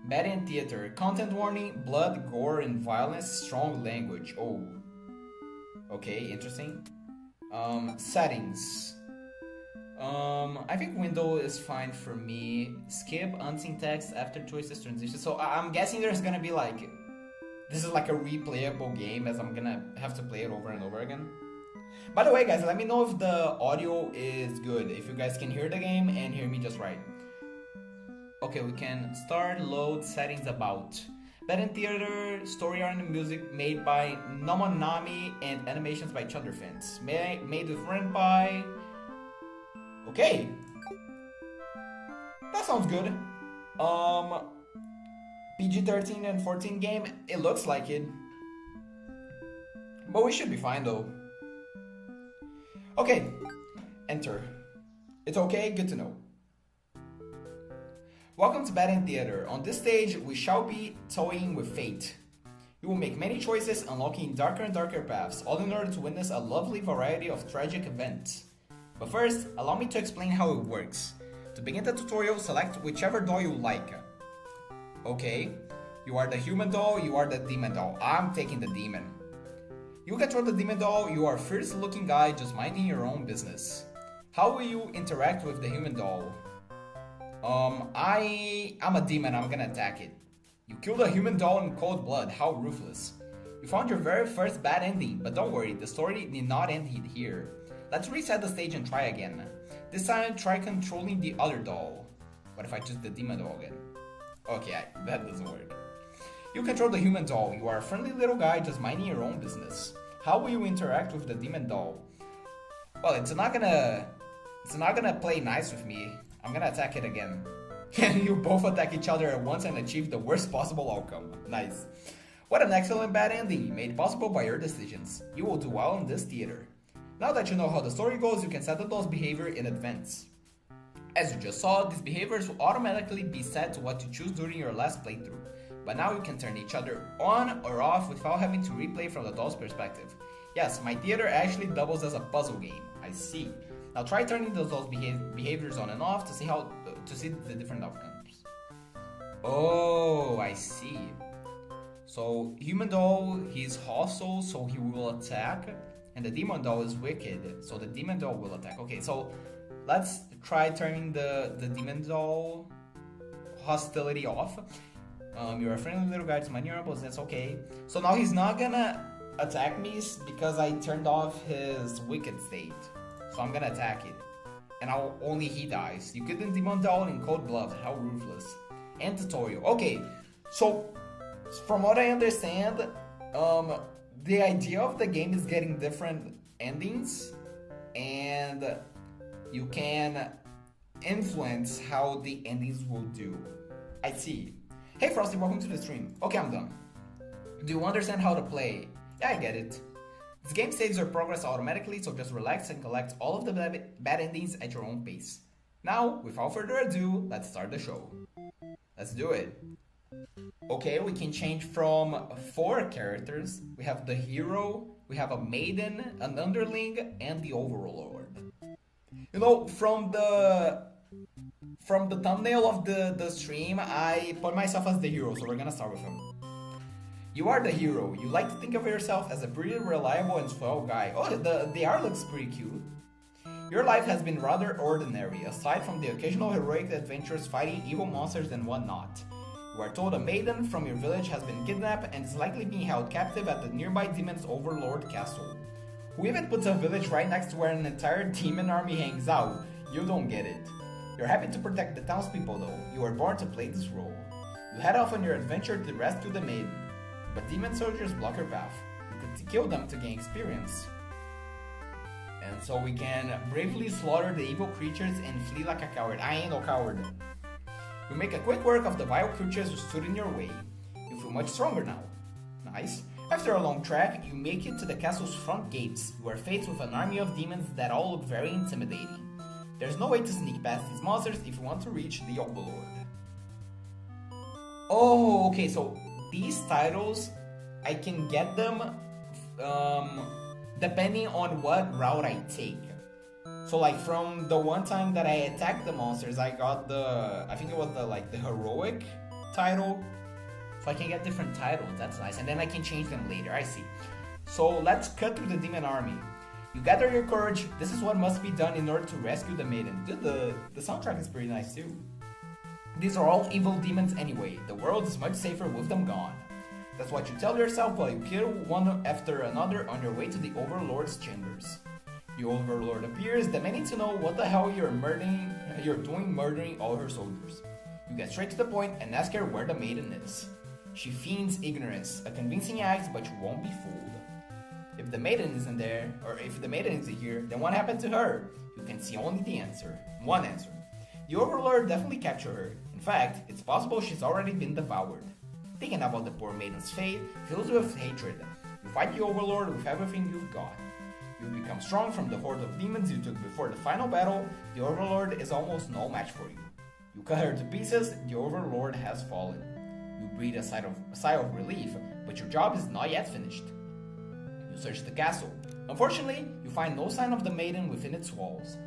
Bad in theater. Content warning, blood, gore, and violence, strong language. Oh. Okay, interesting. Settings. I think window is fine for me. Skip, unseen text, after choices, transition. So I'm guessing there's gonna be like... This is like a replayable game as I'm gonna have to play it over and over again. By the way, guys, let me know if the audio is good. If you guys can hear the game and hear me just right. Okay, we can start, load, settings, about. Bed in theater, story art and music made by NomNomNami and animations by Chunderfins. Made with rent by... Okay. That sounds good. PG-13 and 14 game, it looks like it. But we should be fine though. Okay, enter. It's okay, good to know. Welcome to Bad in Theater. On this stage, we shall be toying with fate. You will make many choices, unlocking darker and darker paths, all in order to witness a lovely variety of tragic events. But first, allow me to explain how it works. To begin the tutorial, select whichever doll you like. Okay, you are the human doll, you are the demon doll. I'm taking the demon. You control the demon doll, you are a fierce looking guy just minding your own business. How will you interact with the human doll? I'm a demon, I'm gonna attack it. You killed a human doll in cold blood, how ruthless. You found your very first bad ending, but don't worry, the story need not end here. Let's reset the stage and try again. This time, try controlling the other doll. What if I choose the demon doll again? Okay, that doesn't work. You control the human doll, you are a friendly little guy just minding your own business. How will you interact with the demon doll? Well, it's not gonna play nice with me. I'm gonna attack it again. And you both attack each other at once and achieve the worst possible outcome. Nice. What an excellent bad ending, made possible by your decisions. You will do well in this theater. Now that you know how the story goes, you can set the doll's behavior in advance. As you just saw, these behaviors will automatically be set to what you choose during your last playthrough. But now you can turn each other on or off without having to replay from the doll's perspective. Yes, my theater actually doubles as a puzzle game. I see. Now try turning those doll's behaviors on and off to see the different outcomes. Oh, I see. So human doll, he's hostile, so he will attack, and the demon doll is wicked, so the demon doll will attack. Okay, so let's try turning the demon doll hostility off. You're a friendly little guy to my neurables, that's okay. So now he's not gonna attack me because I turned off his wicked state. So I'm gonna attack it. And only he dies. You killed the demon doll in cold blood, how ruthless. And tutorial. Okay, so from what I understand, the idea of the game is getting different endings, and you can influence how the endings will do. I see. Hey Frosty, welcome to the stream. Okay, I'm done. Do you understand how to play? Yeah, I get it. This game saves your progress automatically, so just relax and collect all of the bad endings at your own pace. Now, without further ado, let's start the show. Let's do it. Okay, we can change from 4 characters. We have the hero, we have a maiden, an underling, and the overlord. You know, from the thumbnail of the stream, I put myself as the hero, so we're gonna start with him. You are the hero. You like to think of yourself as a pretty reliable and swell guy. Oh, the art looks pretty cute. Your life has been rather ordinary, aside from the occasional heroic adventures fighting evil monsters and whatnot. You are told a maiden from your village has been kidnapped and is likely being held captive at the nearby demon's overlord castle. Who even puts a village right next to where an entire demon army hangs out? You don't get it. You're happy to protect the townspeople though. You were born to play this role. You head off on your adventure to rescue the maiden. But demon soldiers block your path. You could kill them to gain experience. And so we can bravely slaughter the evil creatures and flee like a coward. I ain't no coward. You make a quick work of the vile creatures who stood in your way. You feel much stronger now. Nice. After a long trek, you make it to the castle's front gates. You are faced with an army of demons that all look very intimidating. There's no way to sneak past these monsters if you want to reach the overlord. Oh, okay, so these titles, I can get them depending on what route I take. So like from the one time that I attacked the monsters, I got I think it was the heroic title. So I can get different titles, that's nice. And then I can change them later, I see. So let's cut through the demon army. You gather your courage, this is what must be done in order to rescue the maiden. Dude, the soundtrack is pretty nice too. These are all evil demons anyway, the world is much safer with them gone. That's what you tell yourself while you kill one after another on your way to the Overlord's chambers. The Overlord appears, demanding to know what the hell you're doing murdering all her soldiers. You get straight to the point and ask her where the maiden is. She feigns ignorance, a convincing act, but you won't be fooled. If the maiden isn't there, or if the maiden isn't here, then what happened to her? You can see only the answer. One answer. The Overlord definitely captured her. In fact, it's possible she's already been devoured. Thinking about the poor maiden's fate fills you with hatred. You fight the Overlord with everything you've got. You become strong from the horde of demons you took before the final battle. The Overlord is almost no match for you. You cut her to pieces, the Overlord has fallen. You breathe a sigh of relief, but your job is not yet finished. You search the castle. Unfortunately, you find no sign of the maiden within its walls.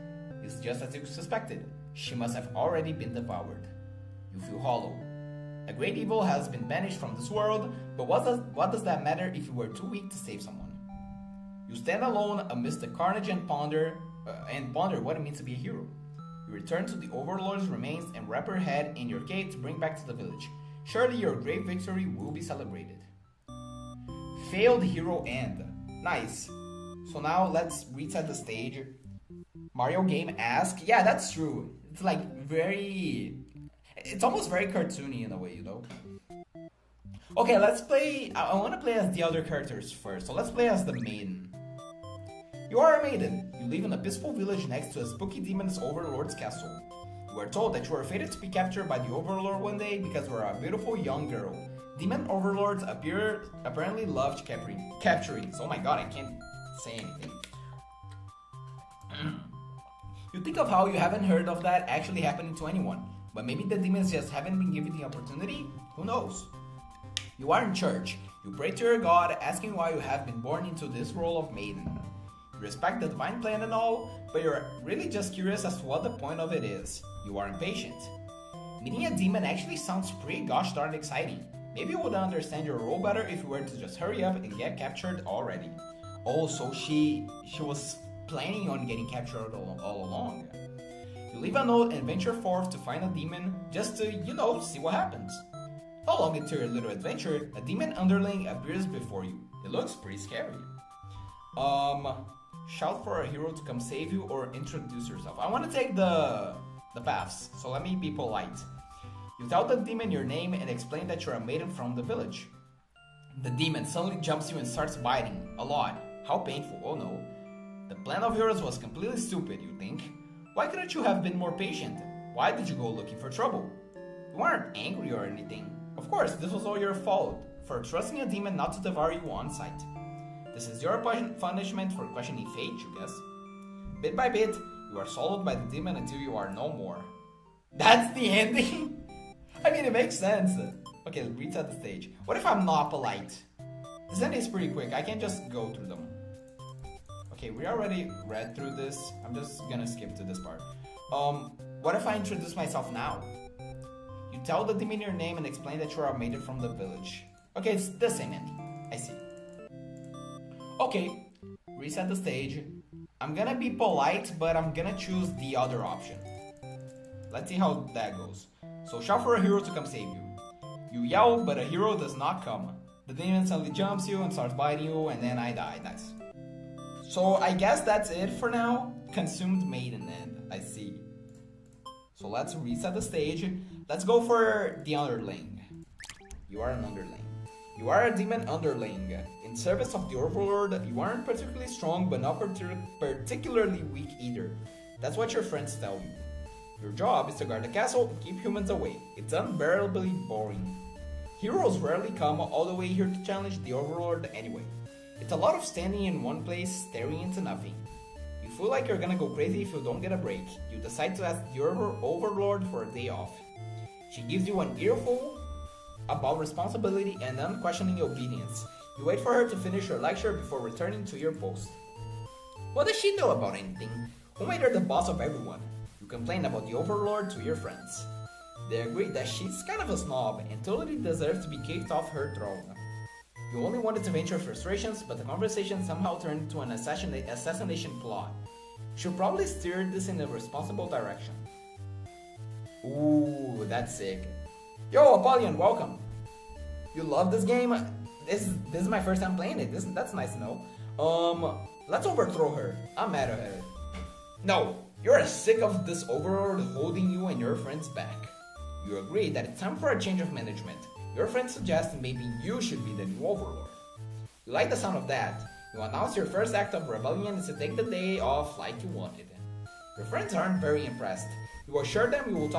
It's just as you suspected. She must have already been devoured. You feel hollow. A great evil has been banished from this world, but what does that matter if you were too weak to save someone? You stand alone amidst the carnage and ponder what it means to be a hero. You return to the Overlord's remains and wrap her head in your cape to bring back to the village. Surely your great victory will be celebrated. Failed hero end. Nice. So now let's reset the stage. Mario game asks. Yeah, that's true. It's like it's almost very cartoony in a way, you know? Okay, let's play. I want to play as the other characters first. So let's play as the maiden. You are a maiden. You live in a peaceful village next to a spooky demon's Overlord's castle. You are told that you are fated to be captured by the Overlord one day because you are a beautiful young girl. Demon Overlords apparently loved capturing. Oh my god, I can't say anything. You think of how you haven't heard of that actually happening to anyone, but maybe the demons just haven't been given the opportunity? Who knows? You are in church. You pray to your god, asking why you have been born into this role of maiden. You respect the divine plan and all, but you're really just curious as to what the point of it is. You are impatient. Meeting a demon actually sounds pretty gosh darn exciting. Maybe you would understand your role better if you were to just hurry up and get captured already. Oh, so she was planning on getting captured all along. You leave a note and venture forth to find a demon just to, see what happens. Along into your little adventure, a demon underling appears before you. It looks pretty scary. Shout for a hero to come save you or introduce yourself. I want to take the paths, so let me be polite. You tell the demon your name and explain that you're a maiden from the village. The demon suddenly jumps you and starts biting. A lot. How painful, oh no. The plan of yours was completely stupid, you think? Why couldn't you have been more patient? Why did you go looking for trouble? You weren't angry or anything. Of course, this was all your fault, for trusting a demon not to devour you on sight. This is your punishment for questioning fate, you guess. Bit by bit, you are swallowed by the demon until you are no more. That's the ending? I mean, it makes sense. Okay, reset the stage. What if I'm not polite? This ending is pretty quick. I can't just go through them. Okay, we already read through this. I'm just gonna skip to this part. What if I introduce myself now? You tell the demon your name and explain that you are a maiden from the village. Okay, it's the same ending. I see. Okay, reset the stage. I'm gonna be polite, but I'm gonna choose the other option. Let's see how that goes. So shout for a hero to come save you. You yell, but a hero does not come. The demon suddenly jumps you and starts biting you, and then I die. Nice. So I guess that's it for now. Consumed maiden end. I see. So let's reset the stage. Let's go for the underling. You are an underling. You are a demon underling. In service of the Overlord, you aren't particularly strong, but not particularly weak either. That's what your friends tell you. Your job is to guard the castle and keep humans away. It's unbearably boring. Heroes rarely come all the way here to challenge the Overlord anyway. It's a lot of standing in one place, staring into nothing. You feel like you're gonna go crazy if you don't get a break. You decide to ask the Overlord for a day off. She gives you an earful about responsibility and unquestioning obedience. You wait for her to finish her lecture before returning to your post. What does she know about anything? Who made her the boss of everyone? You complain about the Overlord to your friends. They agree that she's kind of a snob and totally deserves to be kicked off her throne. You only wanted to vent your frustrations, but the conversation somehow turned into an assassination plot. She'll probably steer this in a responsible direction. Ooh, that's sick. Yo, Apollyon, welcome. You love this game? This is my first time playing it. That's nice to know. Let's overthrow her. I'm mad at her. No, you're sick of this overlord holding you and your friends back. You agree that it's time for a change of management. Your friends suggest maybe you should be the new overlord. You like the sound of that. You announce your first act of rebellion is to take the day off like you wanted. Your friends aren't very impressed. You assure them you will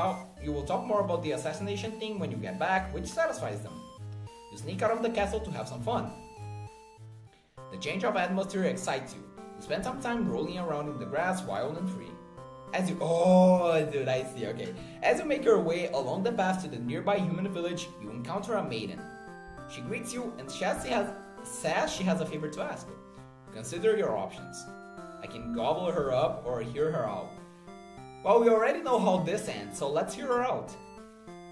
talk more about the assassination thing when you get back, which satisfies them. You sneak out of the castle to have some fun. The change of atmosphere excites you. You spend some time rolling around in the grass, wild and free. As you make your way along the path to the nearby human village, you encounter a maiden. She greets you and says she has a favor to ask. Consider your options. I can gobble her up or hear her out. Well, we already know how this ends, so let's hear her out.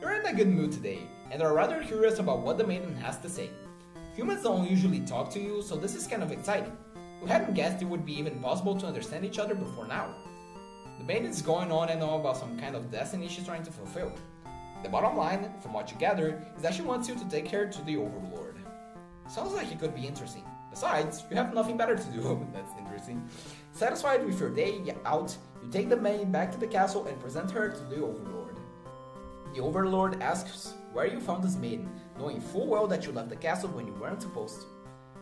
You're in a good mood today, and are rather curious about what the maiden has to say. Humans don't usually talk to you, so this is kind of exciting. We hadn't guessed it would be even possible to understand each other before now. The maiden is going on and on about some kind of destiny she's trying to fulfill. The bottom line, from what you gather, is that she wants you to take her to the Overlord. Sounds like it could be interesting. Besides, you have nothing better to do. That's interesting. Satisfied with your day out, you take the maiden back to the castle and present her to the Overlord. The Overlord asks where you found this maiden, knowing full well that you left the castle when you weren't supposed to.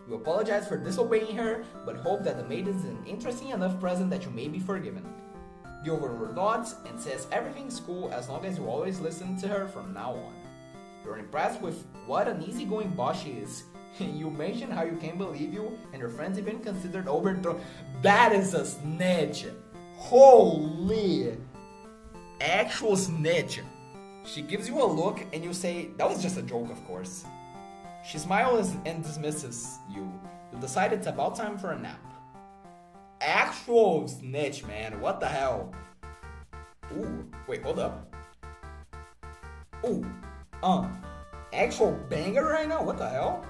You apologize for disobeying her, but hope that the maiden is an interesting enough present that you may be forgiven. The Overlord nods and says everything's cool as long as you always listen to her from now on. You're impressed with what an easygoing boss she is. You mention how you can't believe you, and your friends even considered overthrow. That is a snitch! Holy! Actual snitch! She gives you a look and you say, that was just a joke, of course. She smiles and dismisses you. You decide it's about time for a nap. Actual snitch, man. What the hell? Ooh, wait, hold up. Ooh, actual banger right now? What the hell?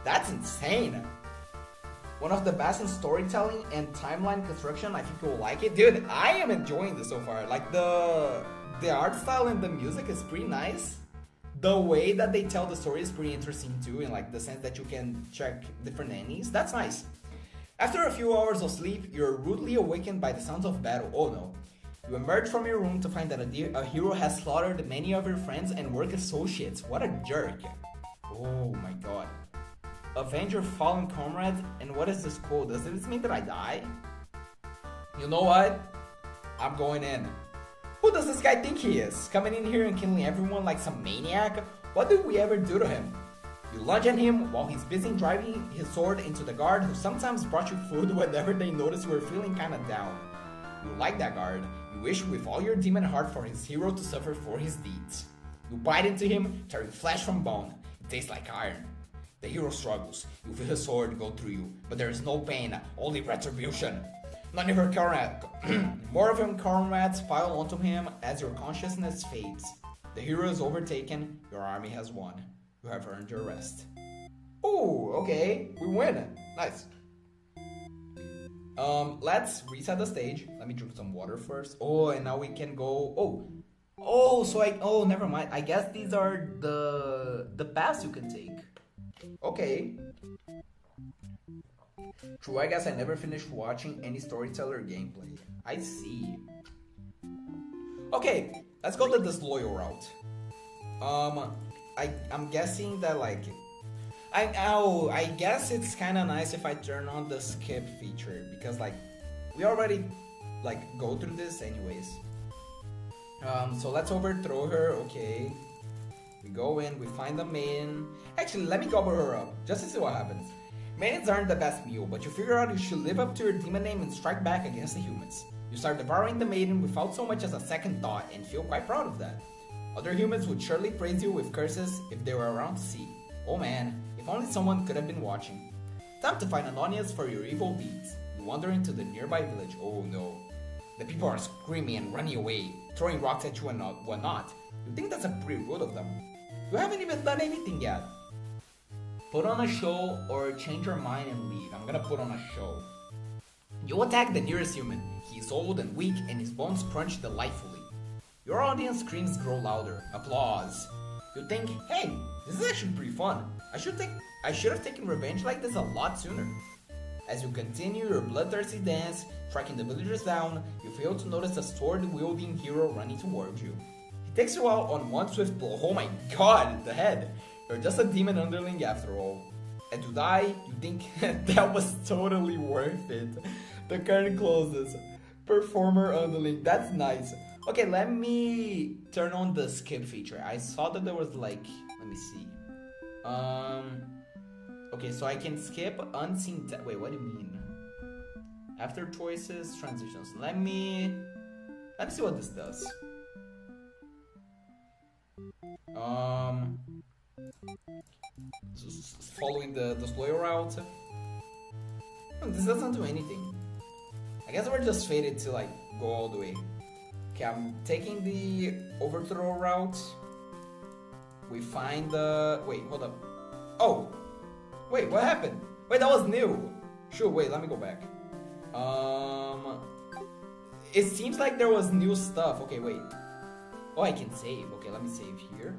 That's insane. One of the best in storytelling and timeline construction. I think you'll like it. Dude, I am enjoying this so far. Like the art style and the music is pretty nice. The way that they tell the story is pretty interesting too, in like the sense that you can check different endings. That's nice. After a few hours of sleep, you're rudely awakened by the sounds of battle. Oh no. You emerge from your room to find that a hero has slaughtered many of your friends and work associates. What a jerk. Oh my god. Avenge your fallen comrades? And what is this code? Does this mean that I die? You know what? I'm going in. Who does this guy think he is? Coming in here and killing everyone like some maniac? What did we ever do to him? You lunge at him while he's busy driving his sword into the guard who sometimes brought you food whenever they noticed you were feeling kinda down. You like that guard. You wish with all your demon heart for his hero to suffer for his deeds. You bite into him, tearing flesh from bone. It tastes like iron. The hero struggles. You feel his sword go through you, but there is no pain, only retribution. None of your more of your comrades pile onto him as your consciousness fades. The hero is overtaken, your army has won. You have earned your rest. Oh, okay, we win. Nice. Let's reset the stage. Let me drink some water first. Oh, and now we can go. Never mind. I guess these are the paths you can take. Okay. True, I guess I never finished watching any storyteller gameplay. I see. Okay, let's go the disloyal route. I'm guessing that I guess it's kind of nice if I turn on the skip feature because we already go through this anyways. So let's overthrow her. Okay. We go in, we find the maiden. Actually, let me gobble her up just to see what happens. Maidens aren't the best meal, but you figure out you should live up to your demon name and strike back against the humans. You start devouring the maiden without so much as a second thought and feel quite proud of that. Other humans would surely praise you with curses if they were around to see. Oh man, if only someone could have been watching. Time to find an audience for your evil deeds. You wander into the nearby village. Oh no. The people are screaming and running away, throwing rocks at you and whatnot. You think that's a pretty rude of them. You haven't even done anything yet. Put on a show or change your mind and leave. I'm gonna put on a show. You attack the nearest human. He's old and weak and his bones crunch delightfully. Your audience screams grow louder. Applause. You think, hey, this is actually pretty fun. I should have taken revenge like this a lot sooner. As you continue your bloodthirsty dance, tracking the villagers down, you fail to notice a sword-wielding hero running towards you. He takes you out on one swift blow. Oh my god, the head! You're just a demon underling after all. And to die, you think that was totally worth it. The curtain closes. Performer underling, that's nice. Okay, let me turn on the skip feature. I saw that there was like, let me see. Okay, so I can skip unseen wait, what do you mean? After choices, transitions. Let me see what this does. Following the slow route. This doesn't do anything. I guess we're just fated to like go all the way. Okay, I'm taking the overthrow route. We find the wait, hold up. Oh! Wait, what happened? Wait, that was new. Sure, wait, let me go back. It seems like there was new stuff. Okay, wait. Oh, I can save. Okay, let me save here.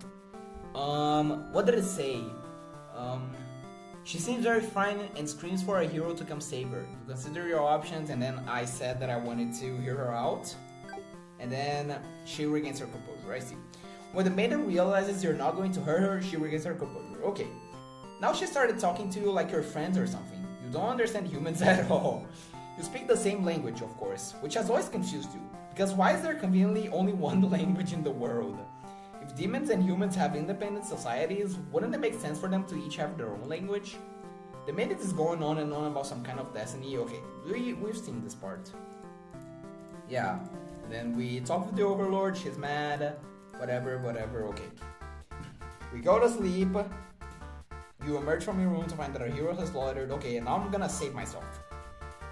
What did it say? She seems very frightened and screams for a hero to come save her. You consider your options, and then I said that I wanted to hear her out. And then she regains her composure. I see. When the maiden realizes you're not going to hurt her, she regains her composure. Okay. Now she started talking to you like your friends or something. You don't understand humans at all. You speak the same language, of course, which has always confused you. Because why is there conveniently only one language in the world? If demons and humans have independent societies, wouldn't it make sense for them to each have their own language? The minute is going on and on about some kind of destiny. Okay, we've seen this part. Yeah, and then we talk with the Overlord, she's mad, whatever, okay. We go to sleep. You emerge from your room to find that our hero has slaughtered. Okay, and now I'm gonna save myself.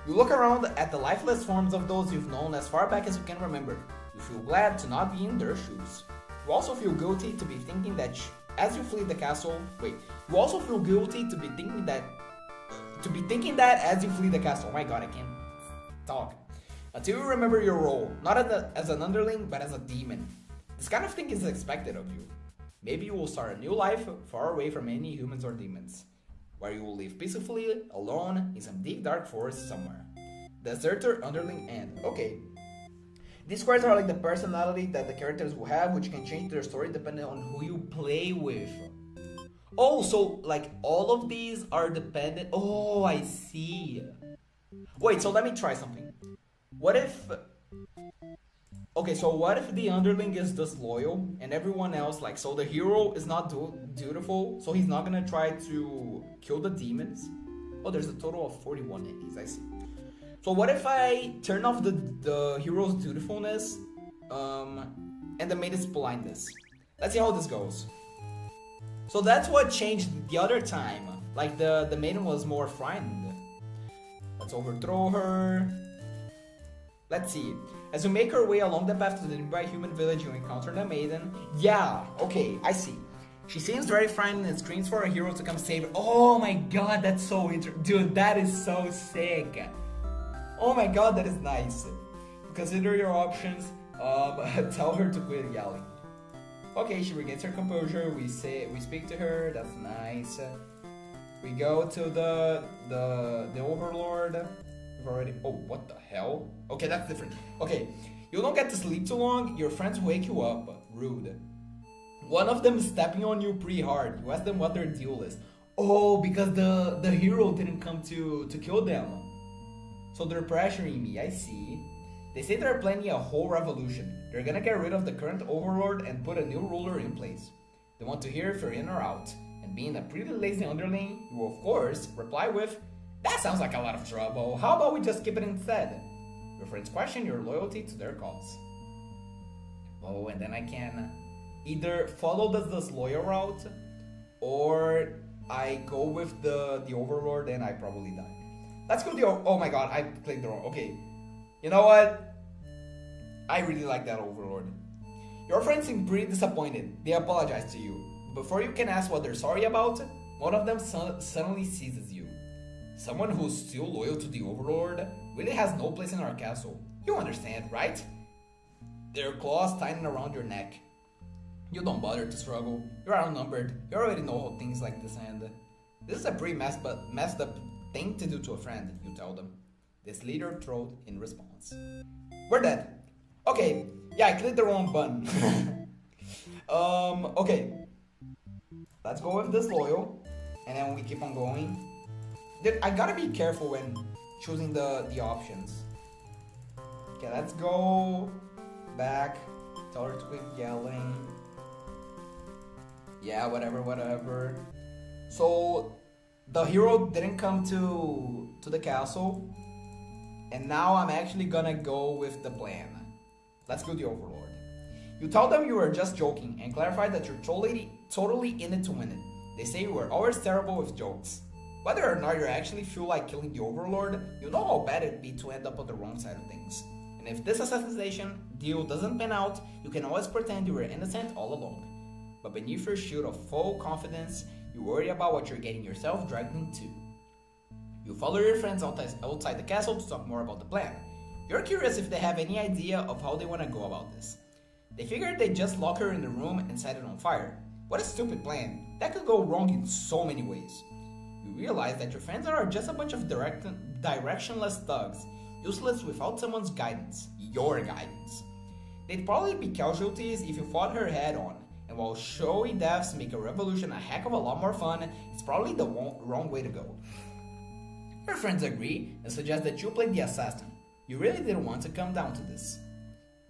You look around at the lifeless forms of those you've known as far back as you can remember. You feel glad to not be in their shoes. You also feel guilty to be thinking that as you flee the castle. Wait, you also feel guilty to be thinking that as you flee the castle. Oh my god, I can't talk. Until you remember your role, not as an underling, but as a demon. This kind of thing is expected of you. Maybe you will start a new life far away from any humans or demons, where you will live peacefully, alone, in some deep dark forest somewhere. Deserter, underling, and okay. These cards are like the personality that the characters will have, which can change their story depending on who you play with. Oh, so like all of these are dependent. Oh, I see. Wait, so let me try something. What if... Okay, so what if the underling is disloyal and everyone else, like, so the hero is not dutiful, so he's not gonna try to kill the demons? Oh, there's a total of 41 enemies, I see. So what if I turn off the hero's dutifulness and the maiden's blindness? Let's see how this goes. So that's what changed the other time. Like the maiden was more frightened. Let's overthrow her. Let's see. As you make your way along the path to the nearby human village, you encounter the maiden. Yeah, okay, I see. She seems very frightened and screams for a hero to come save her. Oh my god, that's so interesting. Dude, that is so sick. Oh my god, that is nice. Consider your options. Tell her to quit yelling. Okay, she regains her composure. We speak to her. That's nice. We go to the Overlord. Already. Oh, what the hell? Okay, that's different. Okay, you don't get to sleep too long. Your friends wake you up. Rude. One of them is stepping on you pretty hard. You ask them what their deal is. Oh, because the hero didn't come to kill them. So they're pressuring me. I see. They say they're planning a whole revolution. They're gonna get rid of the current Overlord and put a new ruler in place. They want to hear if you're in or out. And being a pretty lazy underling, you will of course reply with, "That sounds like a lot of trouble. How about we just skip it instead?" Your friends question your loyalty to their cause. Oh, and then I can either follow the disloyal route, or I go with the Overlord and I probably die. Let's go oh my god, I clicked the wrong. Okay, you know what? I really like that overlord. Your friends seem pretty disappointed. They apologize to you. Before you can ask what they're sorry about, one of them suddenly seizes you. Someone who's still loyal to the overlord really has no place in our castle. You understand, right? Their claws tighten around your neck. You don't bother to struggle. You're outnumbered. You already know how things like this end. This is a pretty messed up thing to do to a friend, you tell them. They slit your throat in response. We're dead. Okay, yeah, I clicked the wrong button. Okay. Let's go with disloyal. And then we keep on going. Dude, I gotta be careful when choosing the options. Okay, let's go back. Tell her to quit yelling. Yeah, whatever. So the hero didn't come to the castle. And now I'm actually gonna go with the plan. Let's go the overlord. You tell them you were just joking and clarify that you're totally in it to win it. They say you were always terrible with jokes. Whether or not you actually feel like killing the overlord, you know how bad it'd be to end up on the wrong side of things. And if this assassination deal doesn't pan out, you can always pretend you were innocent all along. But beneath your shield of full confidence, you worry about what you're getting yourself dragged into. You follow your friends outside the castle to talk more about the plan. You're curious if they have any idea of how they want to go about this. They figured they'd just lock her in the room and set it on fire. What a stupid plan. That could go wrong in so many ways. You realize that your friends are just a bunch of directionless thugs, useless without someone's guidance, your guidance. They'd probably be casualties if you fought her head on, and while showy deaths make a revolution a heck of a lot more fun, it's probably the wrong way to go. Her friends agree and suggest that you play the assassin. You really didn't want to come down to this.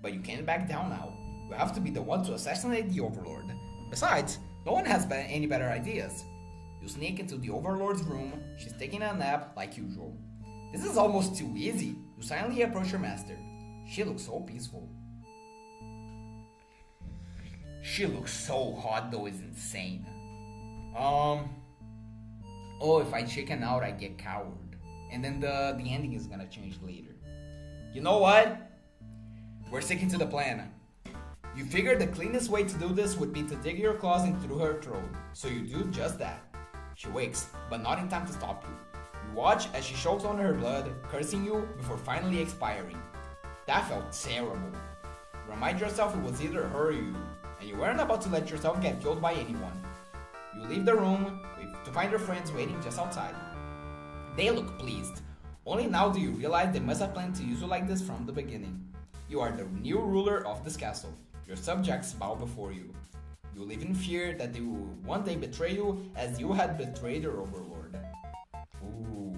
But you can't back down now. You have to be the one to assassinate the overlord. Besides, no one has any better ideas. You sneak into the overlord's room. She's taking a nap like usual. This is almost too easy. You silently approach your master. She looks so peaceful. She looks so hot though, it's insane. Oh, if I chicken out, I get coward. And then the ending is gonna change later. You know what? We're sticking to the plan. You figured the cleanest way to do this would be to dig your claws in through her throat. So you do just that. She wakes, but not in time to stop you. You watch as she chokes on her blood, cursing you before finally expiring. That felt terrible. Remind yourself it was either her or you, and you weren't about to let yourself get killed by anyone. You leave the room to find your friends waiting just outside. They look pleased. Only now do you realize they must have planned to use you like this from the beginning. You are the new ruler of this castle. Your subjects bow before you. You live in fear that they will one day betray you as you had betrayed your overlord. Ooh.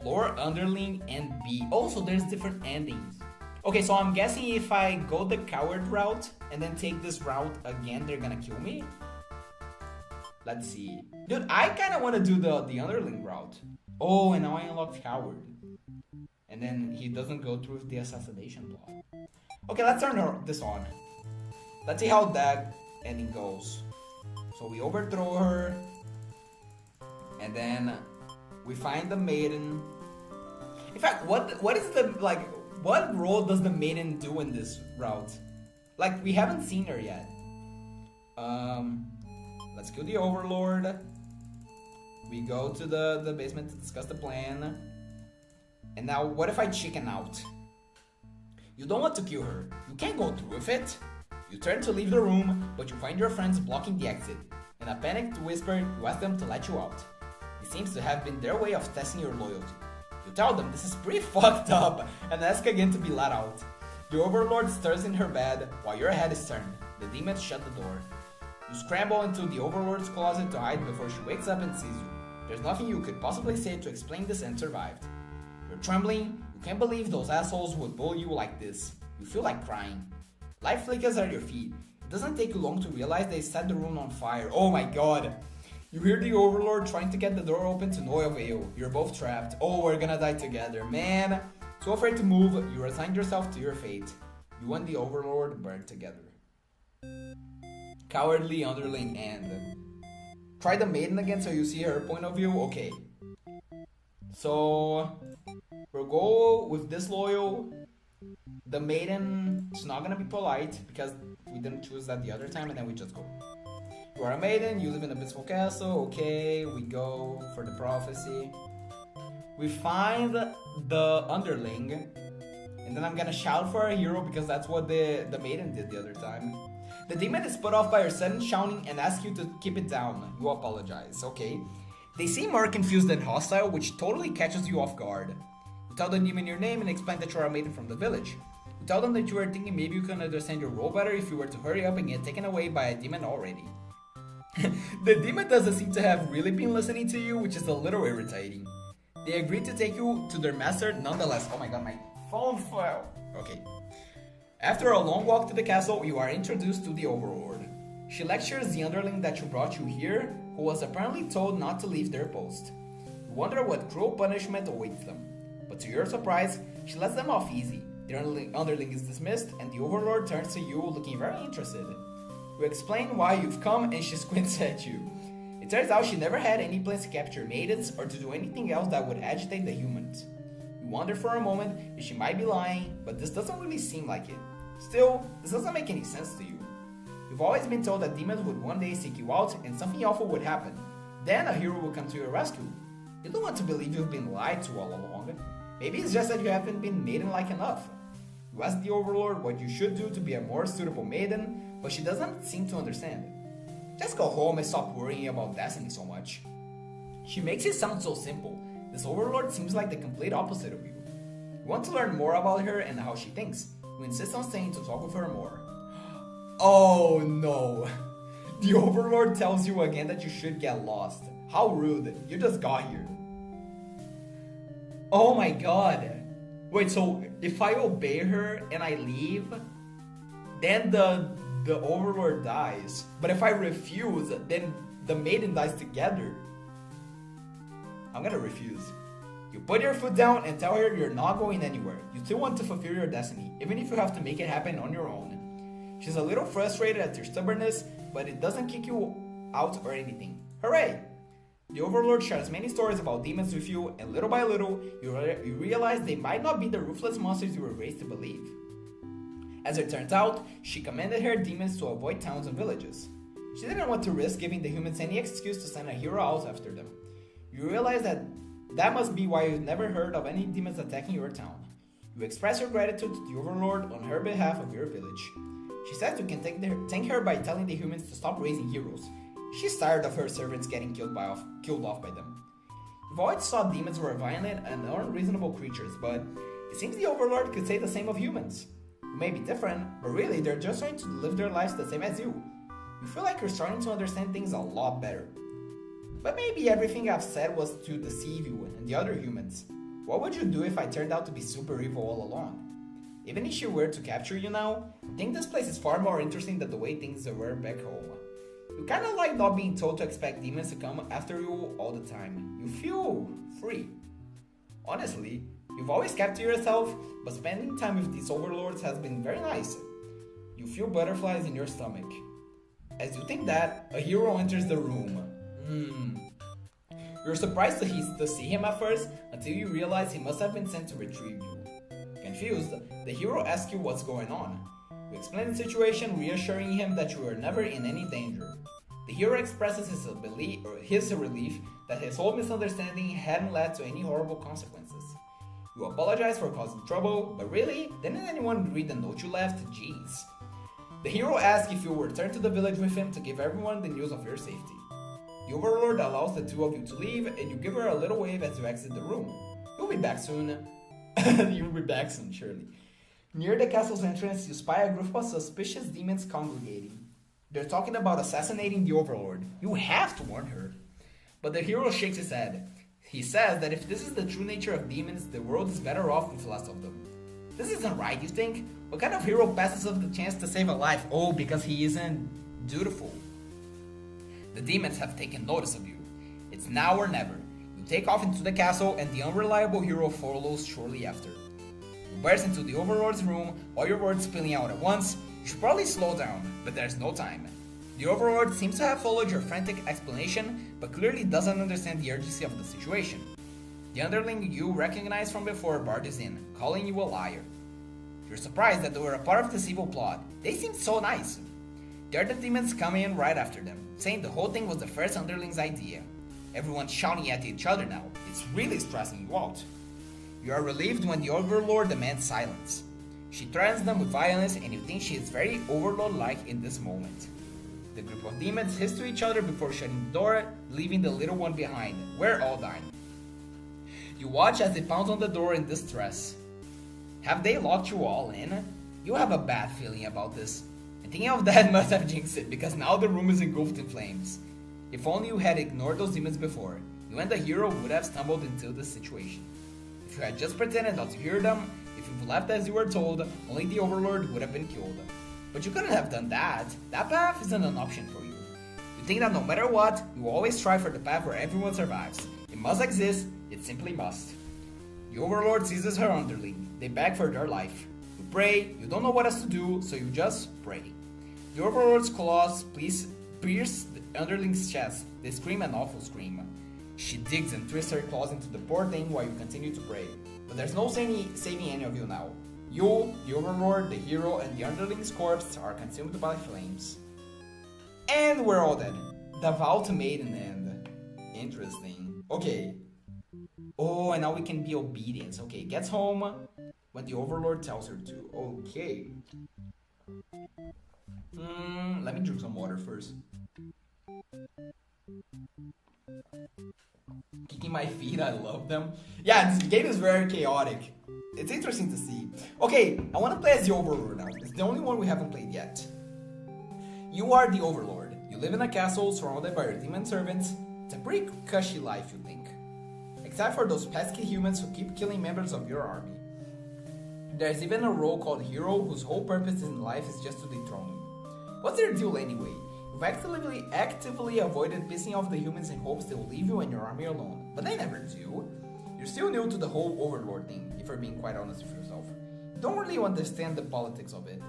Lower underling and B. Also, there's different endings. Okay, so I'm guessing if I go the coward route and then take this route again, they're gonna kill me? Let's see. Dude, I kind of want to do the underling route. Oh, and now I unlocked coward. And then he doesn't go through with the assassination plot. Okay, let's turn this on. Let's see how that ending goes. So we overthrow her. And then we find the maiden. In fact, what is the, like, what role does the maiden do in this route? Like, we haven't seen her yet. Let's kill the overlord. We go to the basement to discuss the plan. And now, what if I chicken out? You don't want to kill her. You can't go through with it. You turn to leave the room, but you find your friends blocking the exit. In a panicked whisper, you ask them to let you out. It seems to have been their way of testing your loyalty. You tell them this is pretty fucked up and ask again to be let out. The overlord stirs in her bed while your head is turned. The demons shut the door. You scramble into the overlord's closet to hide before she wakes up and sees you. There's nothing you could possibly say to explain this and survived. You're trembling. You can't believe those assholes would bully you like this. You feel like crying. Life flickers at your feet. It doesn't take you long to realize they set the room on fire. Oh my god. You hear the overlord trying to get the door open to no avail. You're both trapped. Oh, we're gonna die together. Man. So afraid to move, you resign yourself to your fate. You and the overlord burn together. Cowardly underling end. Try the maiden again so you see her point of view. Okay. So we'll go with disloyal. the maiden is not gonna be polite because we didn't choose that the other time, and then we just go. You are a maiden, you live in a peaceful castle, okay, we go for the prophecy. We find the underling, and then I'm gonna shout for our hero because that's what the maiden did the other time. The demon is put off by your sudden shouting and asks you to keep it down. You apologize, okay? They seem more confused than hostile, which totally catches you off guard. You tell the demon your name and explain that you are a maiden from the village. You tell them that you are thinking maybe you can understand your role better if you were to hurry up and get taken away by a demon already. The demon doesn't seem to have really been listening to you, which is a little irritating. They agree to take you to their master nonetheless. Oh my god, my phone fell. Okay. After a long walk to the castle, you are introduced to the overlord. She lectures the underling that you brought you here, who was apparently told not to leave their post. You wonder what cruel punishment awaits them. But to your surprise, she lets them off easy. The underling is dismissed, and the overlord turns to you looking very interested. You explain why you've come, and she squints at you. It turns out she never had any plans to capture maidens or to do anything else that would agitate the humans. You wonder for a moment if she might be lying, but this doesn't really seem like it. Still, this doesn't make any sense to you. You've always been told that demons would one day seek you out and something awful would happen. Then a hero will come to your rescue. You don't want to believe you've been lied to all along. Maybe it's just that you haven't been maiden-like enough. You ask the overlord what you should do to be a more suitable maiden, but she doesn't seem to understand. Just go home and stop worrying about destiny so much. She makes it sound so simple. This overlord seems like the complete opposite of you. You want to learn more about her and how she thinks. You insist on staying to talk with her more. Oh no! The overlord tells you again that you should get lost. How rude, you just got here. Oh my god! Wait, so if I obey her and I leave, then the overlord dies. But if I refuse, then the maiden dies together. I'm gonna refuse. You put your foot down and tell her you're not going anywhere. You still want to fulfill your destiny, even if you have to make it happen on your own. She's a little frustrated at your stubbornness, but it doesn't kick you out or anything. Hooray! The overlord shares many stories about demons with you, and little by little, you realize they might not be the ruthless monsters you were raised to believe. As it turns out, she commanded her demons to avoid towns and villages. She didn't want to risk giving the humans any excuse to send a hero out after them. You realize that must be why you've never heard of any demons attacking your town. You express your gratitude to the overlord on her behalf of your village. She says you can thank her by telling the humans to stop raising heroes. She's tired of her servants getting killed off by them. You've always thought demons were violent and unreasonable creatures, but it seems the overlord could say the same of humans. You may be different, but really they're just trying to live their lives the same as you. You feel like you're starting to understand things a lot better. But maybe everything I've said was to deceive you and the other humans. What would you do if I turned out to be super evil all along? Even if she were to capture you now, I think this place is far more interesting than the way things were back home. You kinda like not being told to expect demons to come after you all the time. You feel free. Honestly, you've always kept to yourself, but spending time with these overlords has been very nice. You feel butterflies in your stomach. As you think that, a hero enters the room. You're surprised to see him at first, until you realize he must have been sent to retrieve you. Confused, the hero asks you what's going on. You explain the situation, reassuring him that you are never in any danger. The hero expresses his relief that his whole misunderstanding hadn't led to any horrible consequences. You apologize for causing trouble, but really, didn't anyone read the note you left? Jeez. The hero asks if you will return to the village with him to give everyone the news of your safety. The overlord allows the two of you to leave, and you give her a little wave as you exit the room. You'll be back soon. You'll be back soon, surely. Near the castle's entrance, you spy a group of suspicious demons congregating. They're talking about assassinating the overlord. You have to warn her. But the hero shakes his head. He says that if this is the true nature of demons, the world is better off with less of them. This isn't right, you think? What kind of hero passes up the chance to save a life? Oh, because he isn't dutiful. The demons have taken notice of you. It's now or never. You take off into the castle, and the unreliable hero follows shortly after. You burst into the overlord's room, all your words spilling out at once. You should probably slow down, but there's no time. The overlord seems to have followed your frantic explanation, but clearly doesn't understand the urgency of the situation. The underling you recognize from before barges in, calling you a liar. You're surprised that they were a part of this evil plot. They seemed so nice. The other demons come in right after them, saying the whole thing was the first underling's idea. Everyone's shouting at each other now. It's really stressing you out. You are relieved when the Overlord demands silence. She threatens them with violence, and you think she is very Overlord-like in this moment. The group of demons hiss to each other before shutting the door, leaving the little one behind. We're all dying. You watch as they pound on the door in distress. Have they locked you all in? You have a bad feeling about this. And thinking of that must have jinxed it, because now the room is engulfed in flames. If only you had ignored those demons before, you and the hero would have stumbled into this situation. If you had just pretended not to hear them, if you left as you were told, only the Overlord would have been killed. But you couldn't have done that. That path isn't an option for you. You think that no matter what, you will always strive for the path where everyone survives. It must exist, it simply must. The Overlord seizes her underling. They beg for their life. You pray, you don't know what else to do, so you just pray. The Overlord's claws pierce the underling's chest. They scream an awful scream. She digs and twists her claws into the poor thing while you continue to pray. But there's no saving any of you now. You, the Overlord, the hero, and the underling's corpse are consumed by flames. And we're all dead. The vow to maiden end. Interesting. Okay. Oh, and now we can be obedient. Okay, gets home when the Overlord tells her to. Okay. Let me drink some water first. Kicking my feet, I love them. Yeah, this game is very chaotic. It's interesting to see. Okay, I want to play as the Overlord now. It's the only one we haven't played yet. You are the Overlord. You live in a castle surrounded by your demon servants. It's a pretty cushy life, you think. Except for those pesky humans who keep killing members of your army. There's even a role called Hero whose whole purpose in life is just to dethrone you. What's their deal anyway? You've actively avoided pissing off the humans in hopes they will leave you and your army alone. But they never do. You're still new to the whole Overlord thing, if you're being quite honest with yourself. You don't really understand the politics of it.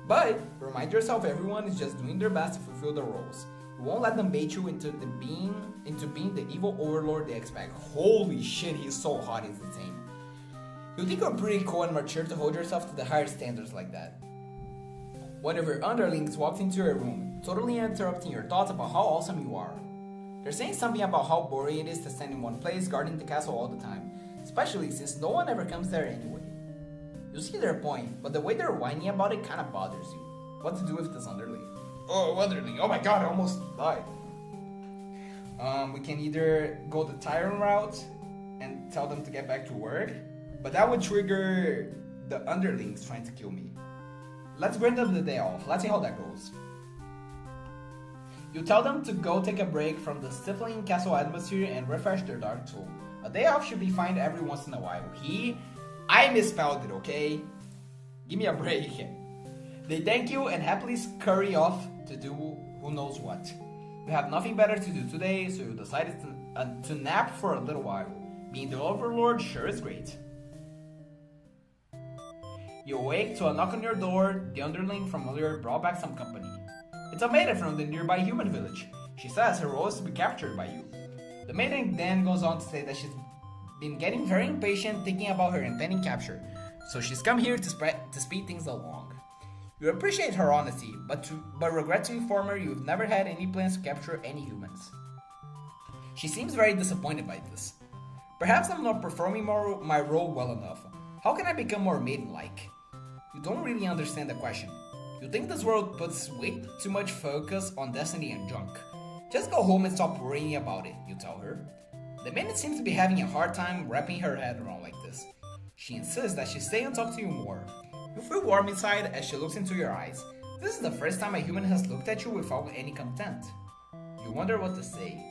But remind yourself everyone is just doing their best to fulfill their roles. You won't let them bait you into being the evil Overlord they expect. Holy shit, he's so hot, he's insane. You think you're pretty cool and mature to hold yourself to the higher standards like that. One of your underlings walks into your room, totally interrupting your thoughts about how awesome you are. They're saying something about how boring it is to stand in one place guarding the castle all the time, especially since no one ever comes there anyway. You see their point, but the way they're whining about it kinda bothers you. What to do with this underling? Oh, underling, oh my god, I almost died. We can either go the tyrant route and tell them to get back to work, but that would trigger the underlings trying to kill me. Let's grant them the day off, let's see how that goes. You tell them to go take a break from the stifling castle atmosphere and refresh their dark soul. A day off should be fine every once in a while. I misspelled it, okay? Give me a break. They thank you and happily scurry off to do who knows what. You have nothing better to do today, so you decided to nap for a little while. Being the Overlord sure is great. You awake to a knock on your door. The underling from earlier brought back some company. It's a maiden from the nearby human village. She says her role is to be captured by you. The maiden then goes on to say that she's been getting very impatient thinking about her impending capture, so she's come here to speed things along. You appreciate her honesty, but regret to inform her you've never had any plans to capture any humans. She seems very disappointed by this. Perhaps I'm not performing my role well enough. How can I become more maiden-like? You don't really understand the question. You think this world puts way too much focus on destiny and junk. Just go home and stop worrying about it, you tell her. The maiden seems to be having a hard time wrapping her head around like this. She insists that she stay and talk to you more. You feel warm inside as she looks into your eyes. This is the first time a human has looked at you without any content. You wonder what to say.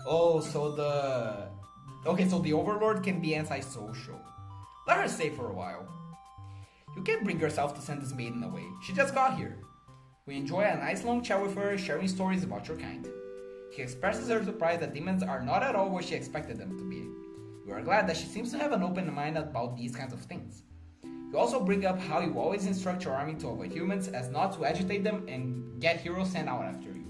So the Overlord can be antisocial. Let her stay for a while. You can't bring yourself to send this maiden away. She just got here. We enjoy a nice long chat with her, sharing stories about your kind. She expresses her surprise that demons are not at all what she expected them to be. You are glad that she seems to have an open mind about these kinds of things. You also bring up how you always instruct your army to avoid humans as not to agitate them and get heroes sent out after you.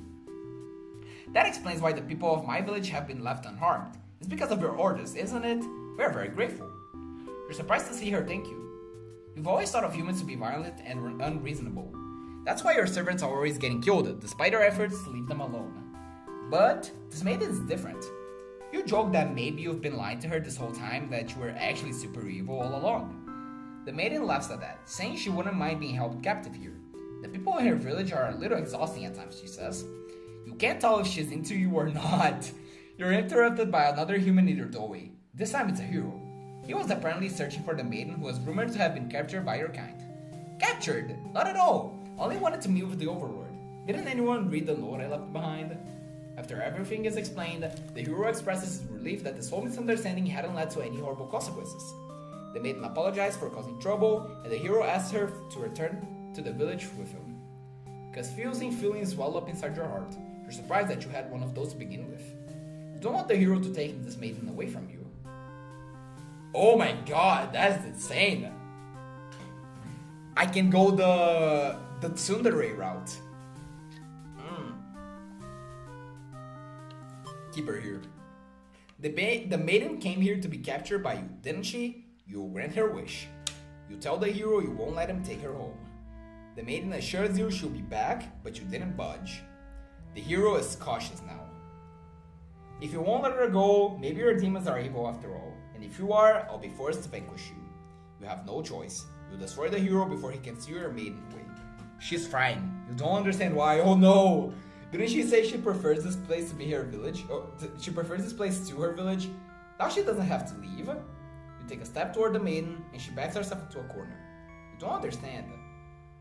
That explains why the people of my village have been left unharmed. It's because of your orders, isn't it? We are very grateful. You're surprised to see her thank you. You've always thought of humans to be violent and unreasonable. That's why your servants are always getting killed, despite our efforts to leave them alone. But this maiden is different. You joke that maybe you've been lying to her this whole time, that you were actually super evil all along. The maiden laughs at that, saying she wouldn't mind being held captive here. The people in her village are a little exhausting at times, she says. You can't tell if she's into you or not. You're interrupted by another human in your doorway. This time it's a hero. He was apparently searching for the maiden who was rumored to have been captured by your kind. Captured? Not at all. Only wanted to meet with the overlord. Didn't anyone read the note I left behind? After everything is explained, the hero expresses his relief that this whole misunderstanding hadn't led to any horrible consequences. The maiden apologized for causing trouble, and the hero asks her to return to the village with him. Confusing feelings well up inside your heart. You're surprised that you had one of those to begin with. You don't want the hero to take this maiden away from you. Oh my god, that's insane! I can go the tsundere route. Keep her here. The maiden came here to be captured by you, didn't she? You will grant her wish. You tell the hero you won't let him take her home. The maiden assures you she'll be back, but you didn't budge. The hero is cautious now. If you won't let her go, maybe your demons are evil after all. And if you are, I'll be forced to vanquish you. You have no choice. You destroy the hero before he can steal your maiden away. She's fine. You don't understand why. Oh no! Didn't she say she prefers this place to be her village? Oh, she prefers this place to her village? Now she doesn't have to leave. You take a step toward the maiden, and she backs herself into a corner. You don't understand.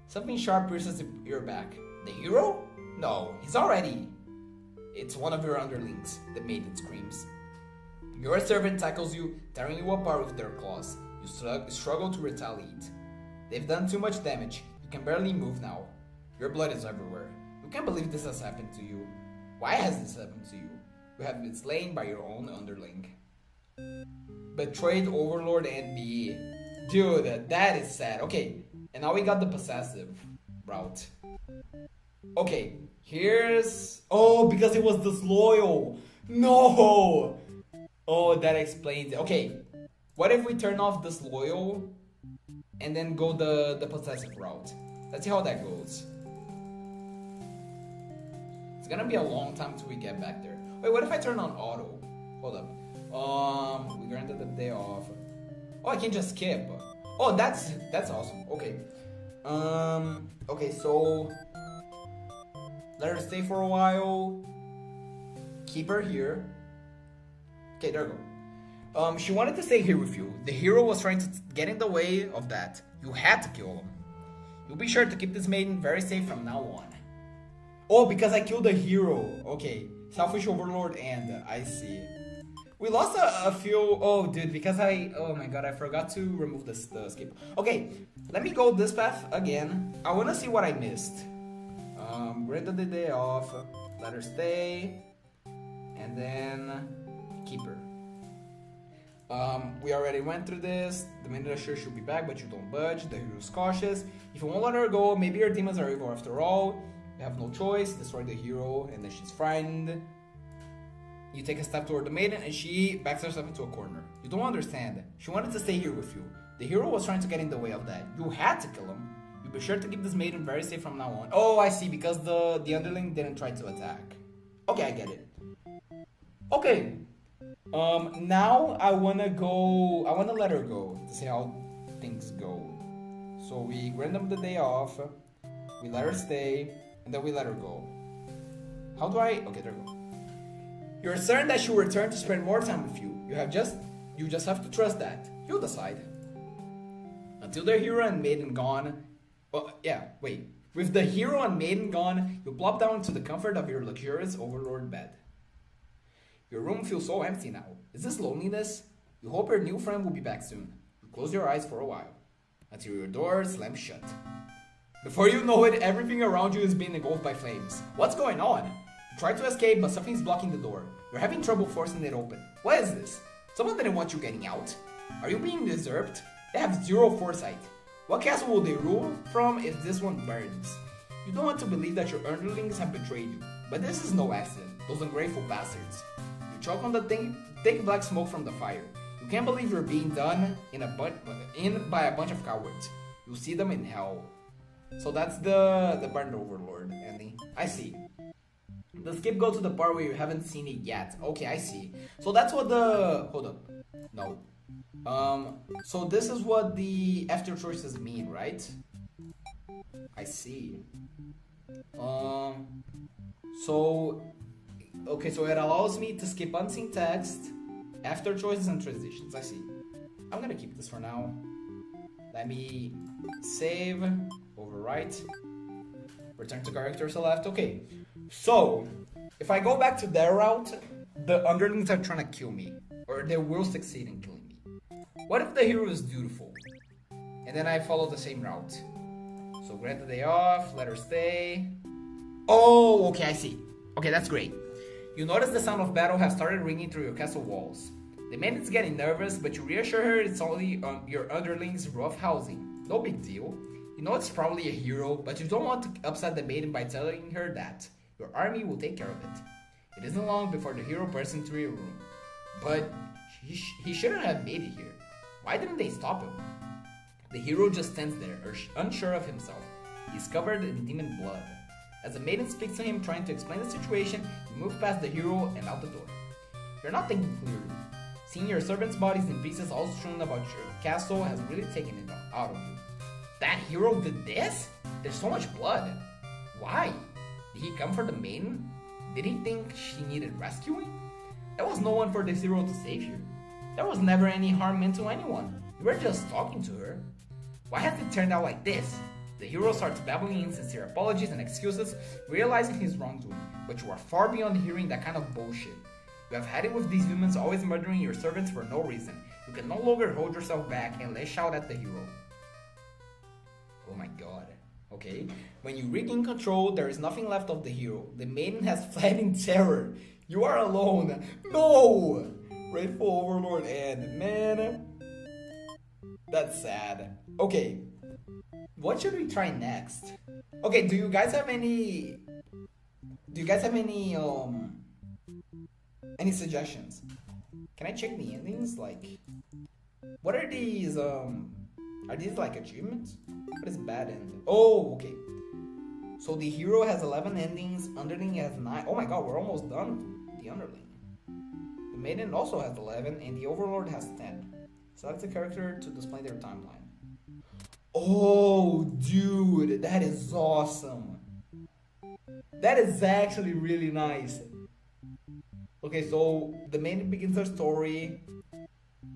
Something sharp pierces your back. The hero? No, he's already. It's one of your underlings, the maiden screams. Your servant tackles you, tearing you apart with their claws. You struggle to retaliate. They've done too much damage. You can barely move now. Your blood is everywhere. You can't believe this has happened to you. Why has this happened to you? You have been slain by your own underling. Betrayed overlord and BE. Dude, that is sad. Okay, and now we got the possessive route. Okay, here's... Oh, because it was disloyal. No! Oh, that explains it. Okay, what if we turn off disloyal and then go the possessive route? Let's see how that goes. It's gonna be a long time till we get back there. Wait, what if I turn on auto? Hold up. We granted the day off. Oh, I can just skip. Oh, that's awesome. Okay. Okay, so let her stay for a while. Keep her here. Okay, there we go. She wanted to stay here with you. The hero was trying to get in the way of that. You had to kill him. You'll be sure to keep this maiden very safe from now on. Oh, because I killed the hero. Okay, selfish overlord, and I see. We lost a few. Oh, dude, because oh my god, I forgot to remove the escape. Okay, let me go this path again. I want to see what I missed. Granted the day off. Let her stay, and then keep her. We already went through this. The minute assure she'll be back, but you don't budge. The hero's cautious. If you won't let her go, maybe your demons are evil after all. You have no choice. Destroy the hero, and then she's frightened. You take a step toward the maiden, and she backs herself into a corner. You don't understand. She wanted to stay here with you. The hero was trying to get in the way of that. You had to kill him. You be sure to keep this maiden very safe from now on. Oh, I see, because the underling didn't try to attack. Okay, I get it. Okay. Now I wanna let her go to see how things go. So we grant them the day off, we let her stay, and then we let her go. How do I... Okay, there we go. You're certain that she'll return to spend more time with you. You just have to trust that. You'll decide. Until the hero and maiden gone... Well, yeah, wait. With the hero and maiden gone, you plop down into the comfort of your luxurious overlord bed. Your room feels so empty now. Is this loneliness? You hope your new friend will be back soon. You close your eyes for a while, until your door slams shut. Before you know it, everything around you is being engulfed by flames. What's going on? You try to escape, but something's blocking the door. You're having trouble forcing it open. What is this? Someone didn't want you getting out. Are you being usurped? They have zero foresight. What castle will they rule from if this one burns? You don't want to believe that your underlings have betrayed you, but this is no accident. Those ungrateful bastards. You choke on the thick black smoke from the fire. You can't believe you're being done in by a bunch of cowards. You'll see them in hell. So that's the Burned Overlord ending. I see. The skip go to the part where you haven't seen it yet. Okay, I see. So that's what the... Hold up. No. So this is what the after choices mean, right? I see. So... Okay, so it allows me to skip unseen text, after choices, and transitions. I see. I'm gonna keep this for now. Let me save, overwrite, return to character select. Okay, so if I go back to their route, the underlings are trying to kill me, or they will succeed in killing me. What if the hero is dutiful, and then I follow the same route? So grant the day off, let her stay. Oh, okay, I see. Okay, that's great. You notice the sound of battle has started ringing through your castle walls. The maiden's getting nervous, but you reassure her it's only your underling's rough housing. No big deal. You know it's probably a hero, but you don't want to upset the maiden by telling her that your army will take care of it. It isn't long before the hero bursts into your room. But he shouldn't have made it here. Why didn't they stop him? The hero just stands there, unsure of himself. He's covered in demon blood. As the maiden speaks to him, trying to explain the situation, you move past the hero and out the door. You're not thinking clearly. Seeing your servants' bodies in pieces all strewn about your castle has really taken it out of you. That hero did this? There's so much blood. Why? Did he come for the maiden? Did he think she needed rescuing? There was no one for this hero to save here. There was never any harm meant to anyone. You were just talking to her. Why has it turned out like this? The hero starts babbling insincere apologies and excuses, realizing his wrongdoing, but you are far beyond hearing that kind of bullshit. You have had it with these humans always murdering your servants for no reason. You can no longer hold yourself back and lash out at the hero. Oh my god. Okay. When you regain control, there is nothing left of the hero. The maiden has fled in terror. You are alone. No! Grateful Overlord and man. That's sad. Okay. What should we try next? Okay, do you guys have any suggestions? Can I check the endings? Like, what are these like achievements? What is bad end? Oh, okay. So the hero has 11 endings, underling has 9. Oh my god, we're almost done with the underling. The maiden also has 11 and the overlord has 10. Select a character to display their timeline. Oh, dude, that is awesome. That is actually really nice. Okay, so the main begins her story,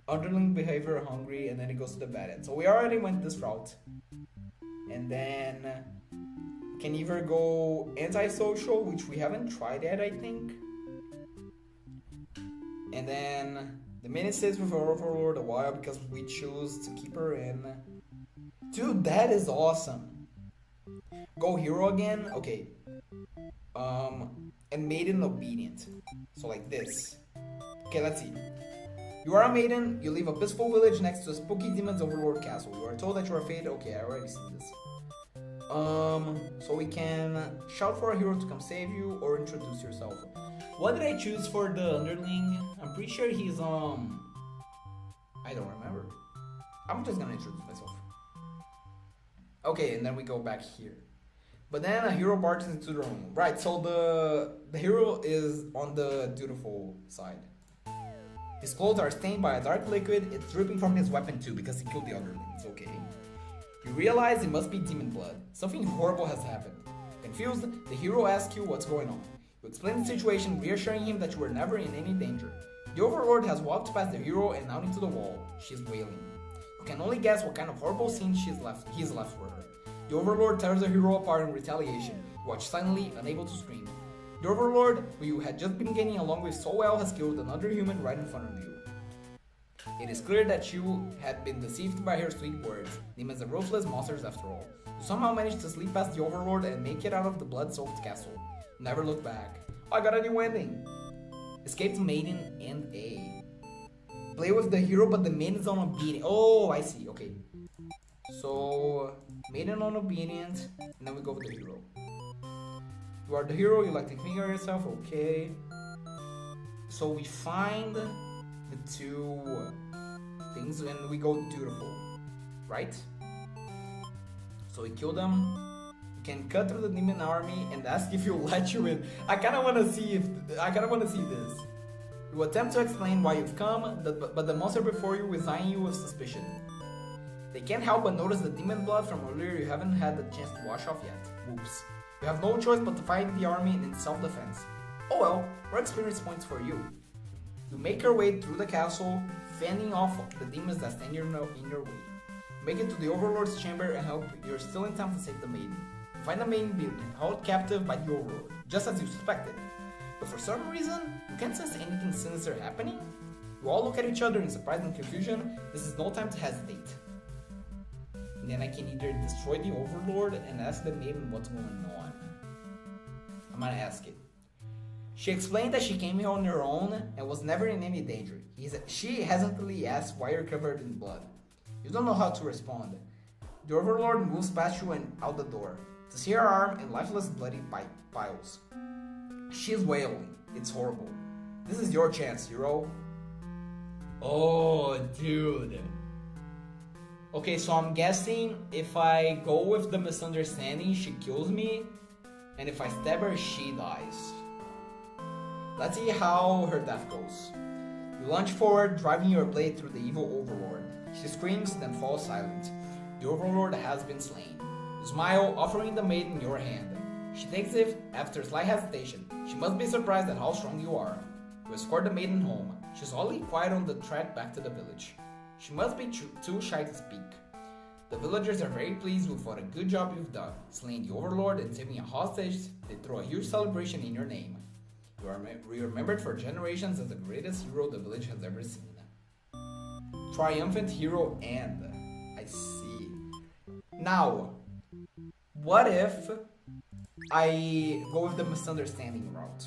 underling behavior hungry, and then it goes to the bad end. So we already went this route. And then can either go antisocial, which we haven't tried yet, I think. And then the main stays with our overlord a while because we choose to keep her in. Dude, that is awesome. Go hero again? Okay. And maiden obedient. So like this. Okay, let's see. You are a maiden, you leave a peaceful village next to a spooky demon's overlord castle. You are told that you are fated. Okay, I already see this. So we can shout for a hero to come save you or introduce yourself. What did I choose for the underling? I'm pretty sure he's I don't remember. I'm just gonna introduce myself. Okay, and then we go back here. But then a hero barges into the room. Right, so the hero is on the dutiful side. His clothes are stained by a dark liquid. It's dripping from his weapon too because he killed the underlings. Okay. You realize it must be demon blood. Something horrible has happened. Confused, the hero asks you what's going on. You explain the situation, reassuring him that you were never in any danger. The overlord has walked past the hero and out into the wall. She's wailing. You can only guess what kind of horrible scene he's left for her. The overlord tears the hero apart in retaliation. You watch silently, unable to scream. The overlord, who you had just been getting along with so well, has killed another human right in front of you. It is clear that you had been deceived by her sweet words. Demons are ruthless monsters after all. You somehow managed to slip past the overlord and make it out of the blood-soaked castle. Never look back. Oh, I got a new ending. Escaped maiden and A. Play with the hero, but the maiden is on obedient. Oh, I see. Okay. So, maiden on obedient, and then we go with the hero. You are the hero, you like to finger yourself, okay. So we find the two things and we go dutiful, right? So we kill them. You can cut through the demon army and ask if he'll let you in. I kind of want to see this. You attempt to explain why you've come, but the monster before you is eyeing you with suspicion. They can't help but notice the demon blood from earlier you haven't had the chance to wash off yet. Whoops. You have no choice but to fight the army in self-defense. Oh well, more experience points for you. You make your way through the castle, fending off the demons that stand in your way. Make it to the Overlord's chamber and hope you're still in time to save the maiden. You find the maiden being held captive by the Overlord, just as you suspected. But for some reason, you can't sense anything sinister happening. You all look at each other in surprise and confusion. This is no time to hesitate. And then I can either destroy the Overlord and ask the maiden what's going on. I'm gonna ask it. She explained that she came here on her own and was never in any danger. She hesitantly asked why you're covered in blood. You don't know how to respond. The Overlord moves past you and out the door, to see her arm in lifeless bloody piles. She's wailing. It's horrible. This is your chance, hero. Oh, dude. Okay, so I'm guessing if I go with the misunderstanding, she kills me, and if I stab her, she dies. Let's see how her death goes. You lunge forward, driving your blade through the evil Overlord. She screams, then falls silent. The Overlord has been slain. You smile, offering the maiden your hand. She takes it after slight hesitation. She must be surprised at how strong you are. You escort the maiden home. She's oddly quiet on the trek back to the village. She must be too shy to speak. The villagers are very pleased with what a good job you've done. Slaying the Overlord and saving a hostage, they throw a huge celebration in your name. You are remembered for generations as the greatest hero the village has ever seen. Triumphant hero and... I see. Now, what if I go with the misunderstanding route?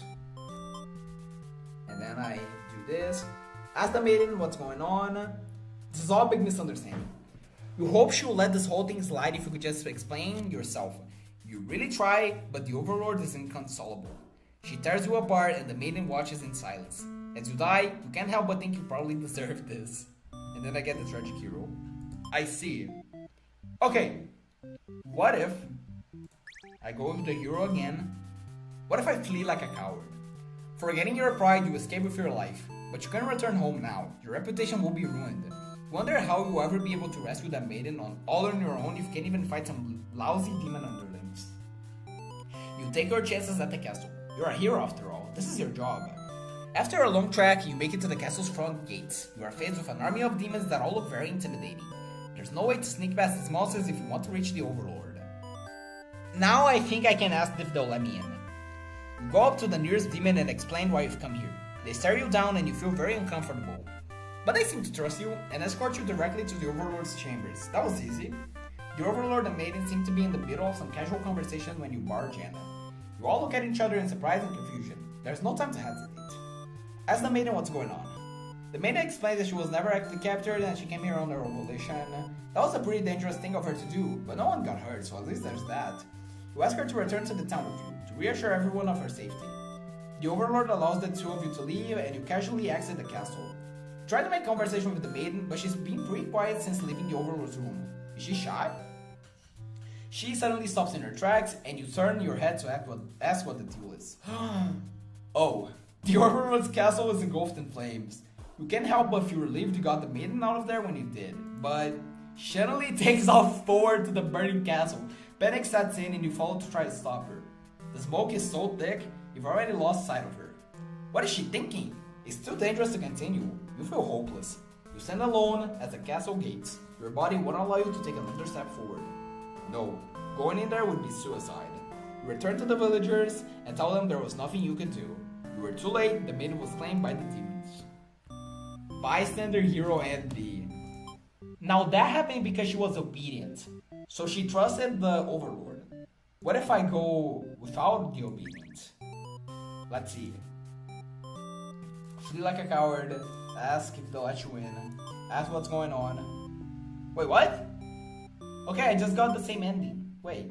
And then I do this. Ask the maiden what's going on. This is all a big misunderstanding. You hope she'll let this whole thing slide if you could just explain yourself. You really try, but the Overlord is inconsolable. She tears you apart and the maiden watches in silence. As you die, you can't help but think you probably deserve this. And then I get the tragic hero. I see. Okay, what if I go with the hero again? What if I flee like a coward? Forgetting your pride, you escape with your life. But you can't return home now. Your reputation will be ruined. Wonder how you'll ever be able to rescue that maiden all on your own if you can't even fight some lousy demon underlings. You take your chances at the castle. You're a hero after all. This is your job. After a long trek, you make it to the castle's front gates. You are faced with an army of demons that all look very intimidating. There's no way to sneak past these monsters if you want to reach the Overlord. Now I think I can ask if they'll let me in. You go up to the nearest demon and explain why you've come here. They stare you down and you feel very uncomfortable. But they seem to trust you and escort you directly to the Overlord's chambers. That was easy. The Overlord and maiden seem to be in the middle of some casual conversation when you barge in. You all look at each other in surprise and confusion. There's no time to hesitate. Ask the maiden what's going on. The maiden explains that she was never actually captured and she came here on her own volition. That was a pretty dangerous thing of her to do, but no one got hurt, so at least there's that. You ask her to return to the town with you, to reassure everyone of her safety. The Overlord allows the two of you to leave and you casually exit the castle. You try to make conversation with the maiden, but she's been pretty quiet since leaving the Overlord's room. Is she shy? She suddenly stops in her tracks and you turn your head to ask what the deal is. Oh, the Overlord's castle is engulfed in flames. You can't help but feel relieved you got the maiden out of there when you did, but she suddenly takes off forward to the burning castle. Panic sets in and you follow to try to stop her. The smoke is so thick, you've already lost sight of her. What is she thinking? It's too dangerous to continue. You feel hopeless. You stand alone at the castle gates. Your body won't allow you to take another step forward. No, going in there would be suicide. You return to the villagers and tell them there was nothing you could do. You were too late, the maiden was claimed by the demons. Bystander hero and the... Now that happened because she was obedient. So she trusted the Overlord. What if I go without the obedience? Let's see. Flee like a coward. Ask if they'll let you in. Ask what's going on. Wait, what? Okay, I just got the same ending. Wait.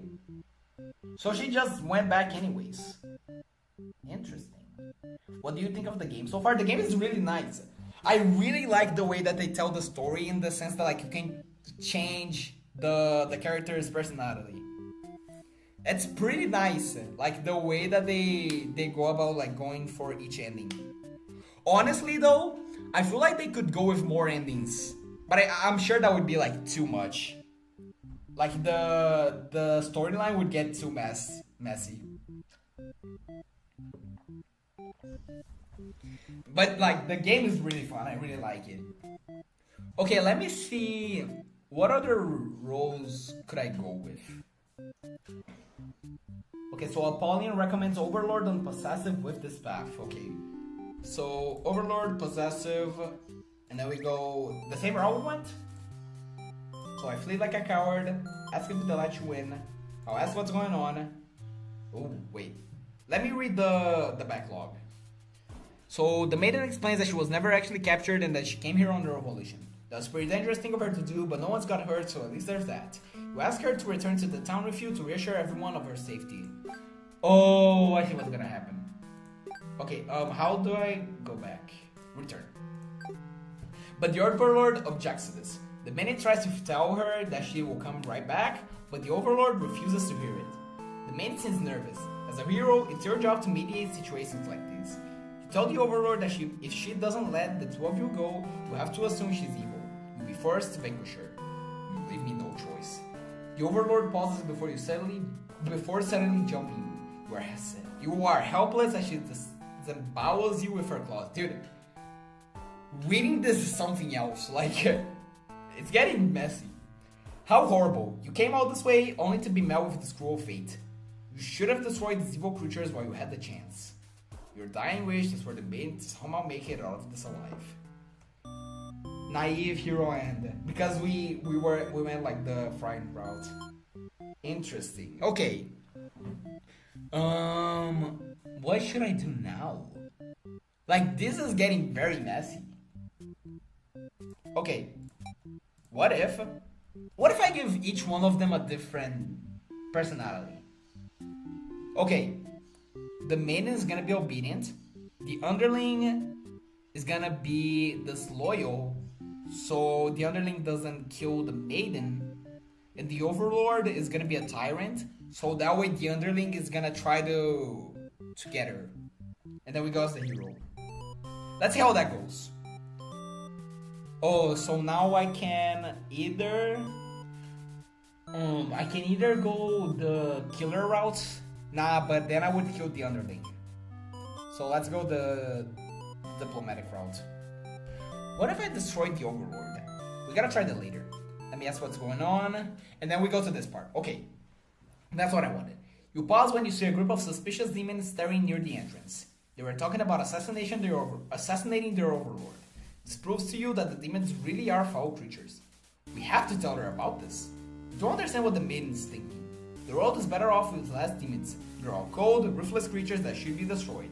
So she just went back anyways. Interesting. What do you think of the game so far? The game is really nice. I really like the way that they tell the story in the sense that like you can change the character's personality. It's pretty nice, like the way that they go about like going for each ending. Honestly though, I feel like they could go with more endings, but I'm sure that would be like too much. Like the storyline would get too messy. But like the game is really fun. I really like it. Okay, let me see what other roles could I go with. Okay, so Apollyon recommends Overlord and Possessive with this path. Okay, so Overlord, Possessive, and then we go the same route we went. So I flee like a coward, ask him to let you in. I'll ask what's going on. Oh, wait. Let me read the backlog. So the maiden explains that she was never actually captured and that she came here under a volition. That's a pretty dangerous thing of her to do, but no one's got hurt, so at least there's that. You ask her to return to the town with you to reassure everyone of her safety. Oh, I see what's gonna happen. Okay, how do I go back? Return. But the Overlord objects to this. The maiden tries to tell her that she will come right back, but the Overlord refuses to hear it. The maiden seems nervous. As a hero, it's your job to mediate situations like these. You tell the Overlord that if she doesn't let the two of you go, you have to assume she's evil. You'll be forced to vanquish her. You leave me no choice. The Overlord pauses before suddenly jumping. You are helpless as she disembowels you with her claws. Dude, reading this is something else. Like, it's getting messy. How horrible. You came all this way only to be met with this cruel fate. You should have destroyed these evil creatures while you had the chance. Your dying wish is for the maiden to somehow make it out of this alive. Naive hero end. Because we went like the frightened route. Interesting. Okay. What should I do now? Like, this is getting very messy. Okay. What if I give each one of them a different personality? Okay, the maiden is gonna be obedient, the underling is gonna be disloyal, so the underling doesn't kill the maiden, and the Overlord is gonna be a tyrant, so that way the underling is gonna try to get her. And then we go as the hero. Let's see how that goes. Oh, so now I can either go the killer route. Nah, but then I would kill the underling. So let's go the diplomatic route. What if I destroyed the Overlord? We gotta try that later. Let me ask what's going on. And then we go to this part. Okay, that's what I wanted. You pause when you see a group of suspicious demons staring near the entrance. They were talking about assassinating their Overlord. This proves to you that the demons really are foul creatures. We have to tell her about this. You don't understand what the maiden is thinking. The world is better off with less demons. They're all cold, ruthless creatures that should be destroyed.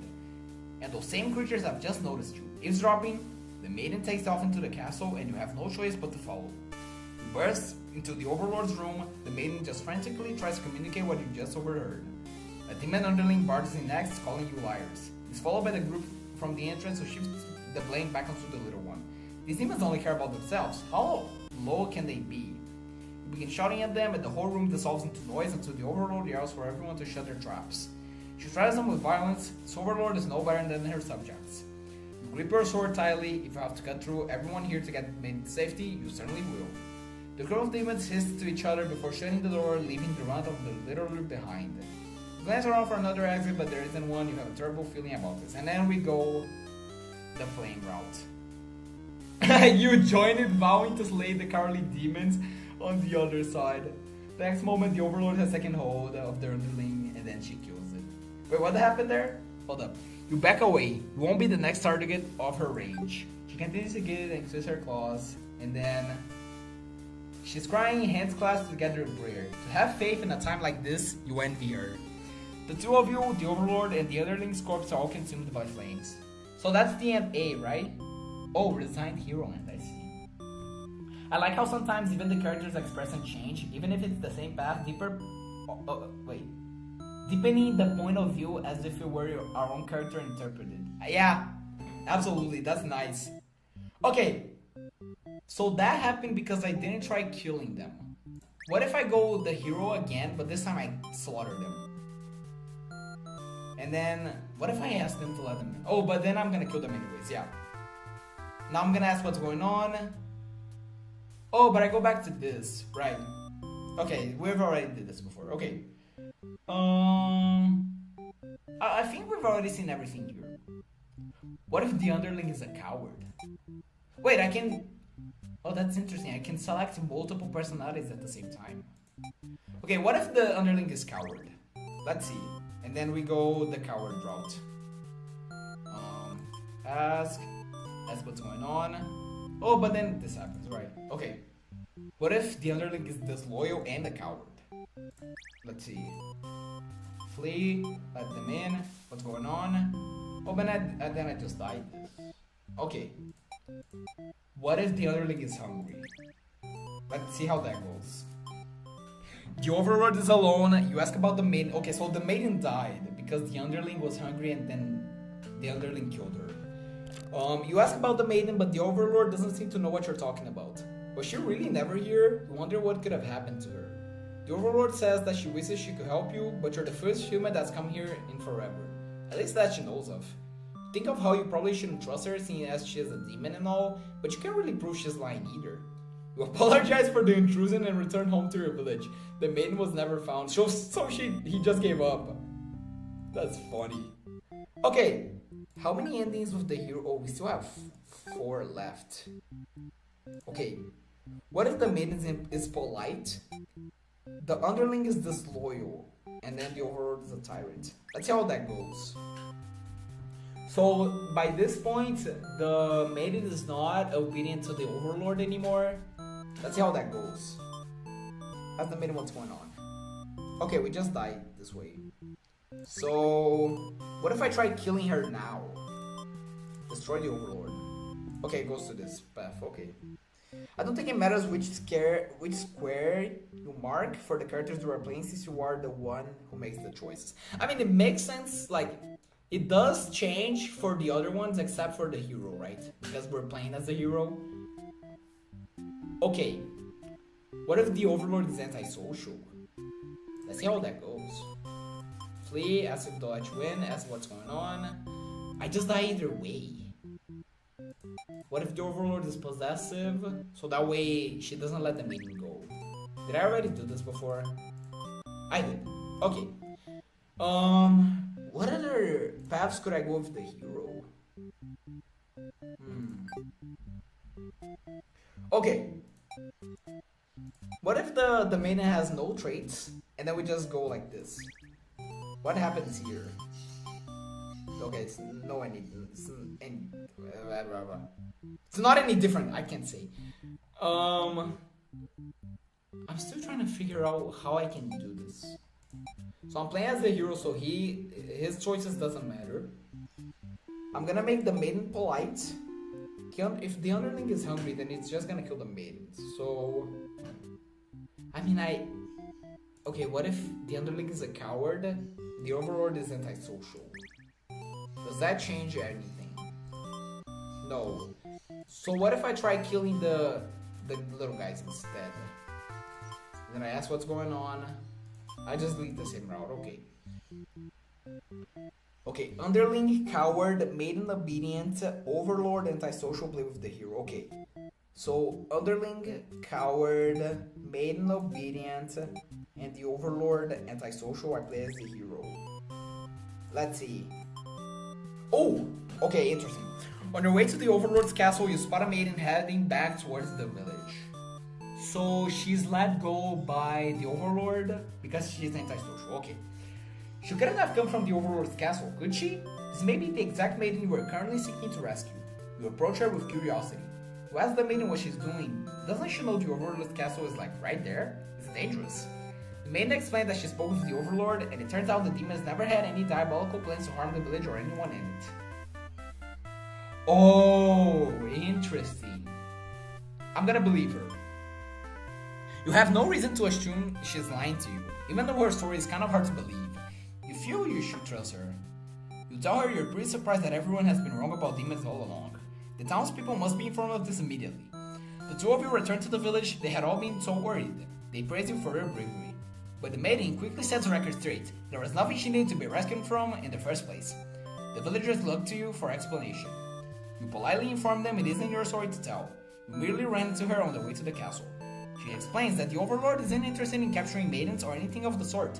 And those same creatures have just noticed you. Eavesdropping, the maiden takes off into the castle and you have no choice but to follow. You burst into the Overlord's room. The maiden just frantically tries to communicate what you just overheard. A demon underling barges in next, calling you liars. He's followed by the group from the entrance who shifts the blame back onto the little one. These demons only care about themselves. How low can they be? You begin shouting at them and the whole room dissolves into noise until the Overlord yells for everyone to shut their traps. She tries them with violence. This Overlord is no better than her subjects. You grip your sword tightly. If you have to cut through everyone here to get made to safety, you certainly will. The crew of demons hiss to each other before shutting the door, leaving the runt of the little group behind. You glance around for another exit, but there isn't one. You have a terrible feeling about this. And then we go the flame route. You join it, vowing to slay the cowardly demons on the other side. The next moment, the Overlord has second hold of the underling, and then she kills it. Wait, what happened there? Hold up. You back away. You won't be the next target of her rage. She continues to get it and twists her claws, and then she's crying, hands clasped together in prayer. To have faith in a time like this, you envy her. The two of you, the Overlord and the underling's corpse, are all consumed by flames. So that's the end A, right? Oh, resigned hero end, I see. I like how sometimes even the characters express and change, even if it's the same path, deepening the point of view as if it were our own character interpreted. Yeah, absolutely, that's nice. Okay, so that happened because I didn't try killing them. What if I go the hero again, but this time I slaughter them? And then, what if I ask them to let them in? Oh, but then I'm gonna kill them anyways, yeah. Now I'm gonna ask what's going on. Oh, but I go back to this, right. Okay, we've already did this before, okay. I think we've already seen everything here. What if the underling is a coward? Wait, I can... Oh, that's interesting. I can select multiple personalities at the same time. Okay, what if the underling is coward? Let's see. And then we go the coward route. Ask what's going on. Oh, but then this happens, right? Okay. What if the underling is disloyal and a coward? Let's see. Flee, let them in. What's going on? Oh, but then I just died. Okay. What if the underling is hungry? Let's see how that goes. The overlord is alone. You ask about the maiden. Okay, so the maiden died because the underling was hungry and then the underling killed her. You ask about the maiden, but the overlord doesn't seem to know what you're talking about. Was she really never here? You wonder what could have happened to her. The overlord says that she wishes she could help you, but you're the first human that's come here in forever. At least that she knows of. Think of how you probably shouldn't trust her, seeing as she is a demon and all, but you can't really prove she's lying either. You apologize for the intrusion and return home to your village. The maiden was never found, so he just gave up. That's funny. Okay, how many endings with the hero? Oh, we still have 4 left. Okay, what if the maiden is polite? The underling is disloyal, and then the overlord is a tyrant. Let's see how that goes. So, by this point, the maiden is not obedient to the overlord anymore. Let's see how that goes. Ask the maiden what's going on. Okay, we just died this way. So, what if I try killing her now? Destroy the overlord. Okay, it goes to this path, okay. I don't think it matters which square you mark for the characters you are playing, since you are the one who makes the choices. I mean, it makes sense, like, it does change for the other ones except for the hero, right? Because we're playing as the hero. Okay, what if the overlord is antisocial? Let's see how that goes. Flee, ask if they'll let you in, ask what's going on. I just die either way. What if the overlord is possessive? So that way she doesn't let the maiden go. Did I already do this before? I did. Okay. What other paths could I go with the hero? Okay. What if the maiden has no traits and then we just go like this? What happens here? Okay, it's not any different, I can't say. I'm still trying to figure out how I can do this. So I'm playing as the hero, so his choices doesn't matter. I'm gonna make the maiden polite. If the underling is hungry, then it's just gonna kill the maiden. So, I mean, okay, what if the underling is a coward? The overlord is antisocial. Does that change anything? No. So what if I try killing the little guys instead? Then I ask what's going on. I just lead the same route, okay. Okay, underling, coward, maiden obedient, overlord, antisocial, play with the hero. Okay. So underling, coward, maiden obedient, and the overlord, antisocial, I play as the hero. Let's see. Oh! Okay, interesting. On your way to the overlord's castle, you spot a maiden heading back towards the village. So she's let go by the overlord because she's antisocial. Okay. She couldn't have come from the overlord's castle, could she? This may be the exact maiden you are currently seeking to rescue. You approach her with curiosity. You ask the maiden what she's doing. Doesn't she know the overlord's castle is like right there? It's dangerous. The maiden explained that she spoke with the overlord, and it turns out the demons never had any diabolical plans to harm the village or anyone in it. Oh, interesting. I'm gonna believe her. You have no reason to assume she's lying to you, even though her story is kind of hard to believe. You feel you should trust her. You tell her you're pretty surprised that everyone has been wrong about demons all along. The townspeople must be informed of this immediately. The two of you return to the village. They had all been so worried. They praise you for your bravery. But the maiden quickly sets the record straight. There was nothing she needed to be rescued from in the first place. The villagers look to you for explanation. You politely inform them it isn't your story to tell. You merely ran into her on the way to the castle. She explains that the Overlord isn't interested in capturing maidens or anything of the sort.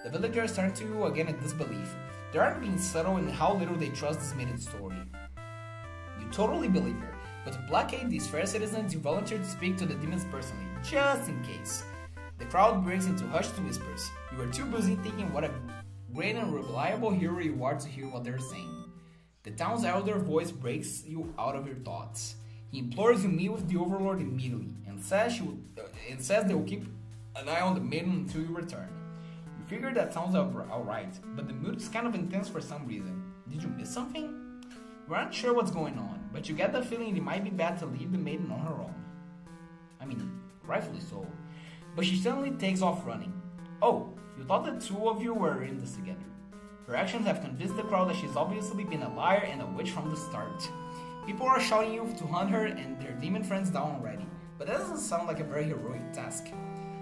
The villagers turn to you again in disbelief. They aren't being subtle in how little they trust this maiden's story. You totally believe her, but to placate these fair citizens, you volunteer to speak to the demons personally, just in case. The crowd breaks into hushed whispers. You are too busy thinking what a great and reliable hero you are to hear what they're saying. The town's elder voice breaks you out of your thoughts. He implores you meet with the Overlord immediately and says they will keep an eye on the maiden until you return. You figure that sounds alright, but the mood is kind of intense for some reason. Did you miss something? You aren't sure what's going on, but you get the feeling it might be bad to leave the maiden on her own. I mean, rightfully so. But she suddenly takes off running. Oh, you thought the two of you were in this together. Her actions have convinced the crowd that she's obviously been a liar and a witch from the start. People are shouting you to hunt her and their demon friends down already, but that doesn't sound like a very heroic task.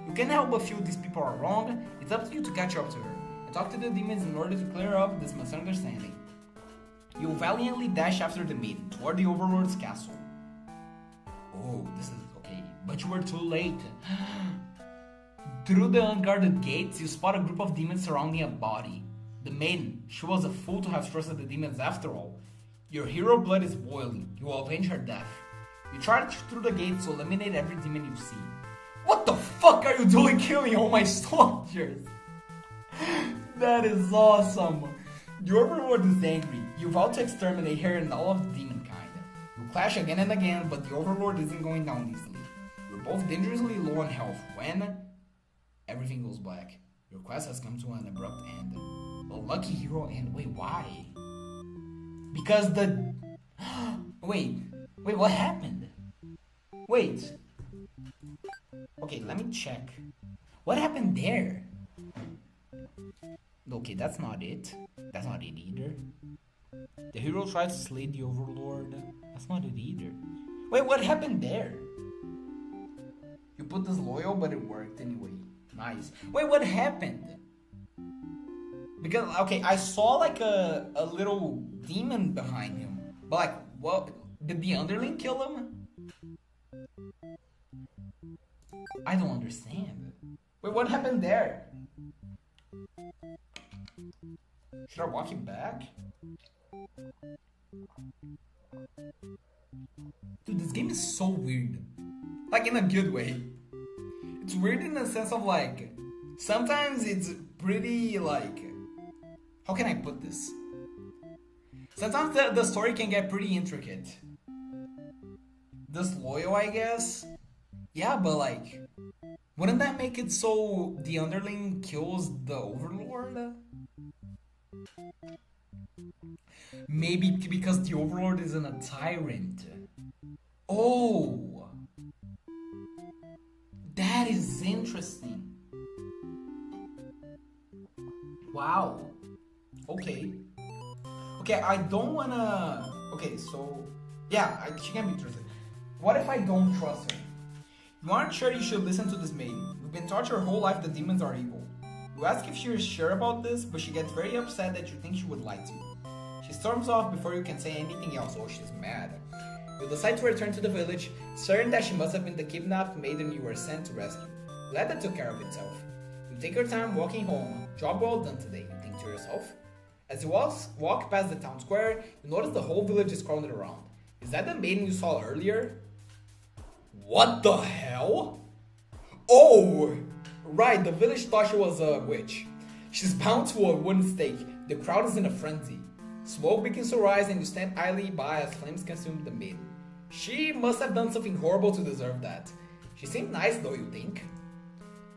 You can't help but feel these people are wrong. It's up to you to catch up to her and talk to the demons in order to clear up this misunderstanding. You valiantly dash after the maiden toward the Overlord's castle. Oh, this is okay, but you were too late. Through the unguarded gates, you spot a group of demons surrounding a body. The maiden, she was a fool to have trusted the demons after all. Your hero blood is boiling. You will avenge her death. You charge through the gates to eliminate every demon you see. What the fuck are you doing killing all my soldiers? That is awesome. The Overlord is angry. You vow to exterminate her and all of the demon kind. You clash again and again, but the Overlord isn't going down easily. You're both dangerously low on health when everything goes black. Your quest has come to an abrupt end. A lucky hero end. Wait, why? Because the... Wait, what happened? Wait. Okay, let me check. What happened there? Okay, that's not it. That's not it either. The hero tried to slay the Overlord. That's not it either. Wait, what happened there? You put this loyal, but it worked anyway. Nice. Wait, what happened? Because, okay, I saw like a little demon behind him. But like, what? Did the underling kill him? I don't understand. Wait, what happened there? Should I walk it back? Dude, this game is so weird. Like, in a good way. It's weird in the sense of like, sometimes it's pretty like, how can I put this? Sometimes the story can get pretty intricate. Disloyal, I guess. Yeah, but like, wouldn't that make it so the underling kills the Overlord? Maybe because the Overlord isn't a tyrant. Oh! That is interesting. Wow. Okay. Okay, I don't wanna... Okay, so... Yeah, she can be trusted. What if I don't trust her? You aren't sure you should listen to this maiden. You've been taught your whole life that demons are evil. You ask if she is sure about this, but she gets very upset that you think she would lie to you. She storms off before you can say anything else. Oh, she's mad. You decide to return to the village, certain that she must have been the kidnapped maiden you were sent to rescue. Glad that took care of itself. You take your time walking home. Job well done today, you think to yourself. As you walk past the town square, you notice the whole village is crowded around. Is that the maiden you saw earlier? What the hell? Oh! Right, the village thought she was a witch. She's bound to a wooden stake. The crowd is in a frenzy. Smoke begins to rise and you stand idly by as flames consume the maiden. She must have done something horrible to deserve that. She seemed nice though, you think.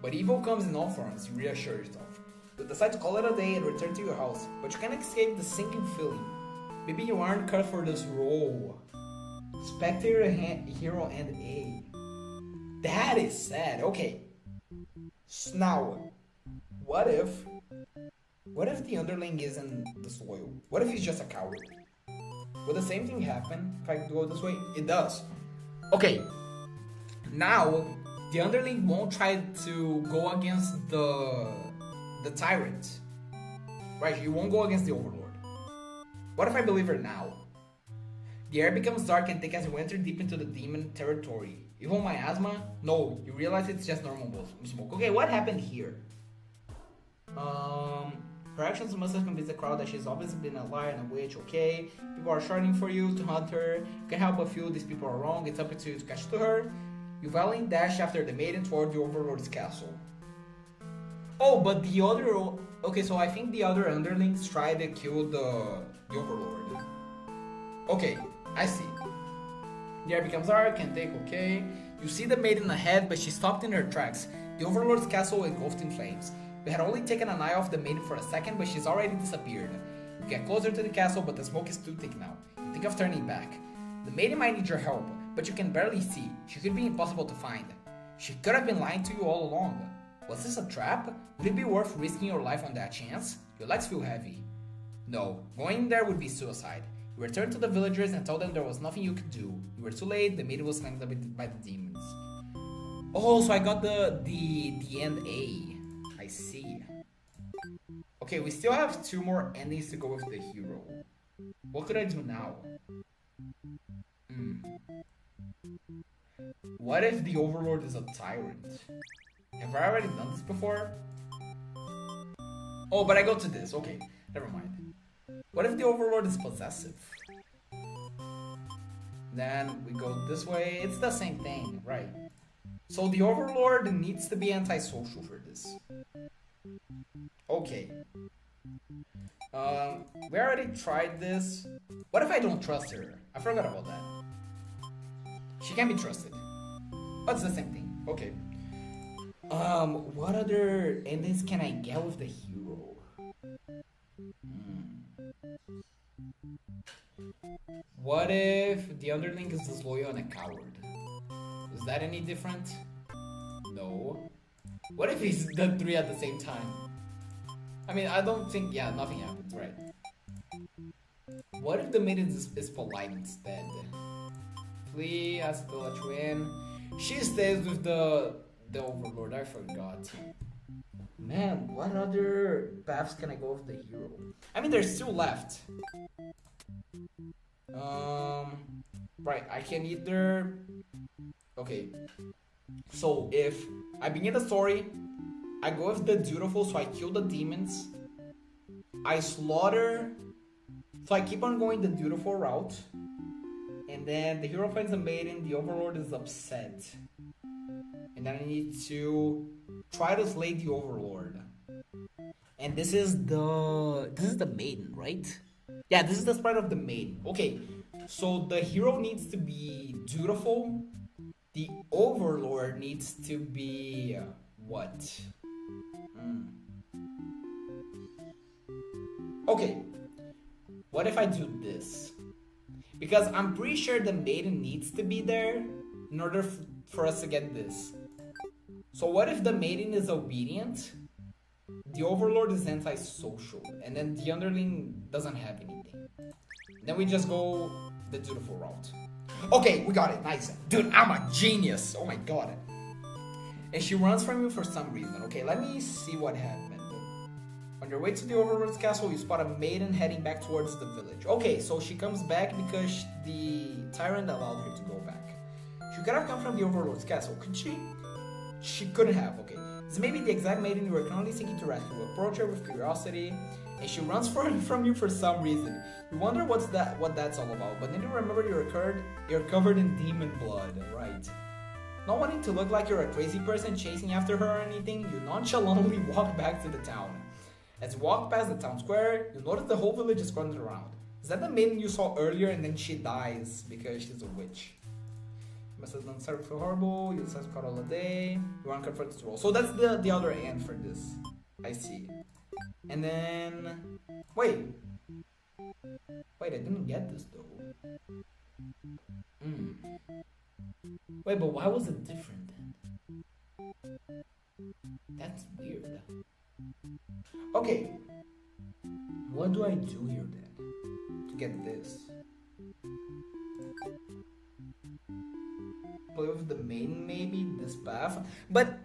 But evil comes in all forms, you reassure yourself. You decide to call it a day and return to your house, but you can't escape the sinking feeling. Maybe you aren't cut for this role. Spectator, hero, and A. That is sad. Okay. Now, what if the underling isn't disloyal? What if he's just a coward? Would the same thing happen if I go this way? It does. Okay. Now, the underling won't try to go against the tyrant. Right, you won't go against the overlord. What if I believe her now? The air becomes dark and thick as you enter deep into the demon territory. Even my asthma? No, you realize it's just normal smoke. Okay, what happened here? Her actions must have convinced the crowd that she's always been a liar and a witch, okay? People are shouting for you to hunt her. You can't help but feel these people are wrong. It's up to you to catch to her. You violently dash after the maiden toward the overlord's castle. Oh, but the other... Okay, so I think the other underlings tried to kill the overlord. Okay, I see. The air becomes dark and thick, okay? You see the maiden ahead, but she stopped in her tracks. The overlord's castle engulfed in flames. You had only taken an eye off the maiden for a second, but she's already disappeared. You get closer to the castle, but the smoke is too thick now. You think of turning back. The maiden might need your help, but you can barely see. She could be impossible to find. She could have been lying to you all along. Was this a trap? Would it be worth risking your life on that chance? Your legs feel heavy. No, going in there would be suicide. You returned to the villagers and told them there was nothing you could do. You were too late, the maiden was claimed by the demons. Oh, so I got the end A. I see. Okay, we still have 2 more endings to go with the hero. What could I do now? What if the overlord is a tyrant? Have I already done this before? Oh, but I go to this. Okay, never mind. What if the overlord is possessive? Then we go this way. It's the same thing, right? So the overlord needs to be antisocial for this. Okay. We already tried this. What if I don't trust her? I forgot about that. She can be trusted. But it's the same thing. Okay. What other endings can I get with the hero? What if the underling is disloyal and a coward? Is that any different? No. What if he's the 3 at the same time? I mean, I don't think, yeah, nothing happens, right? What if the maiden is polite instead? Flee, has to let you in. She stays with the overlord, I forgot. Man, what other paths can I go with the hero? I mean, there's 2 left. Right, I can either... Okay. So, if I begin the story, I go with the dutiful, so I kill the demons. I slaughter... So I keep on going the dutiful route. And then the hero finds a maiden, the overlord is upset. And then I need to try to slay the overlord. And this is the maiden, right? Yeah, this is the sprite of the maiden. Okay, so the hero needs to be dutiful. The overlord needs to be what? Okay, what if I do this? Because I'm pretty sure the maiden needs to be there in order for us to get this. So what if the maiden is obedient? The overlord is antisocial, and then the underling doesn't have anything. Then we just go the dutiful route. Okay, we got it. Nice. Dude, I'm a genius. Oh my god. And she runs from you for some reason. Okay, let me see what happened. On your way to the overlord's castle, you spot a maiden heading back towards the village. Okay, so she comes back because the tyrant allowed her to go back. She could have come from the overlord's castle, could she? She couldn't have, okay. This may be the exact maiden you were currently seeking to rescue. Approach her with curiosity, and she runs from you for some reason. You wonder what that's all about, but then you remember you're covered in demon blood, right? Not wanting to look like you're a crazy person chasing after her or anything, you nonchalantly walk back to the town. As you walk past the town square, you notice the whole village is scattered around. Is that the maiden you saw earlier and then she dies because she's a witch? You must have done something so horrible, you decide to cut all day, you aren't comforted to roll. So that's the other end for this. I see. And then... Wait, I didn't get this though. Wait, but why was it different then? That's weird. Okay, what do I do here then to get this? play with the main, maybe this path. But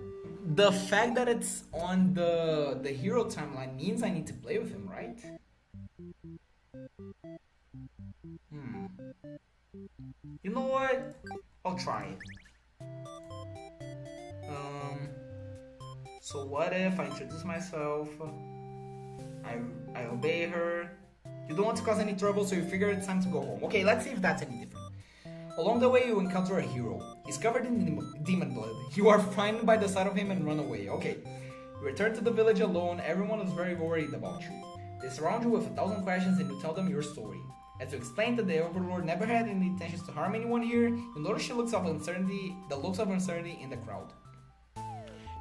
the fact that it's on the hero timeline means I need to play with him, right? You know what? I'll try it. So what if I introduce myself? I obey her. You don't want to cause any trouble, so you figure it's time to go home. Okay, let's see if that's any different. Along the way, you encounter a hero. He's covered in demon blood. You are frightened by the sight of him and run away. Okay, you return to the village alone. Everyone is very worried about you. They surround you with 1,000 questions and you tell them your story. As you explain that the Overlord never had any intentions to harm anyone here, you notice the looks of uncertainty in the crowd.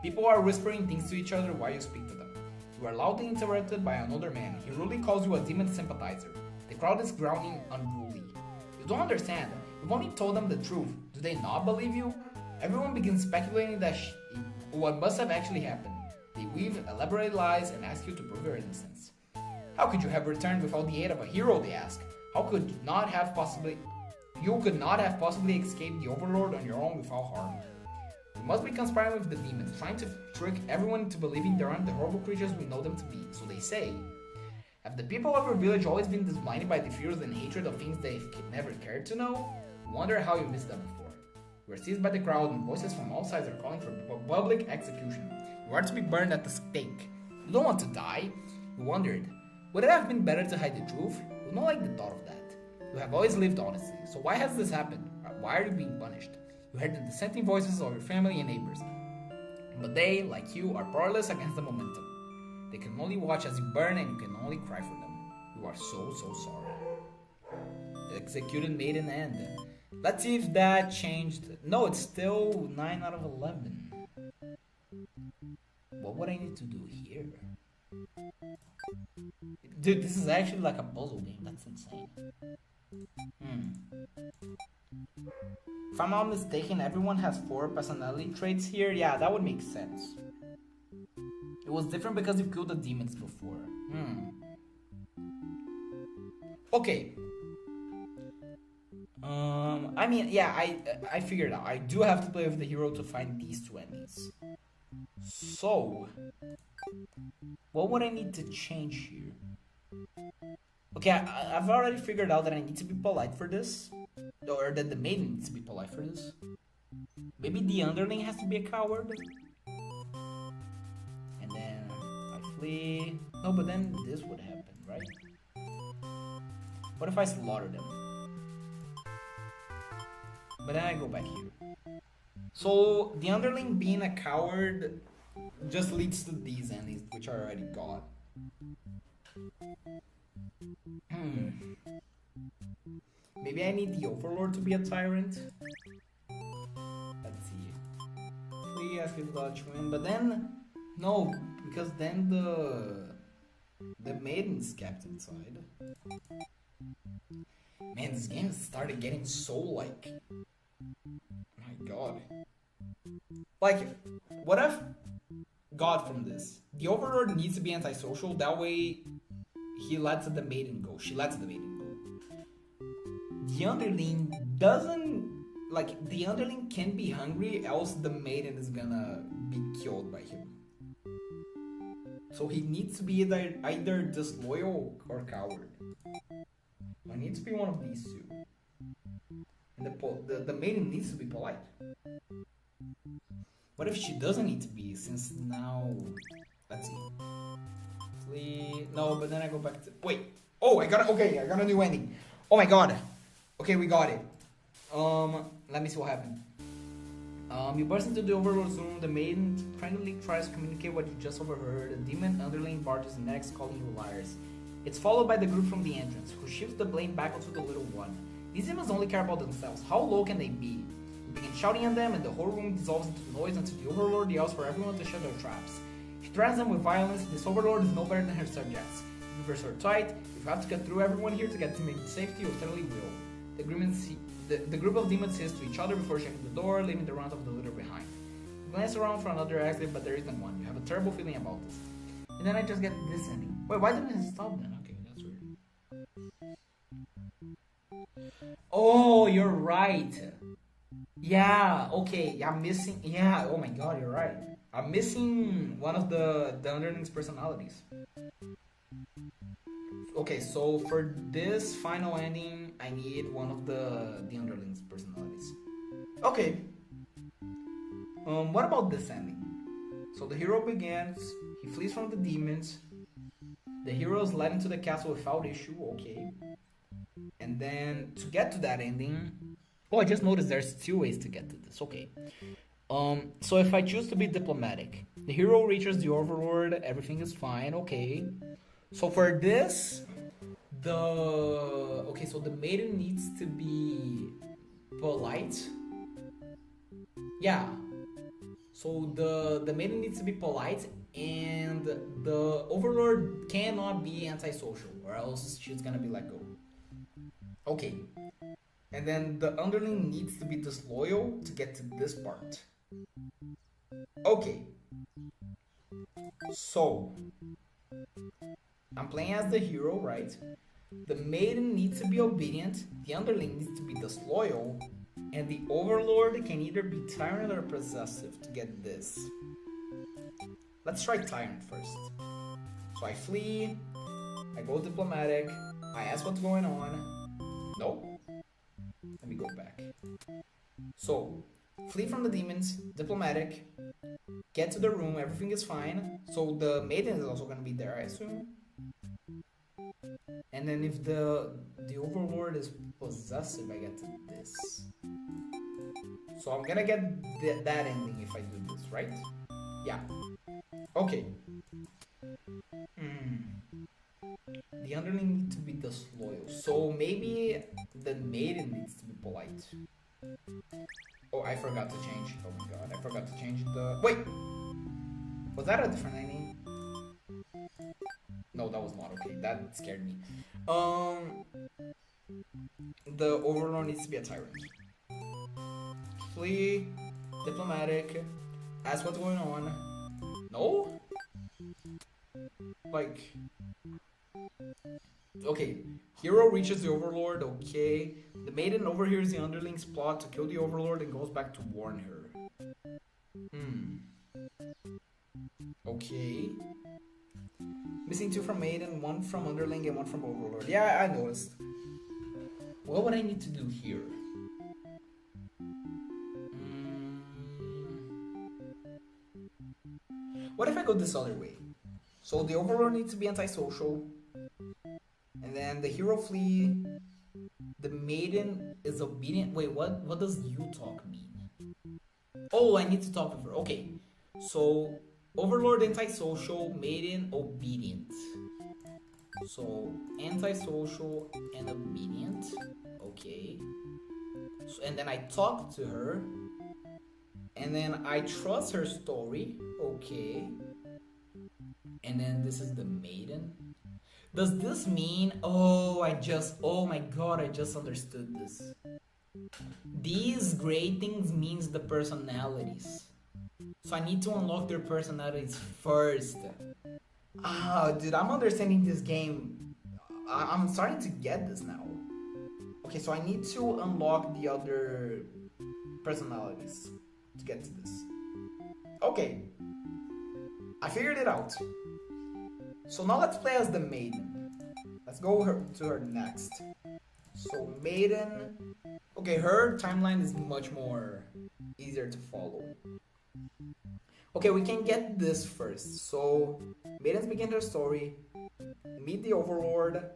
People are whispering things to each other while you speak to them. You are loudly interrupted by another man. He rudely calls you a demon sympathizer. The crowd is growling unruly. You don't understand. You've only told them the truth. Do they not believe you? Everyone begins speculating that what must have actually happened. They weave elaborate lies and ask you to prove your innocence. How could you have returned without the aid of a hero, they ask. How could you could not have possibly escaped the Overlord on your own without harm? You must be conspiring with the demons, trying to trick everyone into believing they aren't the horrible creatures we know them to be, so they say. Have the people of your village always been this blinded by the fears and hatred of things they've never cared to know? You wonder how you missed them before. You are seized by the crowd and voices from all sides are calling for public execution. You are to be burned at the stake. You don't want to die. You wondered, would it have been better to hide the truth? You don't like the thought of that. You have always lived honestly, so why has this happened? Why are you being punished? You heard the dissenting voices of your family and neighbors. But they, like you, are powerless against the momentum. They can only watch as you burn and you can only cry for them. You are so sorry. The executed made an end. Let's see if that changed. No, it's still 9 out of 11. What would I need to do here? Dude, this is actually like a puzzle game. That's insane. If I'm not mistaken, everyone has 4 personality traits here. Yeah, that would make sense. It was different because you killed the demons before. Okay. I mean, yeah, I figured out. I do have to play with the hero to find these 2 endings. So, what would I need to change here? Okay, I've already figured out that I need to be polite for this. Or that the maiden needs to be polite for this. Maybe the underling has to be a coward. And then I flee. No, but then this would happen, right? What if I slaughter them? But then I go back here. So the underling being a coward just leads to these endings, which I already got. Maybe I need the Overlord to be a tyrant. Let's see. Flee, ask if God to win, but then no, because then the maiden's kept inside. Man, this game started getting so like, my god. Like, what I've got from this, the Overlord needs to be antisocial, that way he lets the maiden go, she lets the maiden go. The underling doesn't, like, the underling can be hungry, else the maiden is gonna be killed by him. So he needs to be either disloyal or coward. I need to be one of these two. And the maiden needs to be polite. What if she doesn't need to be, since now... Let's see. Flee... No, but then I go back to... Wait! Oh, I got a new ending. Oh my god! Okay, we got it. Let me see what happened. You burst into the Overlord's room. The maiden frantically tries to communicate what you just overheard. The demon underling barges next, calling you liars. It's followed by the group from the entrance, who shifts the blame back onto the little one. These demons only care about themselves. How low can they be? You begin shouting at them, and the whole room dissolves into noise until the Overlord yells for everyone to shut their traps. She threatens them with violence. This Overlord is no better than her subjects. If you her tight, if you have to get through everyone here to get to make safety, you certainly will. The group of demons hiss to each other before shutting the door, leaving the runt of the litter behind. You glance around for another exit, but there isn't one. You have a terrible feeling about this. And then I just get this ending. Wait, why didn't it stop then? Okay, that's weird. Oh, you're right. Yeah, okay, I'm missing. Yeah, oh my god, you're right. I'm missing one of the underlings' personalities. Okay, so for this final ending, I need one of the underlings' personalities. Okay. What about this ending? So the hero begins. He flees from the demons. The hero is led into the castle without issue. Okay. And then to get to that ending, oh, I just noticed there's two ways to get to this. Okay. So if I choose to be diplomatic, the hero reaches the overlord, everything is fine, okay. So for this, so the maiden needs to be polite. Yeah. So the maiden needs to be polite, and the overlord cannot be antisocial, or else she's gonna be let go. Okay. And then the underling needs to be disloyal to get to this part. Okay. So, I'm playing as the hero, right? The maiden needs to be obedient, the underling needs to be disloyal, and the overlord can either be tyrant or possessive to get this. Let's try tyrant first. So I flee, I go diplomatic, I ask what's going on. Nope. Let me go back. So, flee from the demons, diplomatic, get to the room, everything is fine. So the maiden is also gonna be there, I assume. And then if the overlord is possessive, I get to this. So I'm gonna get that ending if I do this, right? Yeah. Okay. The underling needs to be disloyal. So maybe the maiden needs to be polite. Oh, I forgot to change. Oh my god, I forgot to change the... Wait! Was that a different ending? No, that was not okay. That scared me. The overlord needs to be a tyrant. Flee, diplomatic, ask what's going on. No? Like... Okay, hero reaches the overlord, okay. The maiden overhears the underling's plot to kill the overlord and goes back to warn her. Okay. Missing 2 from maiden, 1 from underling, and 1 from overlord. Yeah, I noticed. What would I need to do here? What if I go this other way? So the overlord needs to be antisocial. And then the hero flee. The maiden is obedient. Wait, what does you talk mean? Oh, I need to talk with her. Okay. So overlord antisocial, maiden obedient. So antisocial and obedient. Okay. So, and then I talk to her. And then I trust her story. Okay. And then this is the maiden. Does this mean... Oh my god, I just understood this. These gray things means the personalities. So I need to unlock their personalities first. Dude, I'm understanding this game. I'm starting to get this now. Okay, so I need to unlock the other personalities to get to this. Okay. I figured it out. So now let's play as the maiden. Let's go to her next. So maiden... Okay, her timeline is much more easier to follow. Okay, we can get this first. So maidens begin their story, meet the overlord,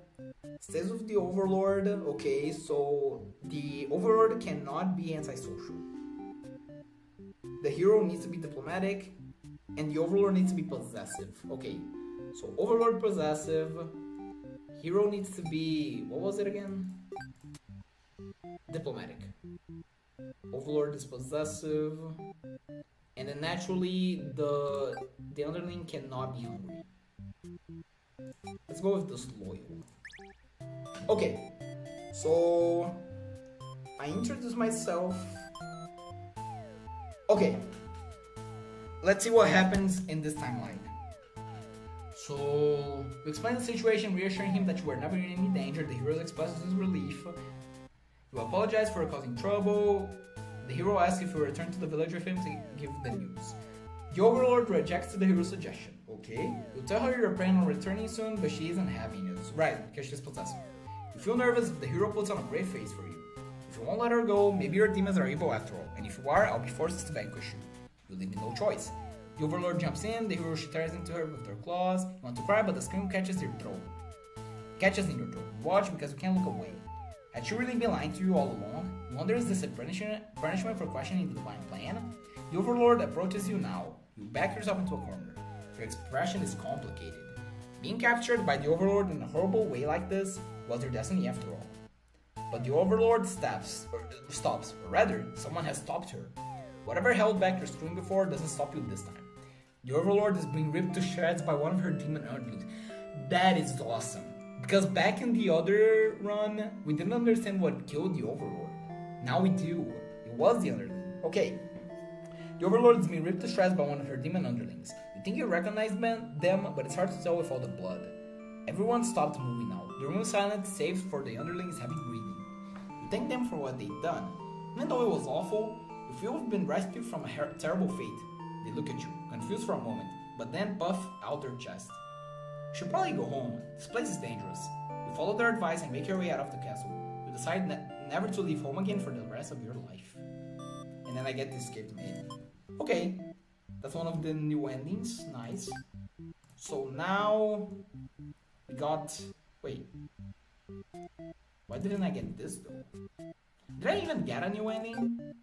stays with the overlord. Okay, so the overlord cannot be antisocial. The hero needs to be diplomatic, and the overlord needs to be possessive. Okay. So overlord possessive, hero needs to be, what was it again? Diplomatic. Overlord is possessive, and then naturally the underling cannot be hungry. Let's go with disloyal. Okay, so I introduce myself. Okay, let's see what happens in this timeline. So, you explain the situation, reassuring him that you were never in any danger. The hero expresses his relief. You apologize for causing trouble. The hero asks if you return to the village with him to give the news. The overlord rejects the hero's suggestion. Okay, you tell her you're planning on returning soon, but she isn't having news. Right, because she's possessed. You feel nervous, but the hero puts on a brave face for you. If you won't let her go, maybe your demons are evil after all, and if you are, I'll be forced to vanquish you. You leave me no choice. The overlord jumps in, the hero tears into her with their claws. You want to cry, but the scream catches in your throat. Watch because you can't look away. Had she really been lying to you all along? You wonder, is this a punishment for questioning the divine plan? The overlord approaches you now. You back yourself into a corner. Your expression is complicated. Being captured by the overlord in a horrible way like this was your destiny after all. But the overlord stops, or rather, someone has stopped her. Whatever held back your scream before doesn't stop you this time. The overlord is being ripped to shreds by one of her demon underlings. That is awesome. Because back in the other run, we didn't understand what killed the overlord. Now we do. It was the underling. Okay. The overlord is being ripped to shreds by one of her demon underlings. You think you recognize them, but it's hard to tell with all the blood. Everyone stopped moving now. The room is silent, save for the underlings' heavy breathing. You thank them for what they've done. Even though it was awful, you feel you've been rescued from a terrible fate. They look at you, confused for a moment, but then puff out their chest. You should probably go home. This place is dangerous. You follow their advice and make your way out of the castle. You decide never to leave home again for the rest of your life. And then I get the escaped maid. Okay, that's one of the new endings. Nice. So now we got... Wait. Why didn't I get this though? Did I even get a new ending?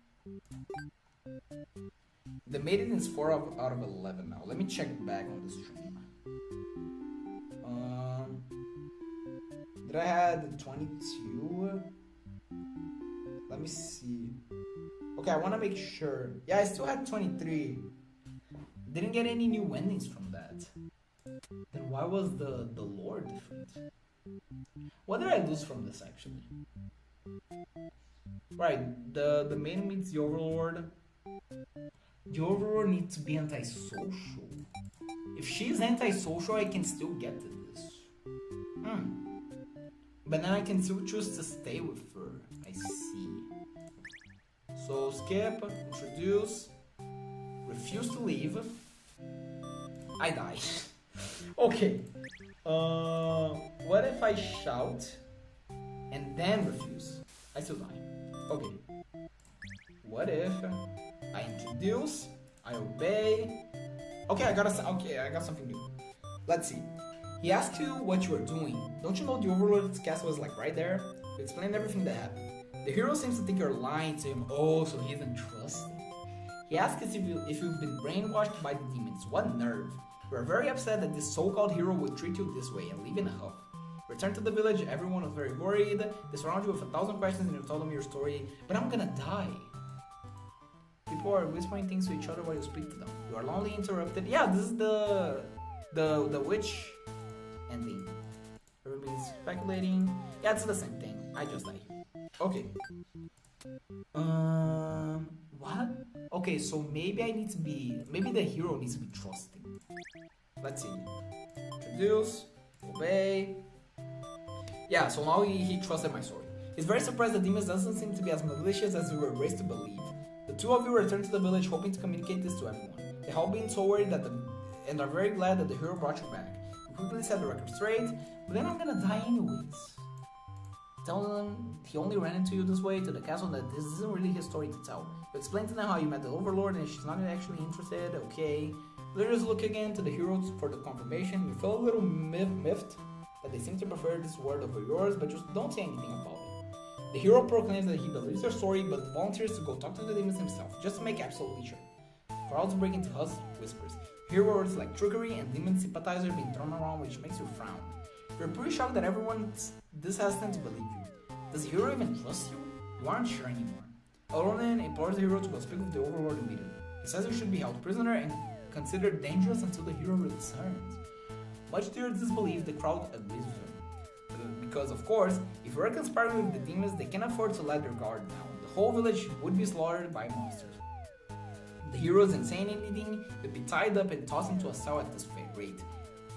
The maiden is 4 out of 11 now. Let me check back on the stream. Did I had 22? Let me see. Okay, I want to make sure. Yeah, I still had 23. Didn't get any new endings from that. Then why was the lore different? What did I lose from this actually? Right, the main meets the overlord. The overlord needs to be antisocial. If she's antisocial, I can still get to this. But then I can still choose to stay with her. I see. So skip, introduce, refuse to leave. I die. Okay. What if I shout and then refuse? I still die. Okay. What if I introduce, I obey? Okay, I got something new. Let's see. He asked you what you were doing. Don't you know the overlord's castle was like right there? You explained everything that happened. The hero seems to think you're lying to him. Oh, so he isn't trusting. He asks if you've been brainwashed by the demons. What nerve. You are very upset that this so-called hero would treat you this way and leave in a huff. Return to the village, everyone was very worried. They surround you with 1,000 questions and you told them your story. But I'm gonna die. People are whispering things to each other while you speak to them. You are lonely, interrupted. Yeah, this is the witch ending. Everybody's speculating. Yeah, it's the same thing. I just died. Okay. What? Okay, so maybe the hero needs to be trusting. Let's see. Introduce, obey. Yeah, so now he trusted my story. He's very surprised that demons doesn't seem to be as malicious as we were raised to believe. The two of you return to the village hoping to communicate this to everyone. They have been so worried and are very glad that the hero brought you back. You quickly set the record straight, but then I'm gonna die anyways. Tell them he only ran into you this way to the castle, that this isn't really his story to tell. You explain to them how you met the overlord and she's not actually interested, okay. Leaders look again to the heroes for the confirmation. You feel a little miffed that they seem to prefer this word over yours, but just don't say anything about it. The hero proclaims that he believes your story, but volunteers to go talk to the demons himself, just to make absolutely sure. Crowds break into hushed whispers. Hear words like trickery and demon sympathizer being thrown around, which makes you frown. You're pretty shocked that everyone's this hesitant to believe you. Does the hero even trust you? You aren't sure anymore. Alonin implores the hero to go speak with the overlord immediately. He says you should be held prisoner and considered dangerous until the hero returns. Much to your disbelief, the crowd agrees with him. Because, of course, if you are conspiring with the demons, they can afford to let their guard down. The whole village would be slaughtered by monsters. The hero is insane in eating, you'd be tied up and tossed into a cell at this rate.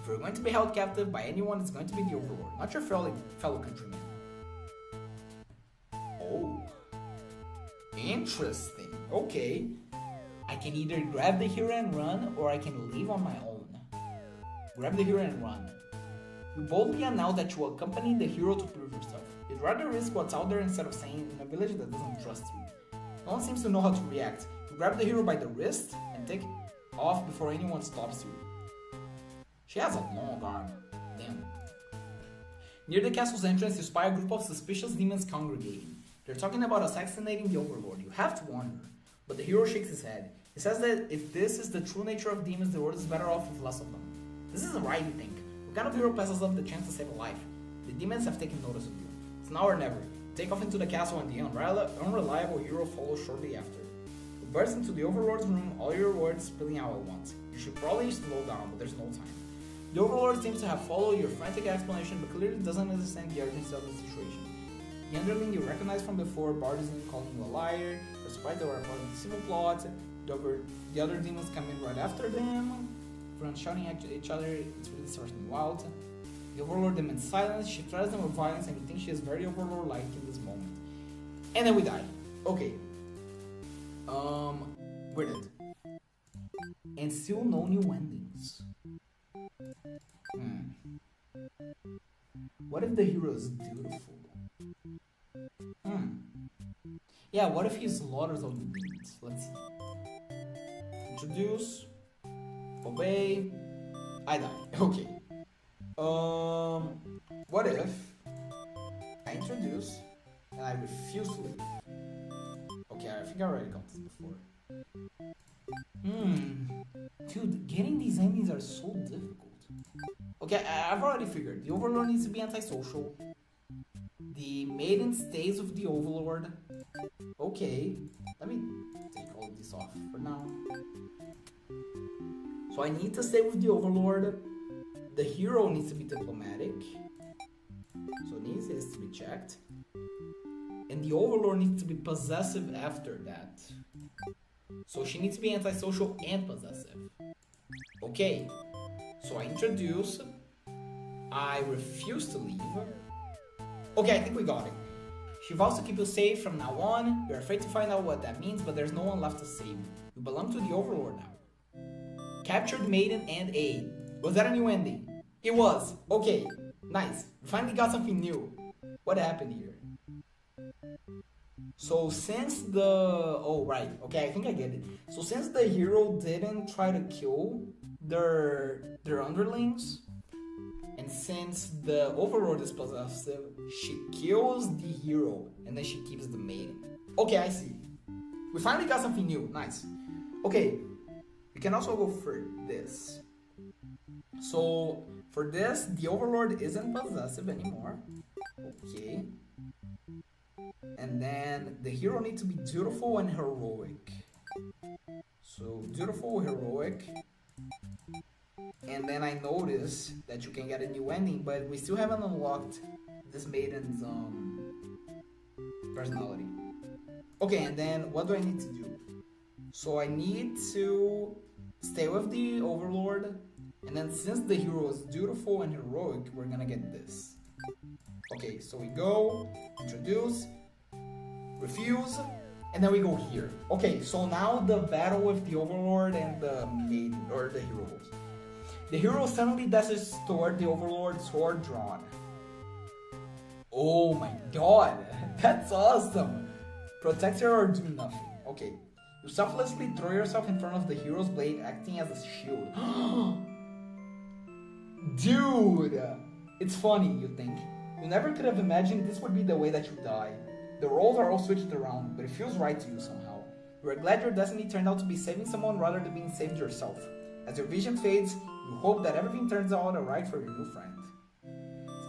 If you're going to be held captive by anyone, it's going to be the overlord, not your fellow countrymen. Oh. Interesting. Okay. I can either grab the hero and run, or I can leave on my own. Grab the hero and run. You boldly announce that you accompany the hero to prove yourself. You'd rather risk what's out there instead of staying in a village that doesn't trust you. No one seems to know how to react. You grab the hero by the wrist and take off before anyone stops you. She has a long arm. Damn. Near the castle's entrance, you spy a group of suspicious demons congregating. They're talking about assassinating the Overlord. You have to warn her. But the hero shakes his head. He says that if this is the true nature of demons, the world is better off with less of them. This isn't right, you think. What kind of hero passes up the chance to save a life? The demons have taken notice of you. It's now or never. Take off into the castle and the unreliable hero follows shortly after. You burst into the Overlord's room, all your words spilling out at once. You should probably slow down, but there's no time. The Overlord seems to have followed your frantic explanation, but clearly doesn't understand the urgency of the situation. The underling you recognized from before barges in, calling you a liar. Despite they were part of the civil plot, the other demons come in right after them. Everyone's shouting at each other, it's really starting wild. The Overlord demands silence, she threatens them with violence, and you think she is very Overlord-like in this moment. And then we die. Okay. We're dead. And still no new endings. What if the hero is beautiful? Yeah, what if he slaughters all the demons? Let's see. Introduce. Obey. I die. Okay. What if I introduce and I refuse to leave? Okay, I think I already got this before. Dude, getting these endings are so difficult. Okay, I've already figured. The Overlord needs to be antisocial. The maiden stays with the Overlord. Okay, let me take all of this off for now. So I need to stay with the Overlord. The hero needs to be diplomatic. So needs to be checked. And the Overlord needs to be possessive after that. So she needs to be antisocial and possessive. Okay, so I introduce. I refuse to leave. Okay, I think we got it. She vows to keep you safe from now on. You're afraid to find out what that means, but there's no one left to save you. You belong to the Overlord now. Captured Maiden and aid. Was that a new ending? It was. Okay, nice. We finally got something new. What happened here? So since the... Oh, right. Okay, I think I get it. So since the hero didn't try to kill their underlings, and since the Overlord is possessive, she kills the hero, and then she keeps the maiden. Okay, I see. We finally got something new. Nice. Okay, we can also go for this. So, for this, the Overlord isn't possessive anymore. Okay. And then the hero needs to be dutiful and heroic. So, dutiful, heroic. And then I notice that you can get a new ending, but we still haven't unlocked this maiden's personality. Okay, and then what do I need to do? So I need to stay with the Overlord, and then since the hero is dutiful and heroic, we're gonna get this. Okay, so we go, introduce, refuse, and then we go here. Okay, so now the battle with the Overlord and the maiden, or the hero. The hero suddenly dashes toward the Overlord, sword drawn. Oh my god, that's awesome! Protect her or do nothing. Okay, you selflessly throw yourself in front of the hero's blade, acting as a shield. Dude! It's funny, you think. You never could have imagined this would be the way that you die. The roles are all switched around, but it feels right to you somehow. You are glad your destiny turned out to be saving someone rather than being saved yourself. As your vision fades, you hope that everything turns out alright for your new friend.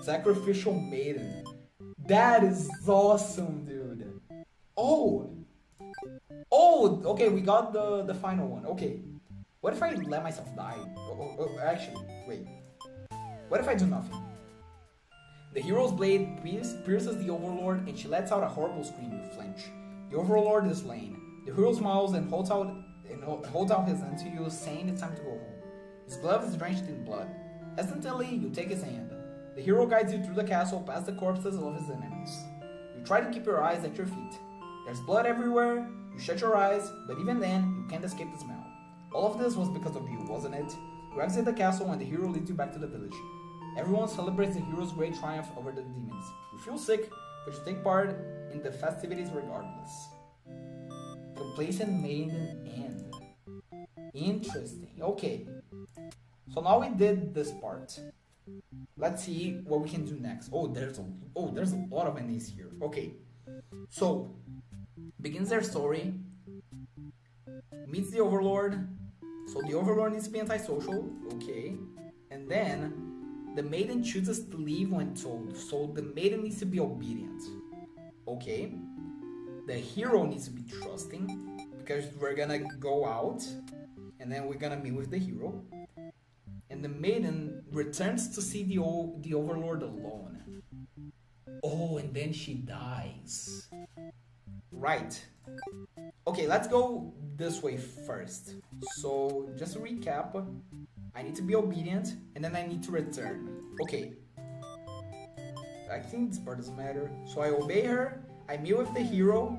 Sacrificial Maiden. That is awesome, dude. Oh! Oh! Okay, we got the final one. Okay. What if I let myself die? Actually, wait. What if I do nothing? The hero's blade pierces the Overlord and she lets out a horrible scream. You flinch. The Overlord is slain. The hero smiles and holds out his hand to you, saying it's time to go home. His glove is drenched in blood. Hesitantly, you take his hand. The hero guides you through the castle past the corpses of his enemies. You try to keep your eyes at your feet. There's blood everywhere, you shut your eyes, but even then, you can't escape the smell. All of this was because of you, wasn't it? You exit the castle and the hero leads you back to the village. Everyone celebrates the hero's great triumph over the demons. You feel sick, but you take part in the festivities regardless. Complacent maiden end. Interesting. Okay. So now we did this part. Let's see what we can do next. There's a lot of endings here. Okay. So begins their story. Meets the Overlord. So the Overlord needs to be antisocial. Okay. And then the maiden chooses to leave when told. So the maiden needs to be obedient. Okay. The hero needs to be trusting, because we're gonna go out and then we're gonna meet with the hero. And the maiden returns to see the Overlord alone. Oh, and then she dies. Right. Okay, let's go this way first. So, just to recap, I need to be obedient, and then I need to return. Okay. I think this part doesn't matter. So I obey her, I meet with the hero,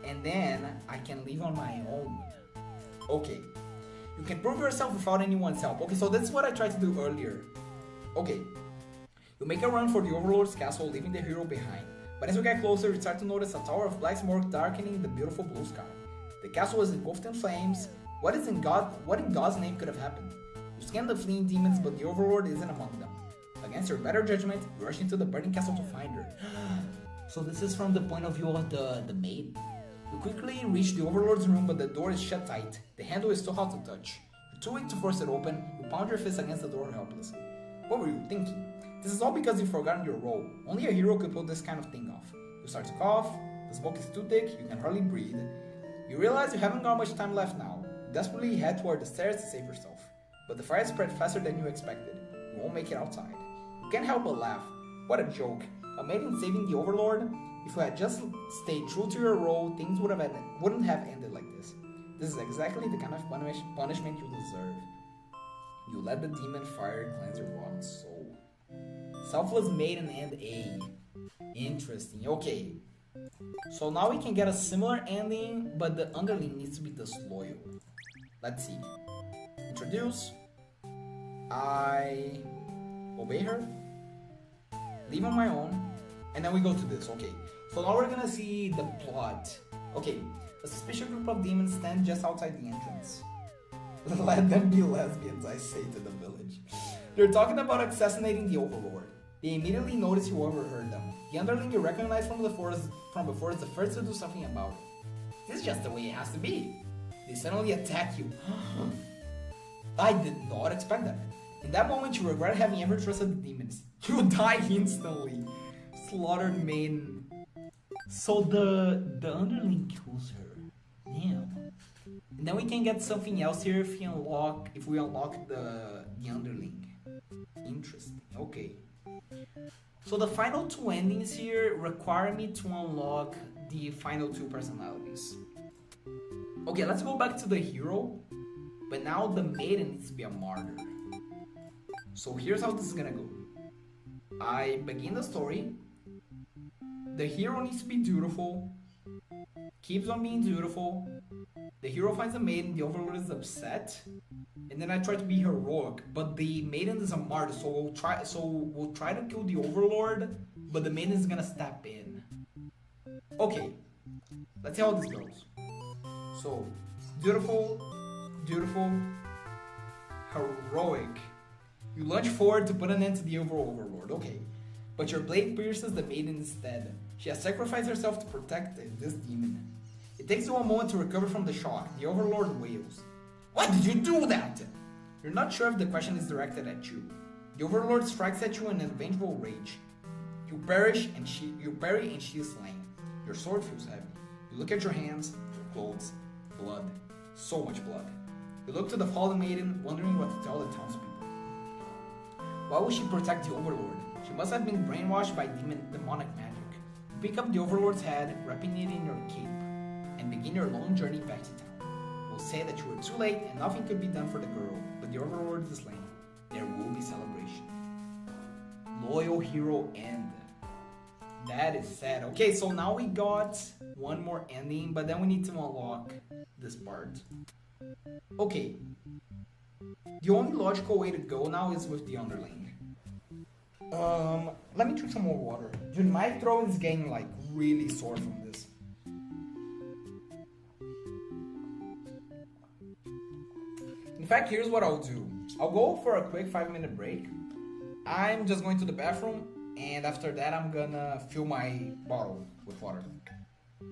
and then I can leave on my own. Okay. You can prove yourself without anyone's help. Okay, so that's what I tried to do earlier. Okay. You make a run for the Overlord's castle, leaving the hero behind. But as you get closer, you start to notice a tower of black smoke darkening the beautiful blue sky. The castle is engulfed in flames. What in God's name could have happened? You scan the fleeing demons, but the Overlord isn't among them. Against your better judgment, you rush into the burning castle to find her. So this is from the point of view of the maid. You quickly reach the Overlord's room, but the door is shut tight. The handle is too hot to touch. You're too weak to force it open. You pound your fist against the door helplessly. What were you thinking? This is all because you've forgotten your role. Only a hero could pull this kind of thing off. You start to cough. The smoke is too thick. You can hardly breathe. You realize you haven't got much time left now. You desperately head toward the stairs to save yourself. But the fire spread faster than you expected. You won't make it outside. You can't help but laugh. What a joke. A maiden saving the Overlord? If you had just stayed true to your role, things wouldn't have ended like this. This is exactly the kind of punishment you deserve. You let the demon fire cleanse your rotten soul. Selfless maiden and A. Interesting. Okay. So now we can get a similar ending, but the underling needs to be disloyal. Let's see. Introduce. I obey her. Leave on my own. And then we go to this. Okay. So now we're gonna see the plot. Okay. A suspicious group of demons stand just outside the entrance. Let them be lesbians, I say to the village. They're talking about assassinating the Overlord. They immediately notice you overheard them. The underling you recognize from before is the first to do something about it. This is just the way it has to be. They suddenly attack you. I did not expect that. In that moment, you regret having ever trusted the demons. You die instantly. Slaughtered maiden. So the underling kills her. Damn. And then we can get something else here if we unlock the underling. Interesting. Okay. So the final two endings here require me to unlock the final two personalities. Okay, let's go back to the hero. But now the maiden needs to be a martyr. So here's how this is gonna go. I begin the story. The hero needs to be dutiful. Keeps on being dutiful. The hero finds a maiden, the Overlord is upset. And then I try to be heroic, but the maiden is a martyr, so we'll try to kill the Overlord, but the maiden is gonna step in. Okay, let's see how this goes. So, dutiful, heroic. You lunge forward to put an end to the Overlord, okay. But your blade pierces the maiden instead. She has sacrificed herself to protect this demon. It takes you a moment to recover from the shock. The Overlord wails. Why did you do that? You're not sure if the question is directed at you. The Overlord strikes at you in a vengeful rage. You parry and she is slain. Your sword feels heavy. You look at your hands, your clothes, blood. So much blood. You look to the fallen maiden, wondering what to tell the townspeople. Why would she protect the Overlord? She must have been brainwashed by demonic magic. You pick up the Overlord's head, wrapping it in your cape, and begin your long journey back to town. We'll say that you were too late and nothing could be done for the girl, but the Overlord is slain. There will be celebration. Loyal hero end. That is sad. Okay, so now we got one more ending, but then we need to unlock this part. Okay. The only logical way to go now is with the underling. Let me drink some more water. Dude, my throat is getting like really sore from this. In fact, here's what I'll do. I'll go for a quick 5-minute break. I'm just going to the bathroom, and after that I'm gonna fill my bottle with water.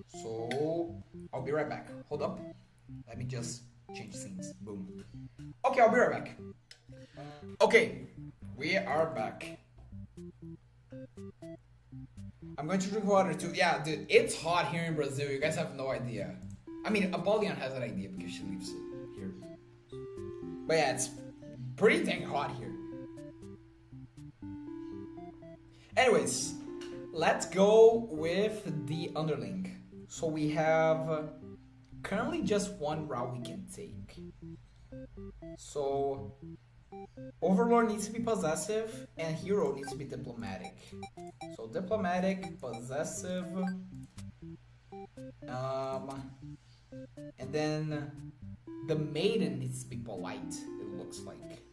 So, I'll be right back. Hold up. Let me just change scenes. Boom. Okay, I'll be right back. Okay, we are back. I'm going to drink water too. Yeah, dude, it's hot here in Brazil. You guys have no idea. I mean, Apollyon has an idea because she lives here. But yeah, it's pretty dang hot here. Anyways, let's go with the underling. So we have currently just one route we can take. So Overlord needs to be possessive and Hero needs to be diplomatic. So diplomatic, possessive, and then the maiden needs to be polite, it looks like.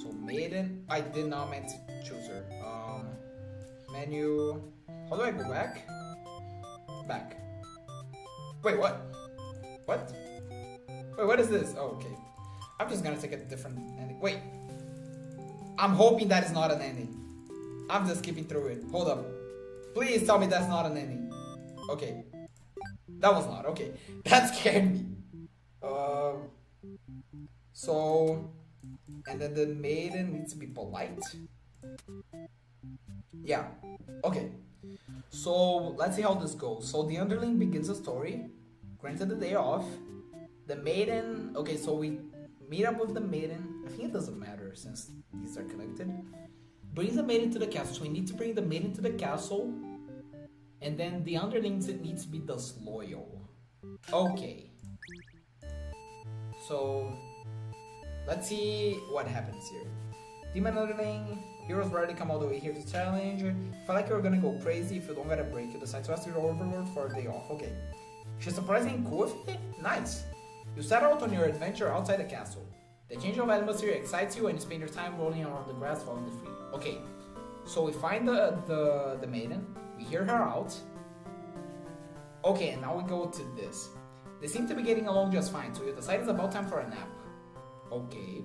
So maiden, I did not meant to choose her. Menu, how do I go back? Back. Wait, what? What? Wait, what is this? Oh, okay. I'm just gonna take a different ending. Wait. I'm hoping that is not an ending. I'm just skipping through it. Hold up. Please tell me that's not an ending. Okay. That was not. Okay. That scared me. So... And then the maiden needs to be polite. Yeah. Okay. So, let's see how this goes. So, the underling begins a story. Granted the day off. The maiden... Okay, so we meet up with the maiden. I think it doesn't matter since these are connected. Brings the maiden to the castle. So, we need to bring the maiden to the castle. And then the underling needs to be disloyal. Okay. So... Let's see what happens here. Demon Underling, heroes rarely come all the way here to challenge. Feel like you're gonna go crazy if you don't get a break. You decide to ask your overlord for a day off. Okay. She's surprisingly cool with it? Nice. You set out on your adventure outside the castle. The change of atmosphere excites you and you spend your time rolling around the grass following the free. Okay. So we find the maiden. We hear her out. Okay, and now we go to this. They seem to be getting along just fine, so you decide it's about time for a nap. Okay.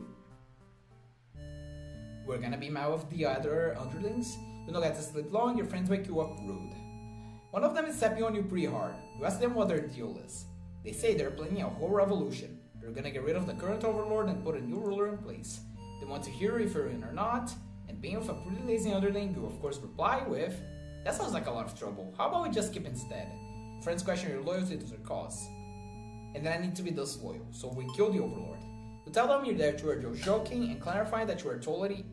We're gonna be mad with the other underlings. You don't get to sleep long, your friends wake you up rude. One of them is stepping on you pretty hard. You ask them what their deal is. They say they're planning a whole revolution. They're gonna get rid of the current overlord and put a new ruler in place. They want to hear if you're in or not, and being with a pretty lazy underling, you of course reply with, that sounds like a lot of trouble. How about we just skip instead? Friends question your loyalty to their cause. And then I need to be disloyal, so we kill the overlord. You tell them that you are just joking and clarifying that you are totally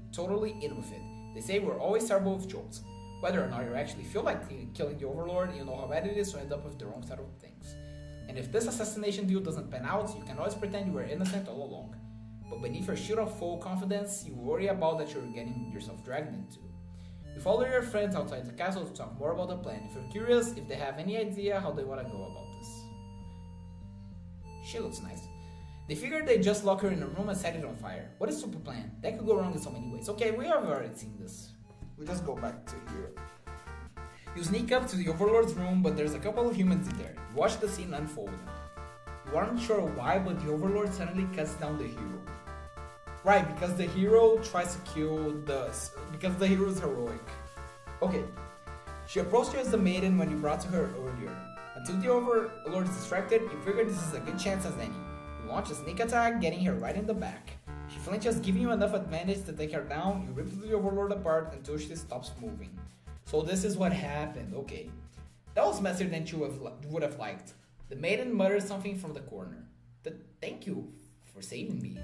in with it. They say we're always terrible with jokes. Whether or not you actually feel like killing the overlord, you know how bad it is to end up with the wrong side of things. And if this assassination deal doesn't pan out, you can always pretend you were innocent all along. But beneath your shield of full confidence, you worry about that you're getting yourself dragged into. You follow your friends outside the castle to talk more about the plan. If you're curious if they have any idea how they want to go about this. She looks nice. They figured they'd just lock her in a room and set it on fire. What a super plan. That could go wrong in so many ways. Okay, we have already seen this. We just go back to here. You sneak up to the overlord's room, but there's a couple of humans in there. You watch the scene unfold. You aren't sure why, but the overlord suddenly cuts down the hero. Right, because the hero tries to kill because the hero is heroic. Okay. She approached you as the maiden when you brought to her earlier. Until the overlord is distracted, you figure this is a good chance as any. Launch a sneak attack, getting her right in the back. She flinches, giving you enough advantage to take her down. You rip the overlord apart until she stops moving. So this is what happened, okay. That was messier than you would have liked. The maiden mutters something from the corner. Thank you for saving me.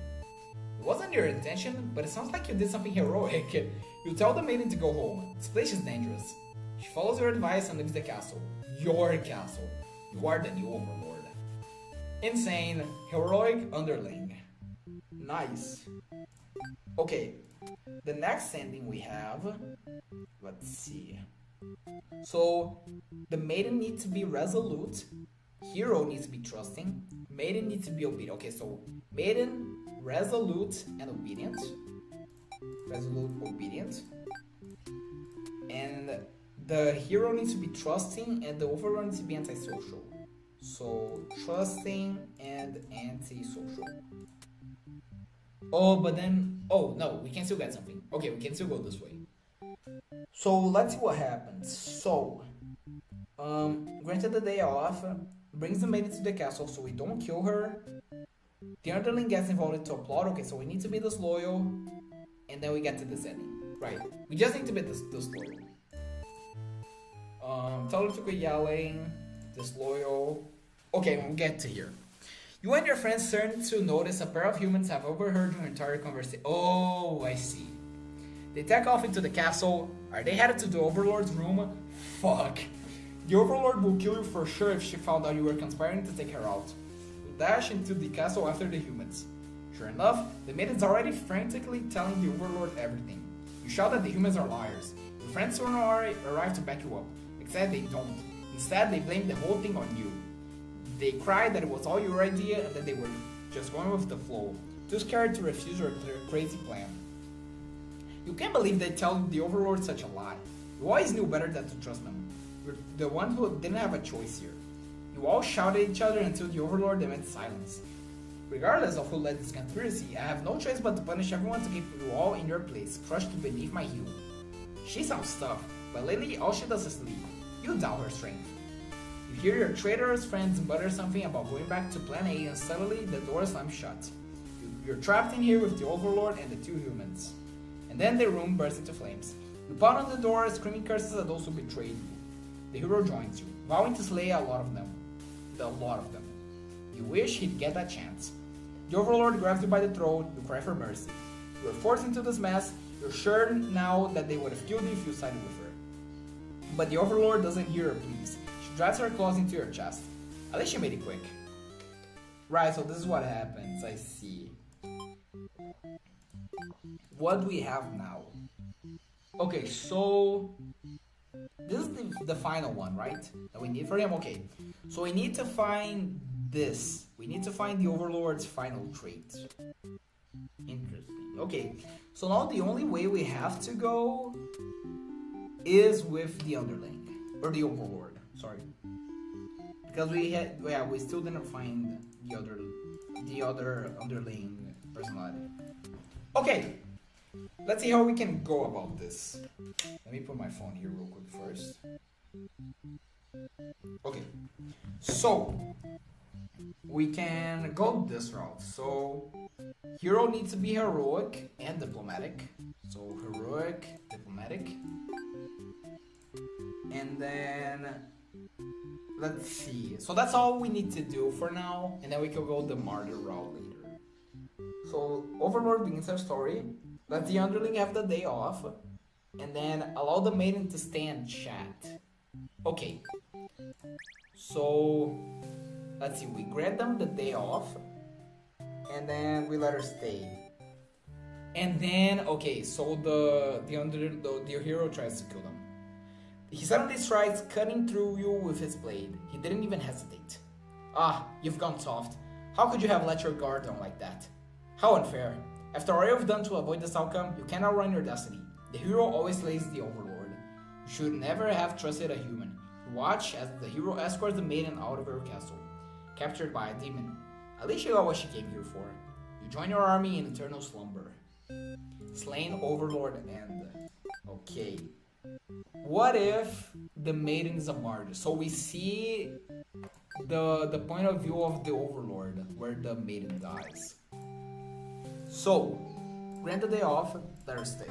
It wasn't your intention, but it sounds like you did something heroic. You tell the maiden to go home. This place is dangerous. She follows your advice and leaves the castle. Your castle. You are the new overlord. Insane, heroic underling. Nice. Okay, the next ending we have, let's see. So the maiden needs to be resolute, hero needs to be trusting, maiden needs to be obedient. Okay, so maiden, resolute, and obedient. Resolute, obedient. And the hero needs to be trusting, and the overlord needs to be antisocial. So trusting and antisocial. Oh, but then, oh no, we can still get something. Okay, we can still go this way. So let's see what happens. So, granted the day off, brings the maiden to the castle so we don't kill her. The underling gets involved into a plot. Okay, so we need to be disloyal, and then we get to this ending. Right, we just need to be disloyal. Tell her to quit yelling, disloyal. Okay, we'll get to here. You and your friends turn to notice a pair of humans have overheard your entire conversation. Oh, I see. They take off into the castle. Are they headed to the Overlord's room? Fuck. The Overlord will kill you for sure if she found out you were conspiring to take her out. You dash into the castle after the humans. Sure enough, the maiden's already frantically telling the Overlord everything. You shout that the humans are liars. Your friends soon arrive to back you up, except they don't. Instead, they blame the whole thing on you. They cry that it was all your idea and that they were just going with the flow, too scared to refuse your crazy plan. You can't believe they tell the Overlord such a lie. You always knew better than to trust them. You're the one who didn't have a choice here. You all shouted at each other until the Overlord demanded silence. Regardless of who led this conspiracy, I have no choice but to punish everyone to keep you all in your place, crushed beneath my heel. She sounds tough, but lately all she does is sleep. You doubt her strength. You hear your traitorous friends mutter something about going back to Plan A, and suddenly the door slams shut. You're trapped in here with the Overlord and the two humans. And then the room bursts into flames. You pound on the door, screaming curses at those who betrayed you. The hero joins you, vowing to slay a lot of them. You wish he'd get that chance. The Overlord grabs you by the throat, you cry for mercy. You are forced into this mess, you're sure now that they would have killed you if you sided with her. But the Overlord doesn't hear her pleas. She drives her claws into your chest. At least she made it quick. Right, so this is what happens, I see. What do we have now? Okay, so this is the final one, right? That we need for him? Okay, so we need to find this. We need to find the Overlord's final trait. Interesting. Okay, so now the only way we have to go is with the underling. Or the Overlord, sorry. Because we still didn't find the other underling personality. Okay, let's see how we can go about this. Let me put my phone here real quick first. Okay, so we can go this route. So hero needs to be heroic and diplomatic. So heroic, diplomatic. And then let's see. So that's all we need to do for now, and then we can go the martyr route later. So Overlord begins our story. Let the underling have the day off, and then allow the maiden to stay and chat. Okay. So let's see. We grant them the day off, and then we let her stay. And then okay. So the hero tries to kill them. He suddenly strides, cutting through you with his blade. He didn't even hesitate. Ah, you've gone soft. How could you have let your guard down like that? How unfair. After all you've done to avoid this outcome, you cannot run your destiny. The hero always slays the Overlord. You should never have trusted a human. You watch as the hero escorts the maiden out of her castle, captured by a demon. At least she got what she came here for. You join your army in eternal slumber. Slain Overlord end. Okay. What if the maiden is a martyr? So we see the point of view of the Overlord, where the maiden dies. So, grant the day off, let her stay.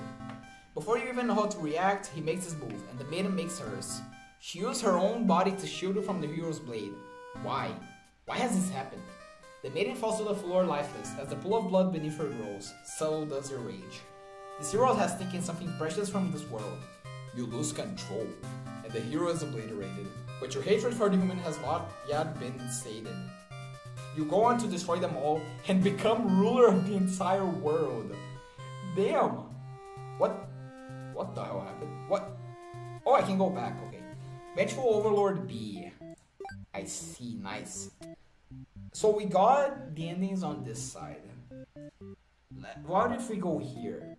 Before you even know how to react, he makes his move, and the maiden makes hers. She used her own body to shield you from the hero's blade. Why? Why has this happened? The maiden falls to the floor lifeless, as the pool of blood beneath her grows. So does your rage. This hero has taken something precious from this world. You lose control, and the hero is obliterated. But your hatred for the human has not yet been sated. You go on to destroy them all and become ruler of the entire world. Damn! What the hell happened? What? Oh, I can go back, okay. Vengeful Overlord B. I see, nice. So we got the endings on this side. What if we go here?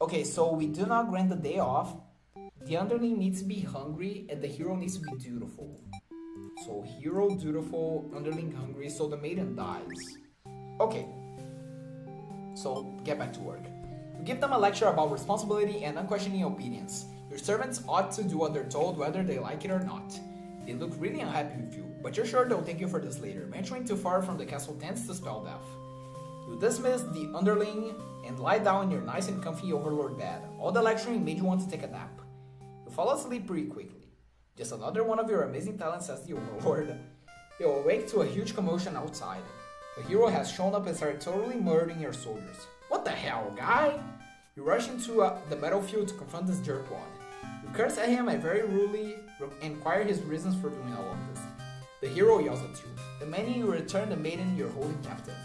Okay, so we do not grant the day off. The underling needs to be hungry and the hero needs to be dutiful. So hero dutiful, underling hungry, so the maiden dies. Okay, so get back to work. You give them a lecture about responsibility and unquestioning obedience. Your servants ought to do what they're told whether they like it or not. They look really unhappy with you, but you're sure they'll thank you for this later. Venturing too far from the castle tends to spell death. You dismiss the underling and lie down in your nice and comfy overlord bed. All the lecturing made you want to take a nap. You fall asleep pretty quickly. Just another one of your amazing talents, says the overlord. You awake to a huge commotion outside. The hero has shown up and started totally murdering your soldiers. What the hell, guy? You rush into the battlefield to confront this jerkwad. You curse at him and very rudely inquire his reasons for doing all of this. The hero yells at you, demanding you return the maiden you're holding captive.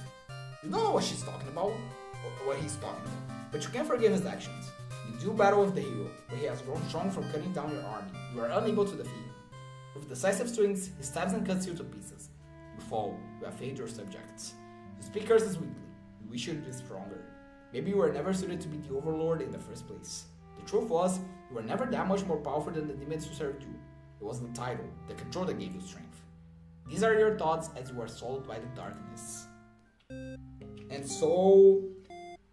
You don't know what she's talking about, or what he's talking about, but you can't forgive his actions. You do battle with the hero, but he has grown strong from cutting down your army. You are unable to defeat him. With decisive swings, he stabs and cuts you to pieces. You fall, you have failed your subjects. You speak curses weakly. You wish you'd be stronger. Maybe you were never suited to be the overlord in the first place. The truth was, you were never that much more powerful than the demons who served you. It was the title, the control that gave you strength. These are your thoughts as you are swallowed by the darkness. And so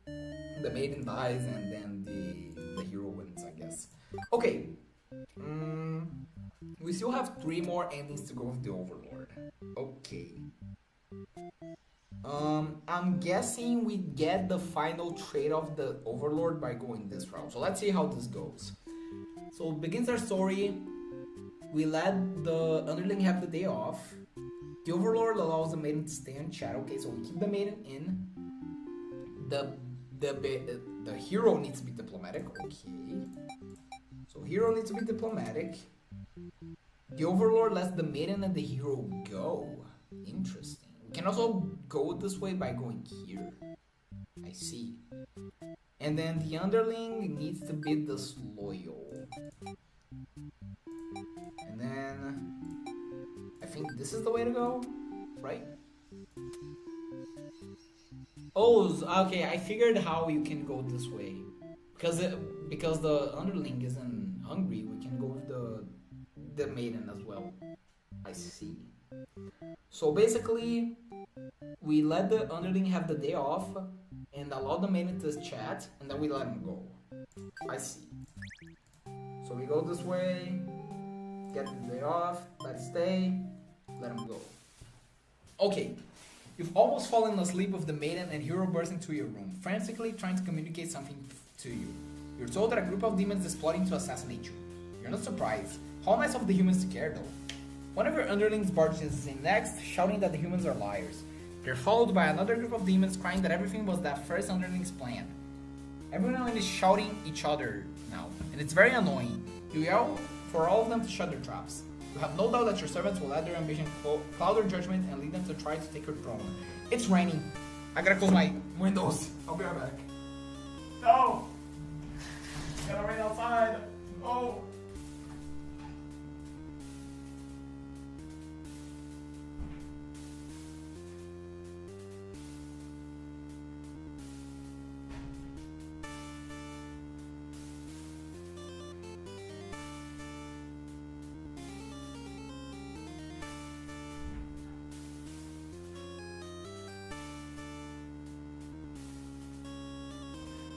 the maiden dies and then the hero wins, I guess. Okay. We still have 3 more endings to go with the overlord. Okay. I'm guessing we get the final trait of the overlord by going this route. So let's see how this goes. So it begins our story. We let the underling have the day off. The overlord allows the maiden to stay in chat. Okay, so we keep the maiden in. The hero needs to be diplomatic. Okay. So hero needs to be diplomatic. The overlord lets the maiden and the hero go. Interesting. We can also go this way by going here. I see. And then the underling needs to be disloyal. And then I think this is the way to go, right? Oh, okay, I figured how you can go this way. Because the underling isn't hungry, we can go with the maiden as well. I see. So basically, we let the underling have the day off and allow the maiden to chat, and then we let him go. I see. So we go this way, get the day off, let it stay, let him go. Okay, you've almost fallen asleep with the maiden and hero bursts into your room, frantically trying to communicate something to you. You're told that a group of demons is plotting to assassinate you. You're not surprised. How nice of the humans to care, though. One of your underlings barges in next, shouting that the humans are liars. They're followed by another group of demons crying that everything was that first underling's plan. Everyone is shouting each other now, and it's very annoying. You yell for all of them to shut their traps. You have no doubt that your servants will let their ambition cloud their judgment and lead them to try to take your throne. It's raining. I gotta close my windows. I'll be right back. No! It's gonna rain outside. Oh!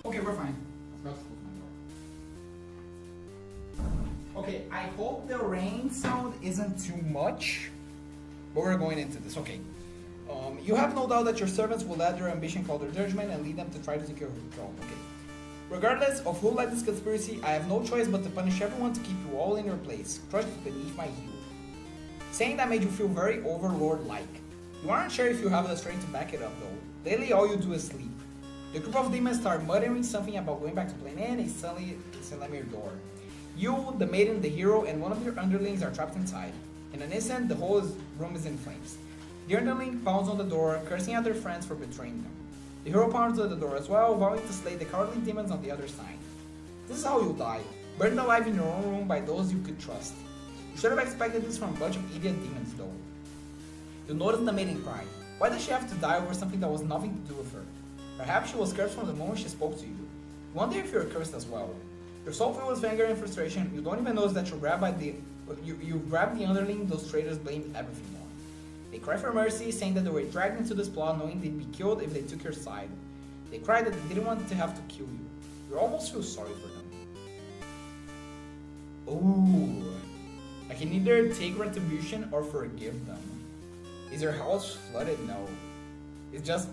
Okay, we're fine. Let's close my door. Okay, I hope the rain sound isn't too much, but we're going into this. Okay. You have no doubt that your servants will let their ambition call their judgment and lead them to try to take your throne. Okay. Regardless of who led this conspiracy, I have no choice but to punish everyone to keep you all in your place, crushed beneath my heel. Saying that made you feel very overlord-like. You aren't sure if you have the strength to back it up, though. Lately, all you do is sleep. The group of demons start muttering something about going back to Plan A and suddenly slam your door. You, the maiden, the hero, and one of your underlings are trapped inside. In an instant, the whole room is in flames. The underling pounds on the door, cursing at their friends for betraying them. The hero pounds on the door as well, vowing to slay the cowardly demons on the other side. This is how you die, burned alive in your own room by those you could trust. You should have expected this from a bunch of idiot demons though. You noticed the maiden cry. Why does she have to die over something that was nothing to do with her? Perhaps she was cursed from the moment she spoke to you. You wonder if you're cursed as well. Your soul filled with anger and frustration, you don't even notice that you grabbed the underling those traitors blamed everything on. They cry for mercy, saying that they were dragged into this plot knowing they'd be killed if they took your side. They cried that they didn't want to have to kill you. You almost feel sorry for them. Ooh. I can either take retribution or forgive them. Is your house flooded? No. It's just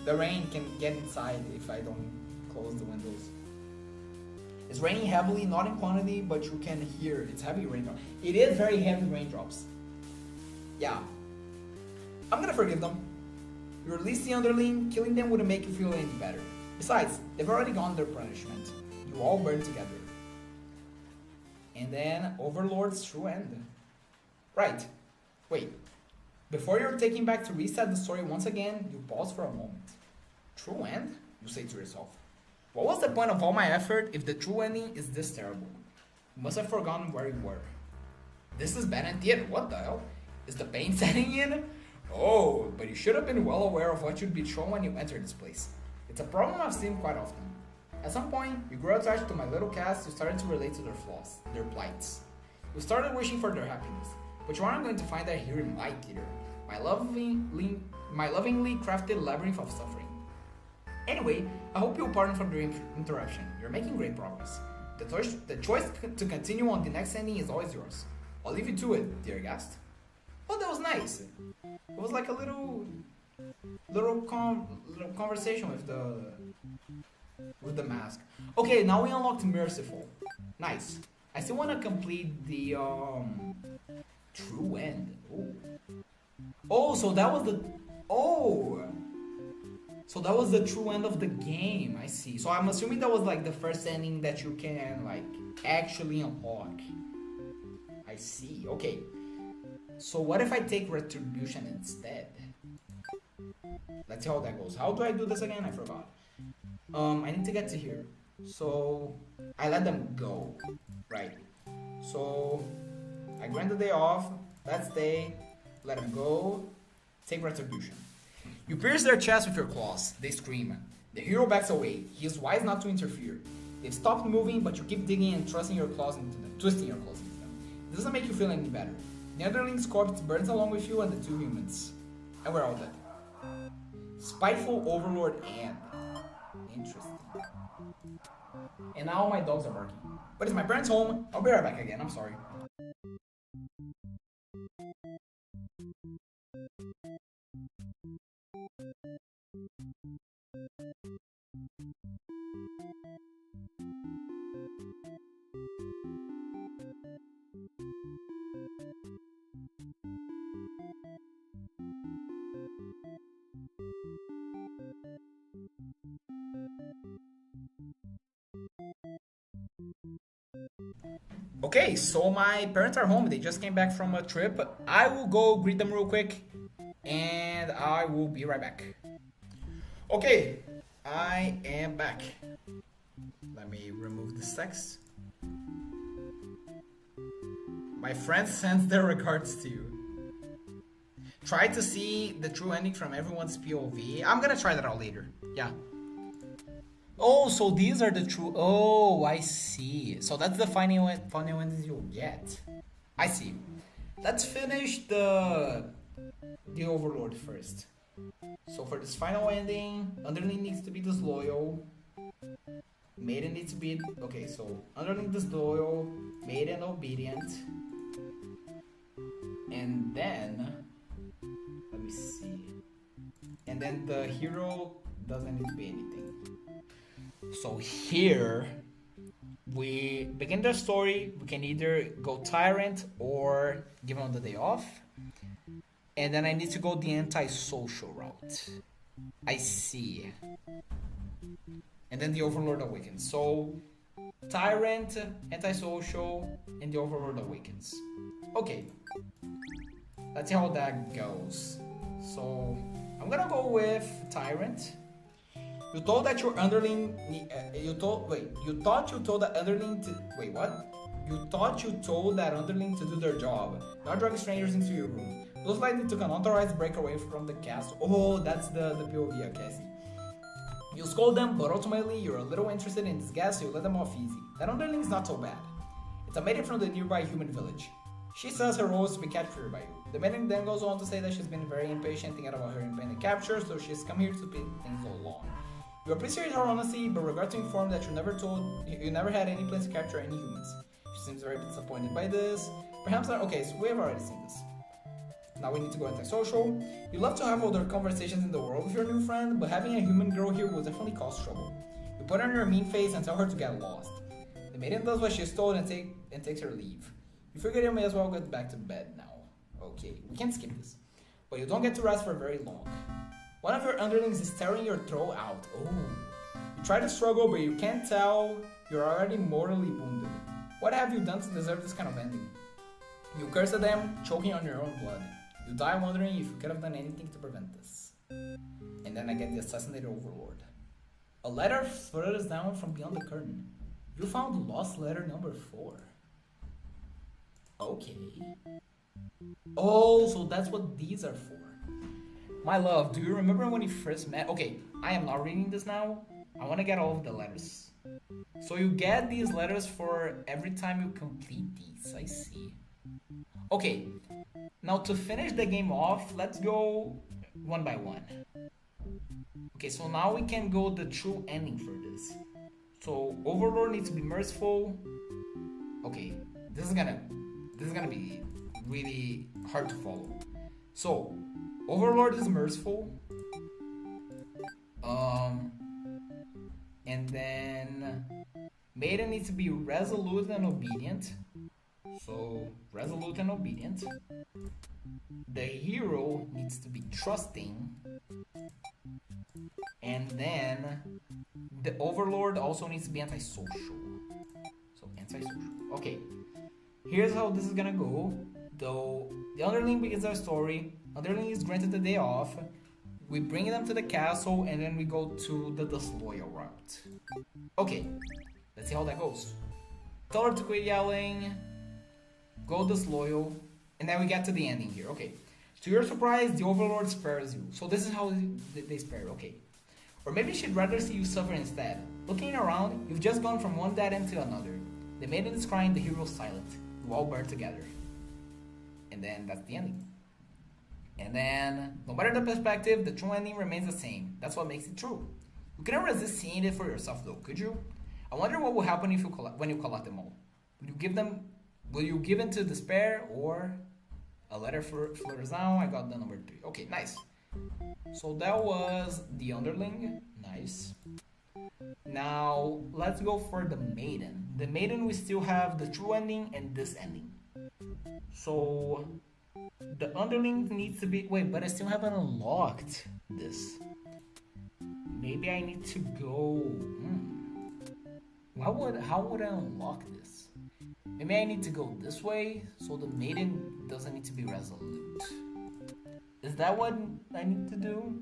the rain can get inside if I don't close the windows. It's raining heavily, not in quantity, but you can hear it's heavy raindrops. It is very heavy raindrops. Yeah. I'm gonna forgive them. You release the underling, killing them wouldn't make you feel any better. Besides, they've already gone their punishment. You all burn together. And then Overlord's true end. Right. Wait. Before you're taken back to reset the story once again, you pause for a moment. True end? You say to yourself. What was the point of all my effort if the true ending is this terrible? You must have forgotten where you were. This is bad in theater, what the hell? Is the pain setting in? Oh, but you should have been well aware of what you'd be shown when you entered this place. It's a problem I've seen quite often. At some point, you grew attached to my little cast, you started to relate to their flaws, their plights. You started wishing for their happiness, but you aren't going to find that here in my theater, my lovingly crafted labyrinth of suffering. Anyway, I hope you'll pardon for the interruption. You're making great progress. The choice to continue on the next ending is always yours. I'll leave you to it, dear guest. Oh, that was nice. It was like a little conversation with the mask. Okay, now we unlocked Merciful. Nice. I still want to complete the true end. Oh, so that was the So that was the true end of the game. I see. So I'm assuming that was like the first ending that you can like actually unlock. I see. Okay. So what if I take retribution instead? Let's see how that goes. How do I do this again? I forgot. I need to get to here. So I let them go. Right. So I grant the day off. Let's stay. Let them go. Take retribution. You pierce their chest with your claws. They scream. The hero backs away. He is wise not to interfere. They've stopped moving, but you keep digging and twisting your claws into them. It doesn't make you feel any better. The underling's corpse burns along with you and the two humans. And we're all dead. Spiteful Overlord and... Interesting. And now my dogs are barking. But it's my parents' home. I'll be right back again. I'm sorry. Okay, so my parents are home. They just came back from a trip. I will go greet them real quick and I will be right back. Okay, I am back. Let me remove this text. My friend sends their regards to you. Try to see the true ending from everyone's POV. I'm gonna try that out later. Yeah. Oh, so these are the true... Oh, I see. So that's the final endings you'll get. I see. Let's finish the Overlord first. So for this final ending, underling needs to be disloyal. Maiden needs to be... Okay, so underling disloyal, maiden obedient. And then... Let me see. And then the hero doesn't need to be anything. So here, we begin the story. We can either go Tyrant or give him the day off. And then I need to go the anti-social route. I see. And then the Overlord awakens. So, Tyrant, anti-social, and the Overlord awakens. Okay. Let's see how that goes. So, I'm gonna go with Tyrant. You told that your underling... You thought you told the underling to... Wait, what? You thought you told that underling to do their job, not drag strangers into your room. Those likely took an unauthorized break away from the castle. Oh, that's the POV, okay, I see. You scold them, but ultimately you're a little interested in this gas, so you let them off easy. That underling is not so bad. It's a maiden from the nearby human village. She says her role is to be captured by you. The maiden then goes on to say that she's been very impatient thinking about her impending capture, so she's come here to speed things along. You appreciate her honesty, but regret to inform that you never had any plans to capture any humans. She seems very disappointed by this. Perhaps not. Okay, so we have already seen this. Now we need to go antisocial. You love to have other conversations in the world with your new friend, but having a human girl here will definitely cause trouble. You put on your mean face and tell her to get lost. The maiden does what she's told and takes her leave. You figure you may as well get back to bed now. Okay, we can skip this. But you don't get to rest for very long. One of your underlings is tearing your throat out. Oh. You try to struggle, but you can't tell you're already mortally wounded. What have you done to deserve this kind of ending? You curse at them, choking on your own blood. You die wondering if you could have done anything to prevent this. And then I get the assassinated overlord. A letter flutters down from beyond the curtain. You found lost letter number 4. Okay. Oh, so that's what these are for. My love, do you remember when you first met? Okay, I am not reading this now. I want to get all of the letters. So you get these letters for every time you complete these. I see. Okay, now to finish the game off, let's go one by one. Okay, so now we can go the true ending for this. So Overlord needs to be merciful. Okay, this is gonna be really hard to follow. So Overlord is merciful. And then Maiden needs to be resolute and obedient. So resolute and obedient. The hero needs to be trusting. And then the Overlord also needs to be antisocial. So antisocial. Okay. Here's how this is gonna go. Though the underling begins our story. Underling is granted the day off. We bring them to the castle and then we go to the disloyal route. Okay, let's see how that goes. Tell her to quit yelling. Go disloyal. And then we get to the ending here. Okay. To your surprise, the Overlord spares you. So this is how they spare. Okay. Or maybe she'd rather see you suffer instead. Looking around, you've just gone from one dead end to another. The maiden is crying, the hero is silent. You all burn together. And then that's the ending. And then, no matter the perspective, the true ending remains the same. That's what makes it true. You couldn't resist seeing it for yourself though, could you? I wonder what will happen if when you collect them all. Will you give in to despair or a letter flutters down? I got the number 3. Okay, nice. So that was the underling. Nice. Now, let's go for the maiden. The maiden, we still have the true ending and this ending. So the underling needs to be... Wait, but I still haven't unlocked this. Maybe I need to go... How would I unlock this? Maybe I need to go this way, so the maiden doesn't need to be resolute. Is that what I need to do?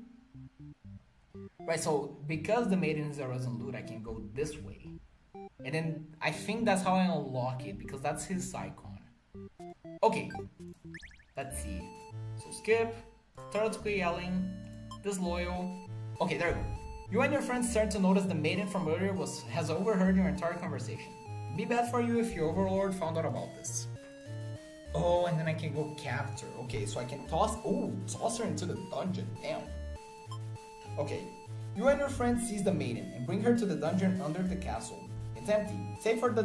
Right, so because the maiden is a resolute, I can go this way. And then I think that's how I unlock it, because that's his icon. Okay, let's see. So skip, turtle to quit yelling, disloyal. Okay, there we go. You and your friends start to notice the maiden from earlier has overheard your entire conversation. It'd be bad for you if your overlord found out about this. Oh, and then I can go capture. Okay, so I can toss her into the dungeon. Damn. Okay, you and your friends seize the maiden and bring her to the dungeon under the castle. It's empty, save for the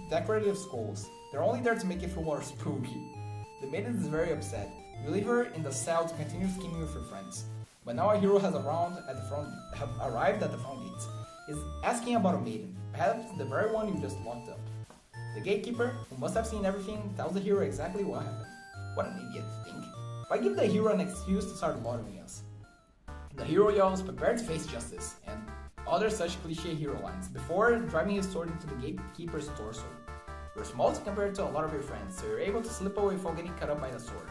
decorative skulls. They're only there to make it feel more spooky. The maiden is very upset. You leave her in the cell to continue scheming with your friends. But now a hero has arrived at the front gates. Is asking about a maiden, perhaps the very one you just locked up. The gatekeeper, who must have seen everything, tells the hero exactly what happened. What an idiot to think. Why give the hero an excuse to start bothering us? The hero yells, prepare to face justice, and other such cliche hero lines, before driving his sword into the gatekeeper's torso. You're small compared to a lot of your friends, so you're able to slip away without getting cut up by the sword.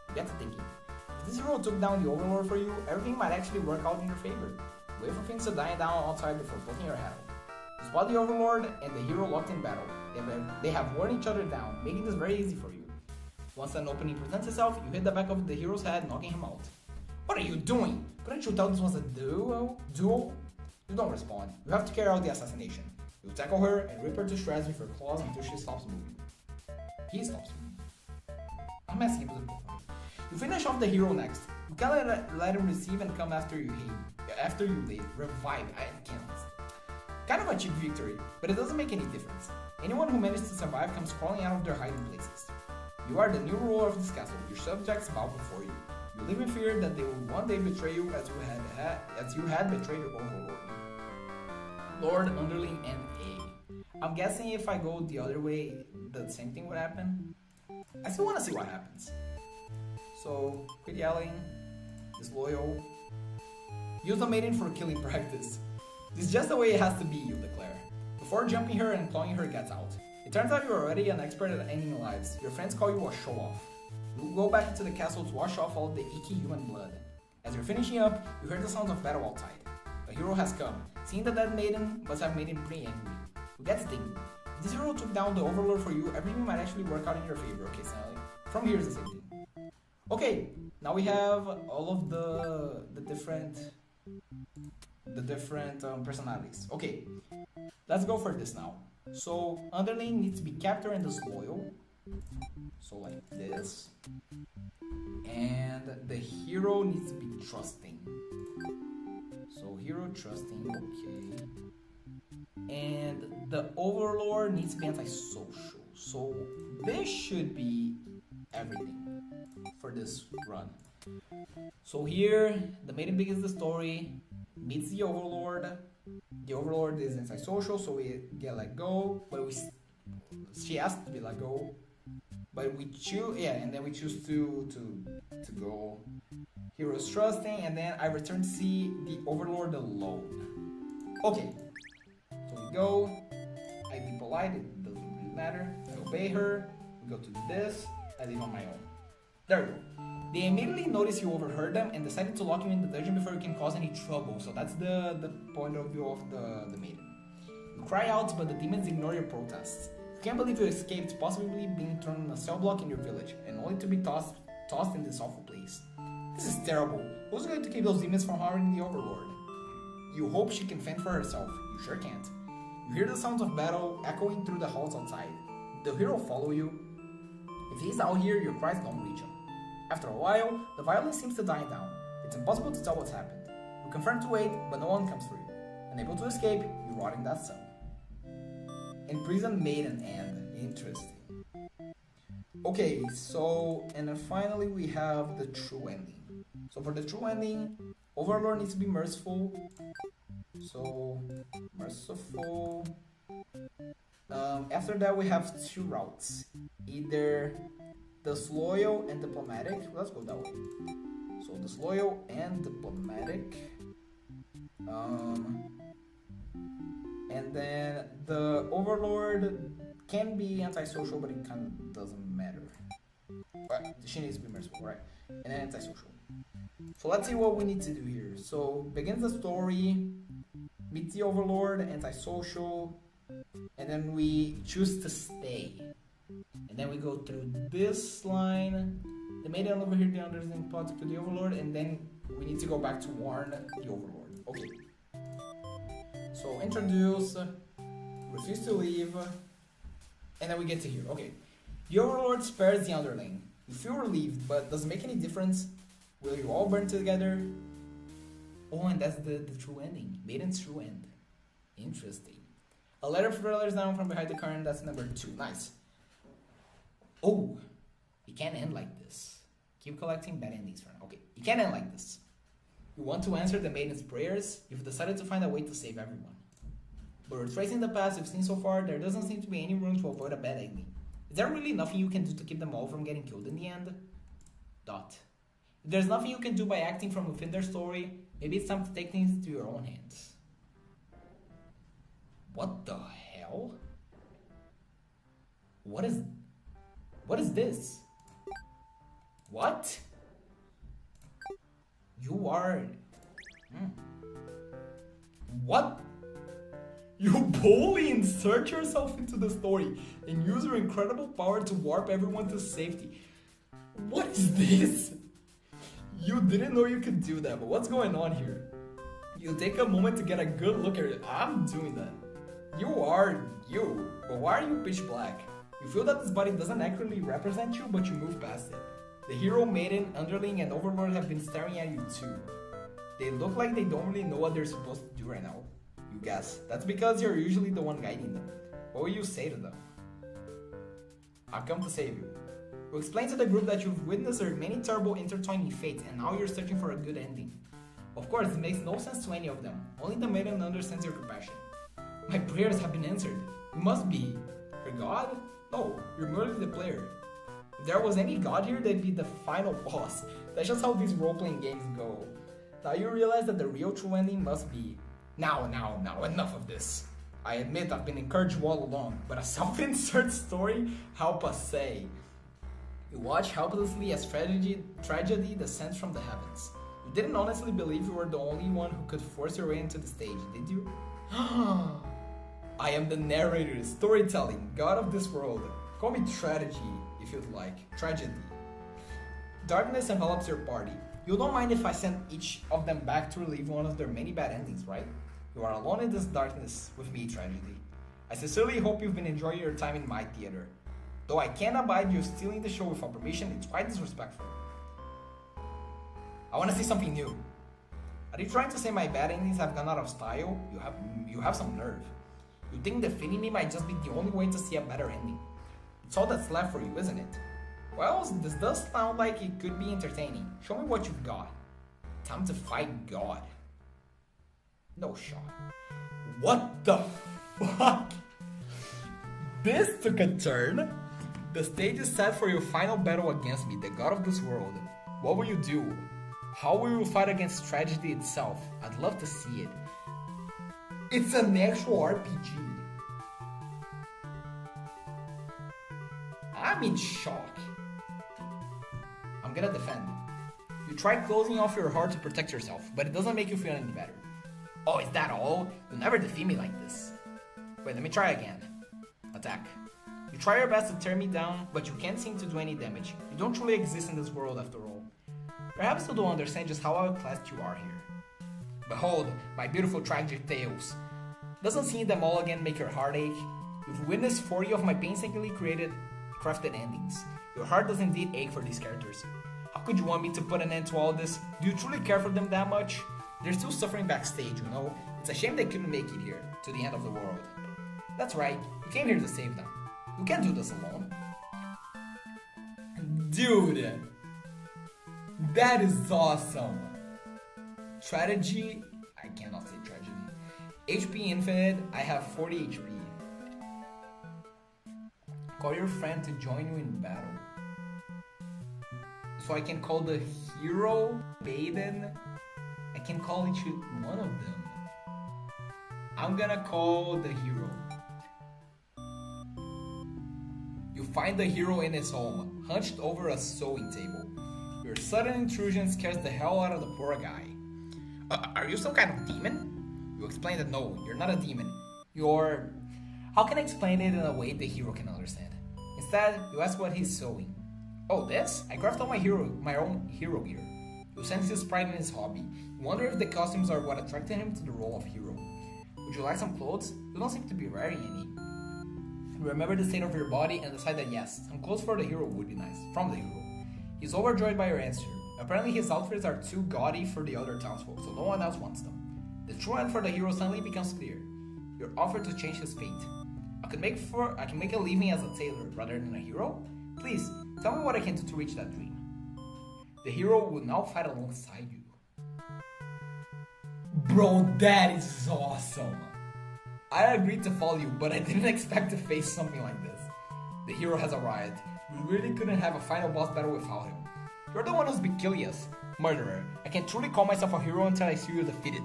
You get to thinking, if this hero took down the overlord for you, everything might actually work out in your favor. Wait for things to die down outside before putting your head out. spot the Overlord and the hero locked in battle. They have worn each other down, making this very easy for you. Once an opening presents itself, you hit the back of the hero's head, knocking him out. What are you doing? Couldn't you tell this was a duel? You don't respond. You have to carry out the assassination. You tackle her and rip her to shreds with your claws until she stops moving. He stops moving. I'm asking him. You finish off the hero next. You can't let him receive and come after you revive. I can't. Kind of a cheap victory, but it doesn't make any difference. Anyone who manages to survive comes crawling out of their hiding places. You are the new ruler of this castle. Your subjects bow before you. You live in fear that they will one day betray you as you had betrayed your overlord. Lord, underling, and A. I'm guessing if I go the other way, the same thing would happen. I still want to see what happens. So, quit yelling. Disloyal. Use the maiden for killing practice. This is just the way it has to be, you declare. Before jumping her and clawing her guts out. It turns out you're already an expert at ending lives. Your friends call you a show-off. You go back into the castle to wash off all of the icky human blood. As you're finishing up, you hear the sounds of battle outside. A hero has come. Seeing the dead maiden must have made him pretty angry. You get thinking. If this hero took down the Overlord for you, everything might actually work out in your favor, okay, Sally? From here's the same thing. Okay, now we have all of the different personalities. Okay, let's go for this now. So, underling needs to be captor and disloyal. So like this. And the hero needs to be trusting. So hero trusting, okay. And the overlord needs to be antisocial. So this should be everything for this run. So here, the maiden begins the story, meets the overlord. The overlord is antisocial, so we get let go, but she has to be let go. But we choose, and then we choose to go. Heroes trusting, and then I return to see the Overlord alone. Okay, so we go. I be polite, it doesn't really matter. I obey her. We go to this. I leave on my own. There we go. They immediately notice you overheard them and decided to lock you in the dungeon before you can cause any trouble. So that's the point of view of the maiden. You cry out, but the demons ignore your protests. You can't believe you escaped, possibly being thrown in a cell block in your village, and only to be tossed in this awful place. This is terrible. Who's going to keep those demons from harming the Overlord? You hope she can fend for herself. You sure can't. You hear the sounds of battle echoing through the halls outside. Did the hero follow you? If he's out here, your cries don't reach him. After a while, the violence seems to die down. It's impossible to tell what's happened. You confirm to wait, but no one comes for you. Unable to escape, you rot in that cell. Imprisoned maiden end. Interesting. Okay, so, and then finally we have the true ending. So for the true ending, Overlord needs to be merciful. So, merciful. After that we have two routes. Either disloyal and diplomatic. Let's go that way. So disloyal and diplomatic. And then the Overlord can be antisocial, but it kind of doesn't matter. But she needs to be merciful, right? And then antisocial. So let's see what we need to do here. So begins the story, meets the Overlord, antisocial, and then we choose to stay. And then we go through this line. The maiden overheard the underling plot to the Overlord, and then we need to go back to warn the Overlord. Okay. So introduce, refuse to leave, and then we get to here. Okay. The Overlord spares the underling. You feel relieved, but does it make any difference? Will you all burn together? Oh, and that's the true ending. Maiden's true end. Interesting. A letter further down from behind the curtain, that's number 2. Nice. Oh, it can't end like this. Keep collecting bad endings for now. Okay, it can't end like this. You want to answer the maiden's prayers? You've decided to find a way to save everyone. But retracing the past you've seen so far, there doesn't seem to be any room to avoid a bad ending. Is there really nothing you can do to keep them all from getting killed in the end? Dot. If there's nothing you can do by acting from within their story, maybe it's time to take things into your own hands. What the hell? What is this? What? You are... What? You boldly insert yourself into the story and use your incredible power to warp everyone to safety. What is this? You didn't know you could do that, but what's going on here? You take a moment to get a good look at it. I'm doing that. You are you, but why are you pitch black? You feel that this body doesn't accurately represent you, but you move past it. The hero, maiden, underling, and overlord have been staring at you too. They look like they don't really know what they're supposed to do right now. You guess. That's because you're usually the one guiding them. What will you say to them? I've come to save you. You explain to the group that you've witnessed their many terrible intertwining fates and now you're searching for a good ending. Of course, it makes no sense to any of them. Only the maiden understands your compassion. My prayers have been answered. You must be your god? No, you're merely the player. If there was any god here, they'd be the final boss. That's just how these role-playing games go. Now you realize that the real true ending must be... Now, enough of this. I admit I've been encouraged all along, but a self-insert story, help us say. You watch helplessly as tragedy descends from the heavens. You didn't honestly believe you were the only one who could force your way into the stage, did you? I am the narrator, storytelling, god of this world. Call me tragedy, if you'd like. Tragedy. Darkness envelops your party. You don't mind if I send each of them back to relieve one of their many bad endings, right? You are alone in this darkness with me, Tragedy. I sincerely hope you've been enjoying your time in my theater. Though I can't abide you stealing the show without permission, it's quite disrespectful. I want to see something new. Are you trying to say my bad endings have gone out of style? You have some nerve. You think defeating me might just be the only way to see a better ending. It's all that's left for you, isn't it? Well, this does sound like it could be entertaining. Show me what you've got. Time to fight God. No shot. What the fuck? This took a turn. The stage is set for your final battle against me, the god of this world. What will you do? How will you fight against tragedy itself? I'd love to see it. It's an actual RPG. I'm in shock. I'm gonna defend. You tried closing off your heart to protect yourself, but it doesn't make you feel any better. Oh, is that all? You'll never defeat me like this. Wait, let me try again. Attack. You try your best to tear me down, but you can't seem to do any damage. You don't truly exist in this world after all. Perhaps you don't understand just how outclassed you are here. Behold, my beautiful tragic tales. Doesn't seeing them all again make your heart ache? You've witnessed 40 of my painstakingly crafted endings. Your heart does indeed ache for these characters. How could you want me to put an end to all this? Do you truly care for them that much? They're still suffering backstage, you know? It's a shame they couldn't make it here, to the end of the world. That's right, you came here to save them. You can't do this alone. Dude! That is awesome! Tragedy? I cannot say tragedy. HP infinite, I have 40 HP. Call your friend to join you in battle. So I can call the hero, Maiden. I can call each one of them. I'm gonna call the hero. You find the hero in his home, hunched over a sewing table. Your sudden intrusion scares the hell out of the poor guy. Are you some kind of demon? You explain that no, you're not a demon. You're... How can I explain it in a way the hero can understand? Instead, you ask what he's sewing. Oh, this? I craft all my own hero gear. You sense his pride in his hobby. You wonder if the costumes are what attracted him to the role of hero. Would you like some clothes? You don't seem to be wearing any. You remember the state of your body and decide that yes, some clothes for the hero would be nice. From the hero. He's overjoyed by your answer. Apparently his outfits are too gaudy for the other townsfolk, so no one else wants them. The true end for the hero suddenly becomes clear. You're offered to change his fate. I can make a living as a tailor rather than a hero? Please, tell me what I can do to reach that dream. The hero will now fight alongside you. Bro, that is awesome! I agreed to follow you, but I didn't expect to face something like this. The hero has arrived. We really couldn't have a final boss battle without him. You're the one who's been killing us. Murderer, I can truly call myself a hero until I see you defeated.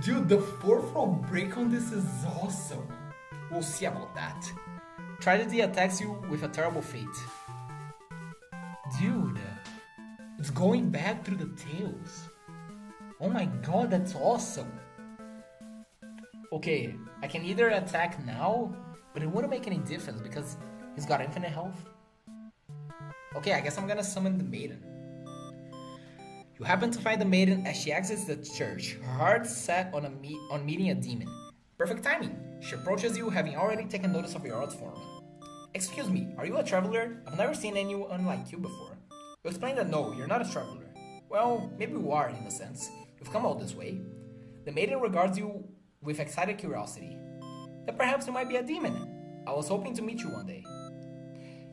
Dude, the fourth row break on this is awesome. We'll see about that. Tragedy attacks you with a terrible fate. Dude, it's going back through the tails. Oh my god, that's awesome. Okay, I can either attack now, but it wouldn't make any difference because he's got infinite health. Okay, I guess I'm gonna summon the maiden. You happen to find the maiden as she exits the church, her heart set on meeting a demon. Perfect timing. She approaches you, having already taken notice of your odd form. Excuse me, are you a traveler? I've never seen anyone like you before. You explain that no, you're not a traveler. Well, maybe you are in a sense. You've come all this way. The maiden regards you with excited curiosity. That perhaps you might be a demon. I was hoping to meet you one day.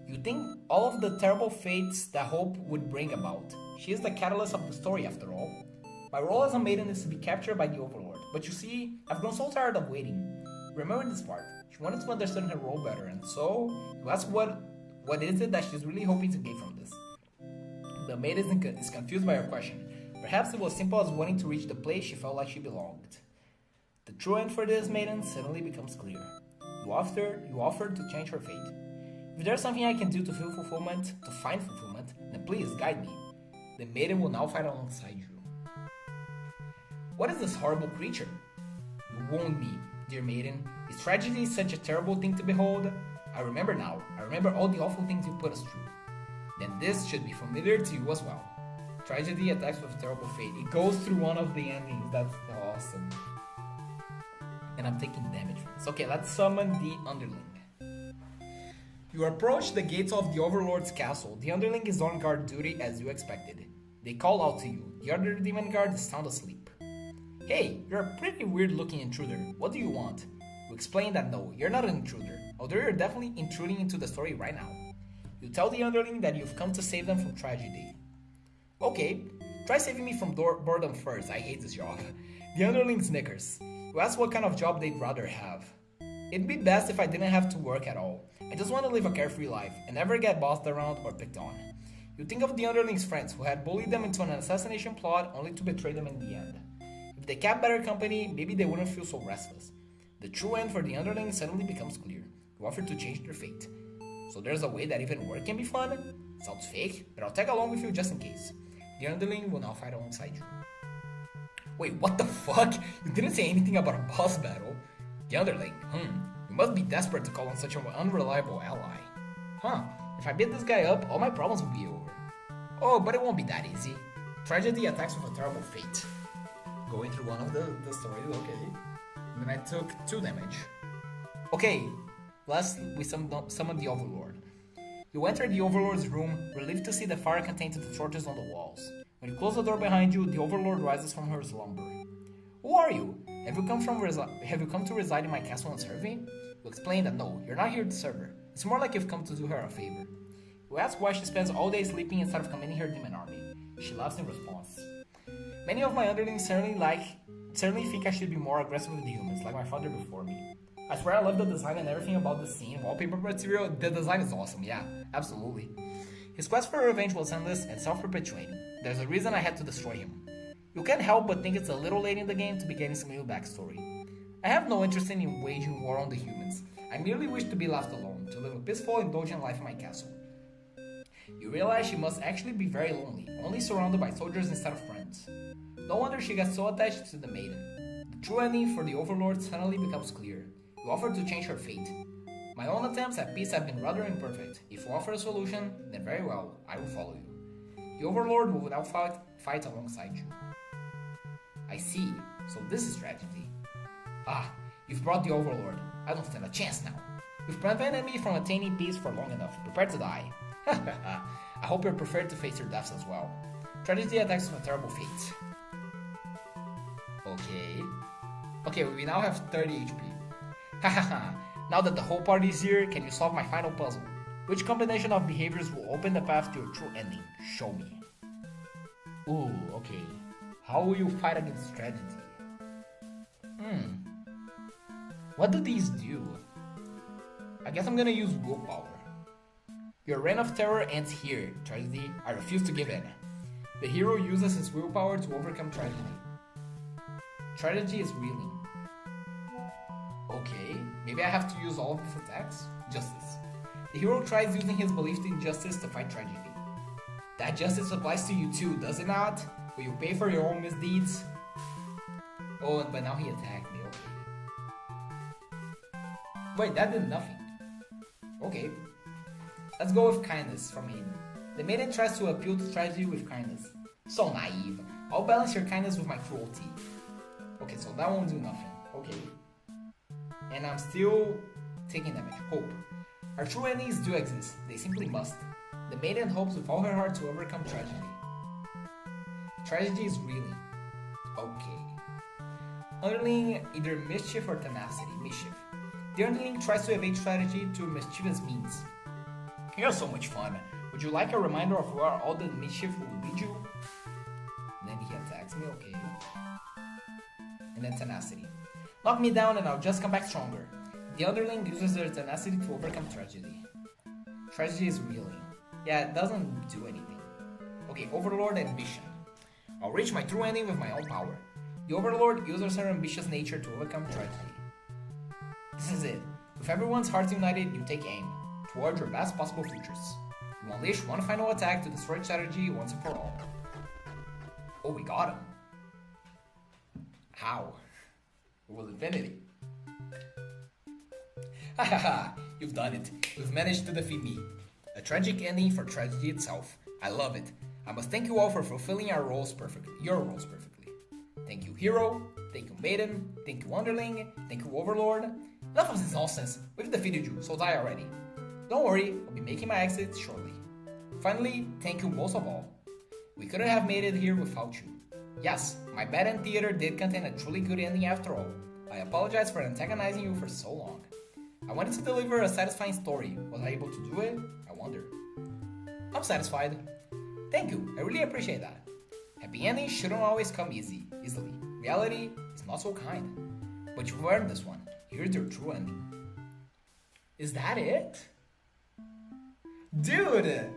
You think all of the terrible fates that hope would bring about. She is the catalyst of the story after all. My role as a maiden is to be captured by the Overlord, but you see, I've grown so tired of waiting. Remember this part. She wanted to understand her role better, and so you ask what is it that she's really hoping to gain from this. The maiden is confused by her question. Perhaps it was simple as wanting to reach the place she felt like she belonged. The true end for this maiden suddenly becomes clear. You offered to change her fate. If there's something I can do to find fulfillment, then please guide me. The maiden will now fight alongside you. What is this horrible creature? You wound me, dear maiden. Is tragedy such a terrible thing to behold? I remember now. I remember all the awful things you put us through. Then this should be familiar to you as well. Tragedy attacks with terrible fate. It goes through one of the endings. That's awesome. And I'm taking damage from this. Okay, let's summon the Underling. You approach the gates of the Overlord's castle. The Underling is on guard duty as you expected. They call out to you. The other demon guard is sound asleep. Hey, you're a pretty weird looking intruder. What do you want? You explain that no, you're not an intruder, although you're definitely intruding into the story right now. You tell the Underling that you've come to save them from tragedy. Okay, try saving me from boredom first. I hate this job. The Underling snickers. You ask what kind of job they'd rather have. It'd be best if I didn't have to work at all. I just want to live a carefree life and never get bossed around or picked on. You think of the Underling's friends who had bullied them into an assassination plot only to betray them in the end. If they kept better company, maybe they wouldn't feel so restless. The true end for the Underling suddenly becomes clear. You offer to change their fate. So there's a way that even work can be fun? Sounds fake, but I'll tag along with you just in case. The Underling will now fight alongside you. Wait, what the fuck? You didn't say anything about a boss battle. The Underling, you must be desperate to call on such an unreliable ally. If I beat this guy up, all my problems will be over. Oh, but it won't be that easy. Tragedy attacks with a terrible fate. Going through one of the stories, okay. And then I took 2 damage. Okay, last we summoned the Overlord. You enter the Overlord's room, relieved to see the fire contained to the torches on the walls. When you close the door behind you, the Overlord rises from her slumber. Who are you? Have you come to reside in my castle and serve me? You explain that no, you're not here to serve her. It's more like you've come to do her a favor. You ask why she spends all day sleeping instead of commanding her demon army. She laughs in response. Many of my underlings certainly think I should be more aggressive with the humans, like my father before me. I swear I love the design and everything about the scene, wallpaper material. The design is awesome, yeah, absolutely. His quest for revenge was endless and self-perpetuating. There's a reason I had to destroy him. You can't help but think it's a little late in the game to be getting some new backstory. I have no interest in waging war on the humans. I merely wish to be left alone, to live a peaceful, indulgent life in my castle. You realize she must actually be very lonely, only surrounded by soldiers instead of friends. No wonder she gets so attached to the maiden. The true ending for the Overlord suddenly becomes clear. You offer to change her fate. My own attempts at peace have been rather imperfect. If you offer a solution, then very well, I will follow you. The Overlord will now fight alongside you. I see, so this is tragedy. Ah, you've brought the Overlord. I don't stand a chance now. You've prevented me from attaining peace for long enough. Prepare to die. I hope you're prepared to face your deaths as well. Tragedy attacks with a terrible fate. Okay, we now have 30 HP. Hahaha, now that the whole party is here, can you solve my final puzzle? Which combination of behaviors will open the path to your true ending? Show me. Ooh, okay. How will you fight against tragedy? What do these do? I guess I'm gonna use willpower. Your reign of terror ends here, tragedy. I refuse to give in. The hero uses his willpower to overcome tragedy. Tragedy is reeling. Okay, maybe I have to use all of his attacks? Justice. The hero tries using his belief in justice to fight tragedy. That justice applies to you too, does it not? Will you pay for your own misdeeds? Oh, but now he attacked me, okay. Wait, that did nothing. Okay. Let's go with kindness from him. The maiden tries to appeal to tragedy with kindness. So naive. I'll balance your kindness with my cruelty. Okay, so that won't do nothing. Okay. And I'm still taking damage. Hope. Our true enemies do exist. They simply must. The maiden hopes with all her heart to overcome tragedy. Tragedy is really. Okay. Underling either mischief or tenacity. Mischief. The underling tries to evade tragedy through mischievous means. You're so much fun. Would you like a reminder of where all the mischief will lead you? And then he attacks me, okay. And then tenacity. Knock me down and I'll just come back stronger. The underling uses their tenacity to overcome tragedy. Tragedy is reeling. Yeah, it doesn't do anything. Okay, Overlord ambition. I'll reach my true ending with my own power. The Overlord uses her ambitious nature to overcome tragedy. This is it. With everyone's hearts united, you take aim towards your best possible futures. You unleash one final attack to destroy tragedy once and for all. Oh, we got him. How? It was infinity. Hahaha, you've done it. You've managed to defeat me. A tragic ending for tragedy itself. I love it. I must thank you all for fulfilling your roles perfectly. Thank you, hero. Thank you, maiden. Thank you, underling. Thank you, overlord. Enough of this nonsense. We've defeated you, so die already. Don't worry, I'll be making my exit shortly. Finally, thank you most of all. We couldn't have made it here without you. Yes, my bad end theater did contain a truly good ending after all. I apologize for antagonizing you for so long. I wanted to deliver a satisfying story. Was I able to do it? I wonder. I'm satisfied. Thank you, I really appreciate that. Happy endings shouldn't always come easily. Reality is not so kind. But you've earned this one. Here's your true ending. Is that it? Dude,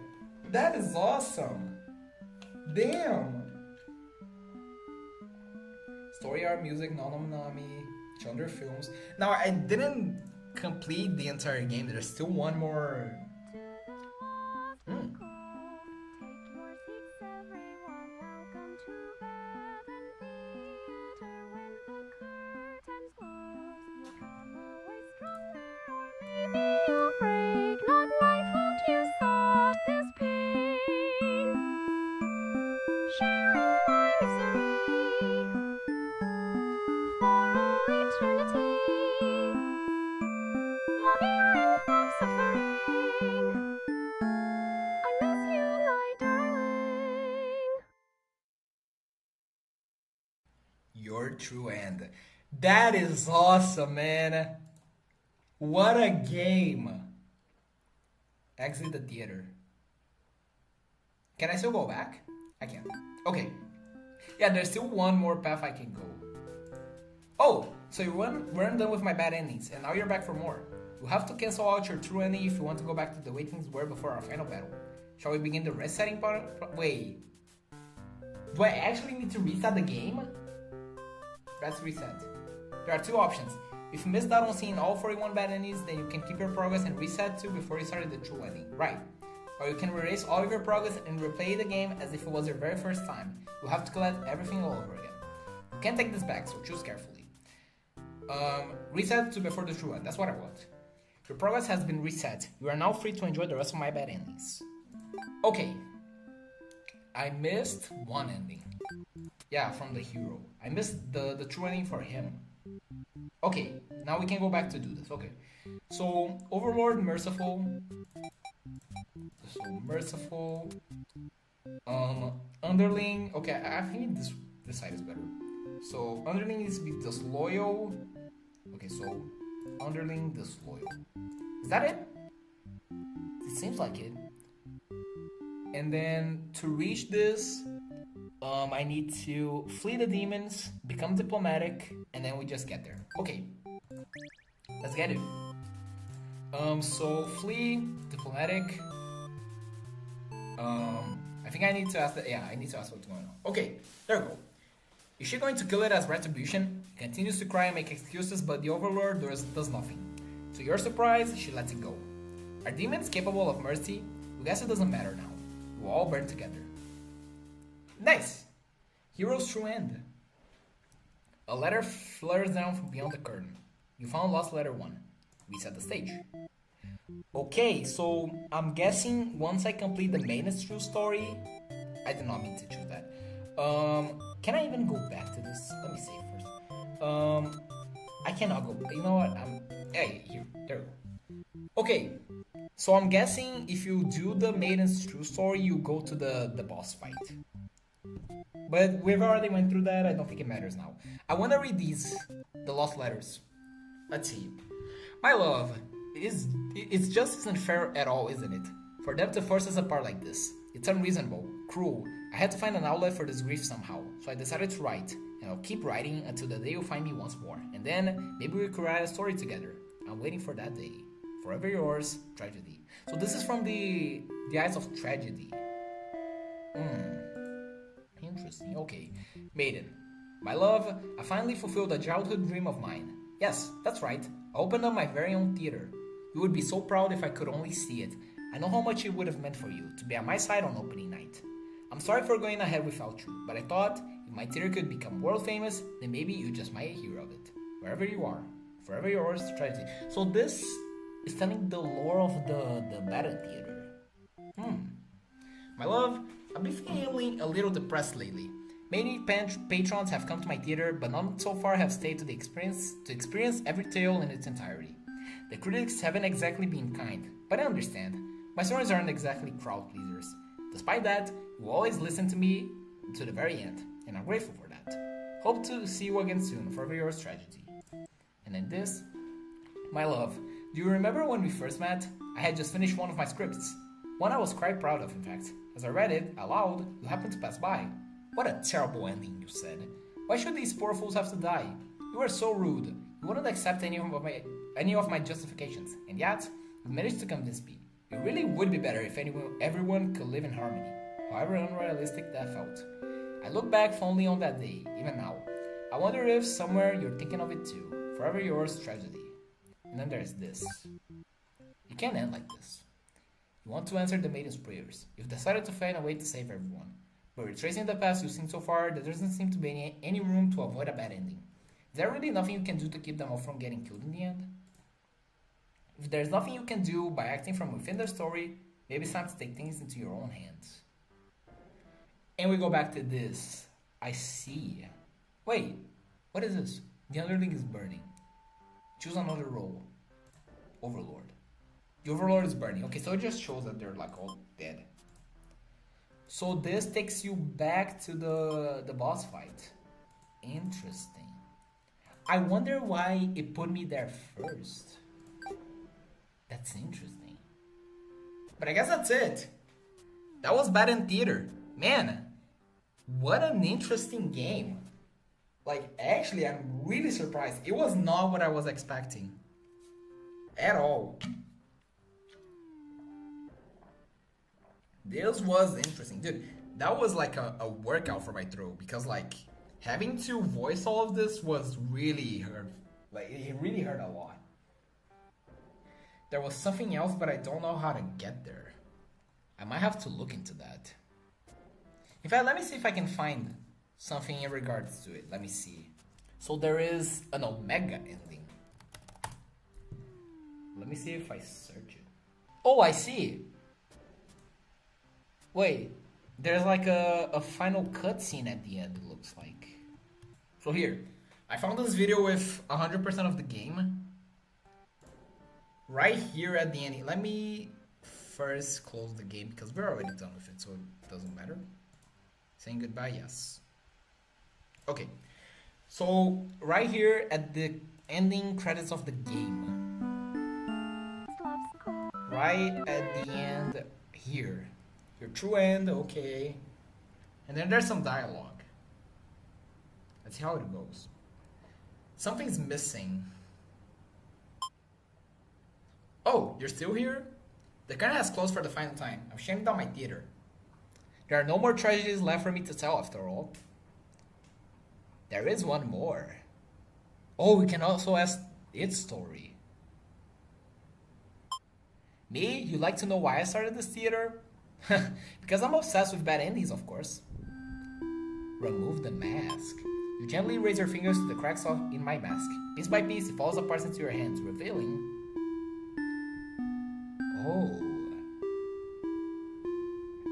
that is awesome. Damn. Story art, music, NomNomNami, Chandra Films. Now, I didn't complete the entire game. There's still one more. Your true end. That is awesome, man. What a game. Exit the theater. Can I still go back? I can. Okay. Yeah, there's still one more path I can go. Oh, so you weren't done with my bad endings, and now you're back for more. You have to cancel out your true ending if you want to go back to the way things were before our final battle. Shall we begin the resetting part? Wait. Do I actually need to reset the game? Let's reset. There are two options. If you missed out on seeing all 41 bad endings, then you can keep your progress and reset to before you started the true ending. Right. Or you can erase all of your progress and replay the game as if it was your very first time. You'll have to collect everything all over again. You can't take this back, so choose carefully. Reset to before the true end. That's what I want. Your progress has been reset. You are now free to enjoy the rest of my bad endings. Okay. I missed one ending. Yeah, from the hero. I missed the true ending for him. Okay, now we can go back to do this. Okay. So, Overlord, Merciful. Underling. Okay, I think this side is better. So, Underling needs to be disloyal. Okay, so, Underling, disloyal. Is that it? It seems like it. And then, to reach this, I need to flee the demons, become diplomatic, and then we just get there. Okay. Let's get it. So, flee, diplomatic. I think I need to ask that. Yeah, I need to ask what's going on. Okay, there we go. Is she going to kill it as retribution? He continues to cry and make excuses, but the Overlord does nothing. To your surprise, she lets it go. Are demons capable of mercy? We guess it doesn't matter now. We'll all burn together. Nice! Hero's true end. A letter flutters down from beyond the curtain. You found lost letter 1. reset the stage. Okay, so I'm guessing once I complete the main true story, I did not mean to choose that. Can I even go back to this? Let me save first. I cannot go. You know what? Hey, here, there we go. Okay, so I'm guessing if you do the Maiden's True Story, you go to the boss fight. But we've already went through that, I don't think it matters now. I want to read these, the lost letters. Let's see. My love, it's just isn't fair at all, isn't it? For them to force us apart like this. It's unreasonable, cruel. I had to find an outlet for this grief somehow, so I decided to write. And I'll keep writing until the day you find me once more. And then, maybe we could write a story together. I'm waiting for that day. Forever yours, Tragedy. So this is from the Eyes of Tragedy. Interesting, okay. Maiden. My love, I finally fulfilled a childhood dream of mine. Yes, that's right. I opened up my very own theater. You would be so proud if I could only see it. I know how much it would have meant for you to be at my side on opening night. I'm sorry for going ahead without you, but I thought if my theater could become world famous, then maybe you just might hear of it. Wherever you are. Forever yours, Tragedy. So this is telling the lore of the Battle Theater. My love, I've been feeling a little depressed lately. Many patrons have come to my theater, but none so far have stayed to experience every tale in its entirety. The critics haven't exactly been kind, but I understand. My stories aren't exactly crowd pleasers. Despite that, you always listen to me to the very end, and I'm grateful for that. Hope to see you again soon. Forever yours, Tragedy. And then this, my love. Do you remember when we first met? I had just finished one of my scripts. One I was quite proud of, in fact. As I read it aloud, you happened to pass by. What a terrible ending, you said. Why should these poor fools have to die? You were so rude. You wouldn't accept any of my justifications, and yet you managed to convince me. It really would be better if everyone could live in harmony, however unrealistic that felt. I look back fondly on that day, even now. I wonder if somewhere you're thinking of it too. Forever yours, Tragedy. And then there's this. You can't end like this. You want to answer the maiden's prayers. You've decided to find a way to save everyone. But retracing the path you've seen so far, there doesn't seem to be any room to avoid a bad ending. Is there really nothing you can do to keep them all from getting killed in the end? If there's nothing you can do by acting from within the story, maybe it's time to take things into your own hands. And we go back to this. I see. Wait, what is this? The underling is burning. Choose another role. Overlord. The Overlord is burning. Okay, so it just shows that they're like all dead. So this takes you back to the boss fight. Interesting. I wonder why it put me there first. That's interesting. But I guess that's it. That was Battle Theater. Man, what an interesting game. Like, actually, I'm really surprised. It was not what I was expecting. At all. This was interesting. Dude, that was like a workout for my throat. Because, like, having to voice all of this was really hurt. Like, it really hurt a lot. There was something else, but I don't know how to get there. I might have to look into that. In fact, let me see if I can find something in regards to it. Let me see. So there is an Omega ending. Let me see if I search it. Oh, I see. Wait, there's like a final cutscene at the end, it looks like. So here, I found this video with 100% of the game. Right here at the end. Let me first close the game because we're already done with it, so it doesn't matter. Saying goodbye, yes. Okay, so right here at the ending credits of the game. Right at the end here. Your true end, okay. And then there's some dialogue. Let's see how it goes. Something's missing. Oh, you're still here? The curtain has closed for the final time. I'm shutting down my theater. There are no more tragedies left for me to tell after all. There is one more. Oh, we can also ask its story. Me? You'd like to know why I started this theater? Because I'm obsessed with bad endings, of course. Remove the mask. You gently raise your fingers to the cracks in my mask. Piece by piece, it falls apart into your hands, revealing Oh.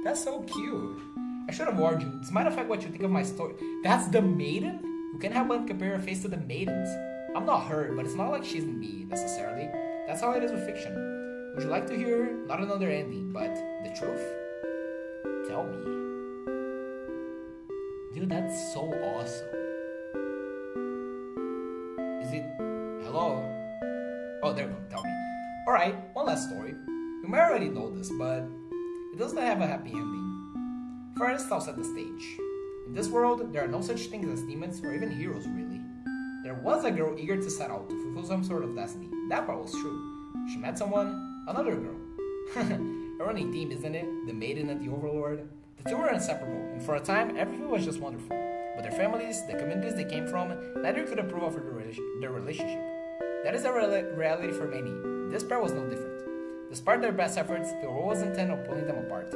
That's so cute. I should have warned you. This might affect what you think of my story. That's the maiden? You can't help but compare her face to the maidens. I'm not her, but it's not like she's me, necessarily. That's how it is with fiction. Would you like to hear not another ending, but the truth? Tell me. Dude, that's so awesome. Is it... Hello? Oh, there we go. Tell me. Alright, one last story. You may already know this, but it doesn't have a happy ending. First, I'll set the stage. In this world, there are no such things as demons or even heroes, really. There was a girl eager to set out to fulfill some sort of destiny. That part was true. She met someone, another girl. A running theme, isn't it? The maiden and the overlord. The two were inseparable, and for a time, everything was just wonderful. But their families, the communities they came from, neither could approve of their relationship. That is a reality for many. This pair was no different. Despite their best efforts, the role was intent on pulling them apart.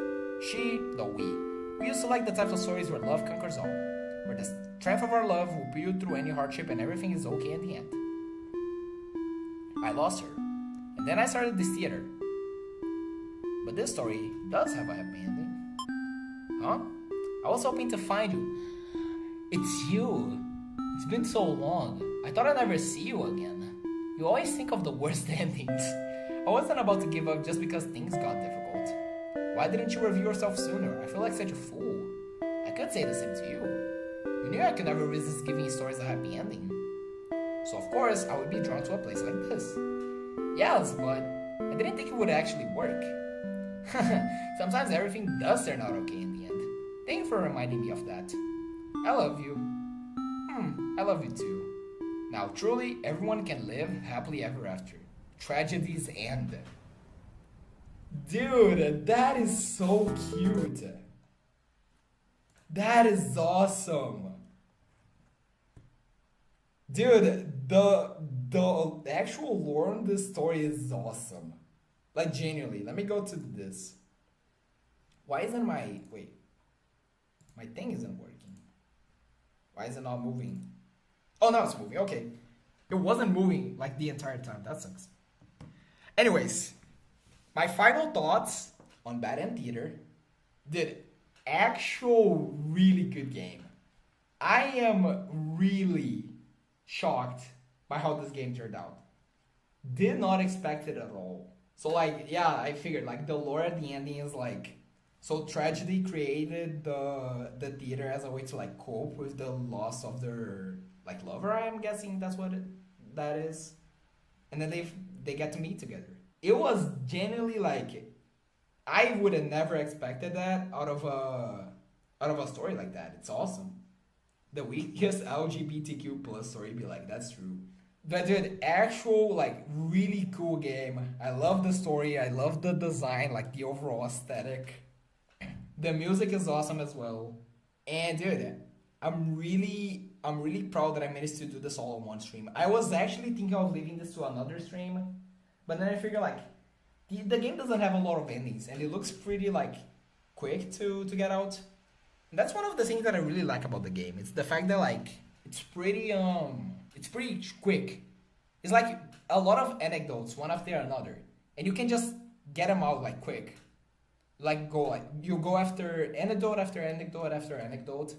She, though we used to like the types of stories where love conquers all, where the strength of our love will pull you through any hardship and everything is okay in the end. I lost her, and then I started this theater. But this story does have a happy ending. Huh? I was hoping to find you. It's you. It's been so long. I thought I'd never see you again. You always think of the worst endings. I wasn't about to give up just because things got difficult. Why didn't you review yourself sooner? I feel like such a fool. I could say the same to you. You knew I could never resist giving stories a happy ending. So of course, I would be drawn to a place like this. Yes, but I didn't think it would actually work. Sometimes everything does turn out okay in the end. Thank you for reminding me of that. I love you. I love you too. Now truly, everyone can live happily ever after. Tragedies end. Dude, that is so cute. That is awesome. Dude, the actual lore in this story is awesome. Like, genuinely. Let me go to this. Why isn't my... Wait. My thing isn't working. Why is it not moving? Oh, now it's moving. Okay. It wasn't moving, like, the entire time. That sucks. Anyways. My final thoughts on Bad End Theater. Dude, actual really good game. I am really shocked by how this game turned out. Did not expect it at all. So like, yeah, I figured like the lore at the ending is like, so tragedy created the theater as a way to like cope with the loss of their like lover. I am guessing that's what that is, and then they get to meet together. It was genuinely like, I would have never expected that out of a story like that. It's awesome. The weakest LGBTQ plus story be like, that's true. But dude, actual like really cool game. I love the story. I love the design, like the overall aesthetic. The music is awesome as well. And dude, I'm really proud that I managed to do this all in one stream. I was actually thinking of leaving this to another stream, but then I figured like the game doesn't have a lot of endings and it looks pretty like quick to get out. And that's one of the things that I really like about the game. It's the fact that like it's pretty quick. It's like a lot of anecdotes, one after another, and you can just get them out like quick. You go after anecdote after anecdote after anecdote,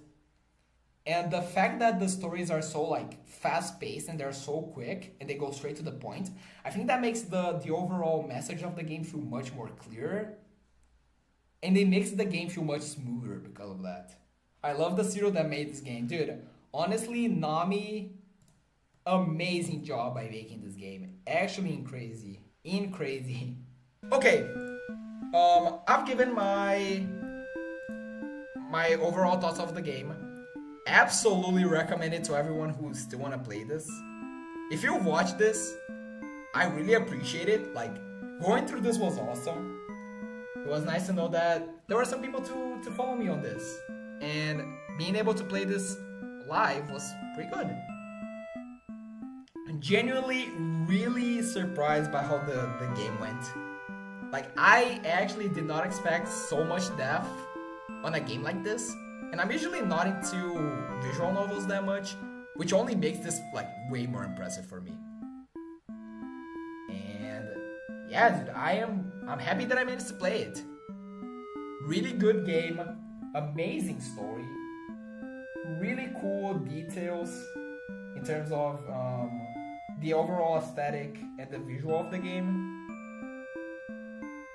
and the fact that the stories are so like fast paced and they're so quick and they go straight to the point, I think that makes the overall message of the game feel much more clearer, and it makes the game feel much smoother because of that. I love the studio that made this game, dude. Honestly, Nami, amazing job by making this game. Actually crazy. Okay, I've given my overall thoughts of the game. Absolutely recommend it to everyone who still want to play this. If you watch this, I really appreciate it. Like, going through this was awesome. It was nice to know that there were some people to follow me on this. And being able to play this live was pretty good. I'm genuinely really surprised by how the game went. Like, I actually did not expect so much depth on a game like this. And I'm usually not into visual novels that much, which only makes this like way more impressive for me. And yeah, dude, I'm happy that I managed to play it. Really good game, amazing story, really cool details in terms of the overall aesthetic and the visual of the game.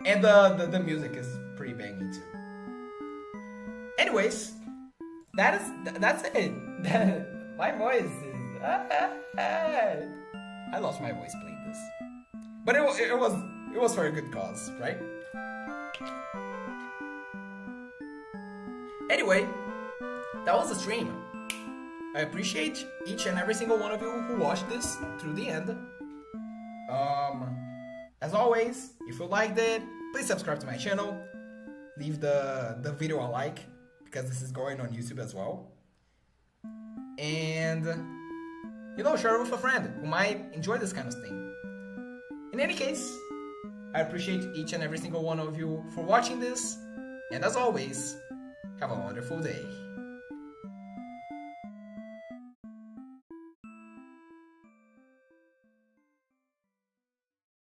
And the music is pretty banging too. Anyways, that's it. My voice is... I lost my voice playing this. But it was for a good cause, right? Anyway, that was the stream. I appreciate each and every single one of you who watched this through the end. As always, if you liked it, please subscribe to my channel. Leave the video a like, because this is going on YouTube as well. And, share it with a friend who might enjoy this kind of thing. In any case, I appreciate each and every single one of you for watching this. And as always, have a wonderful day.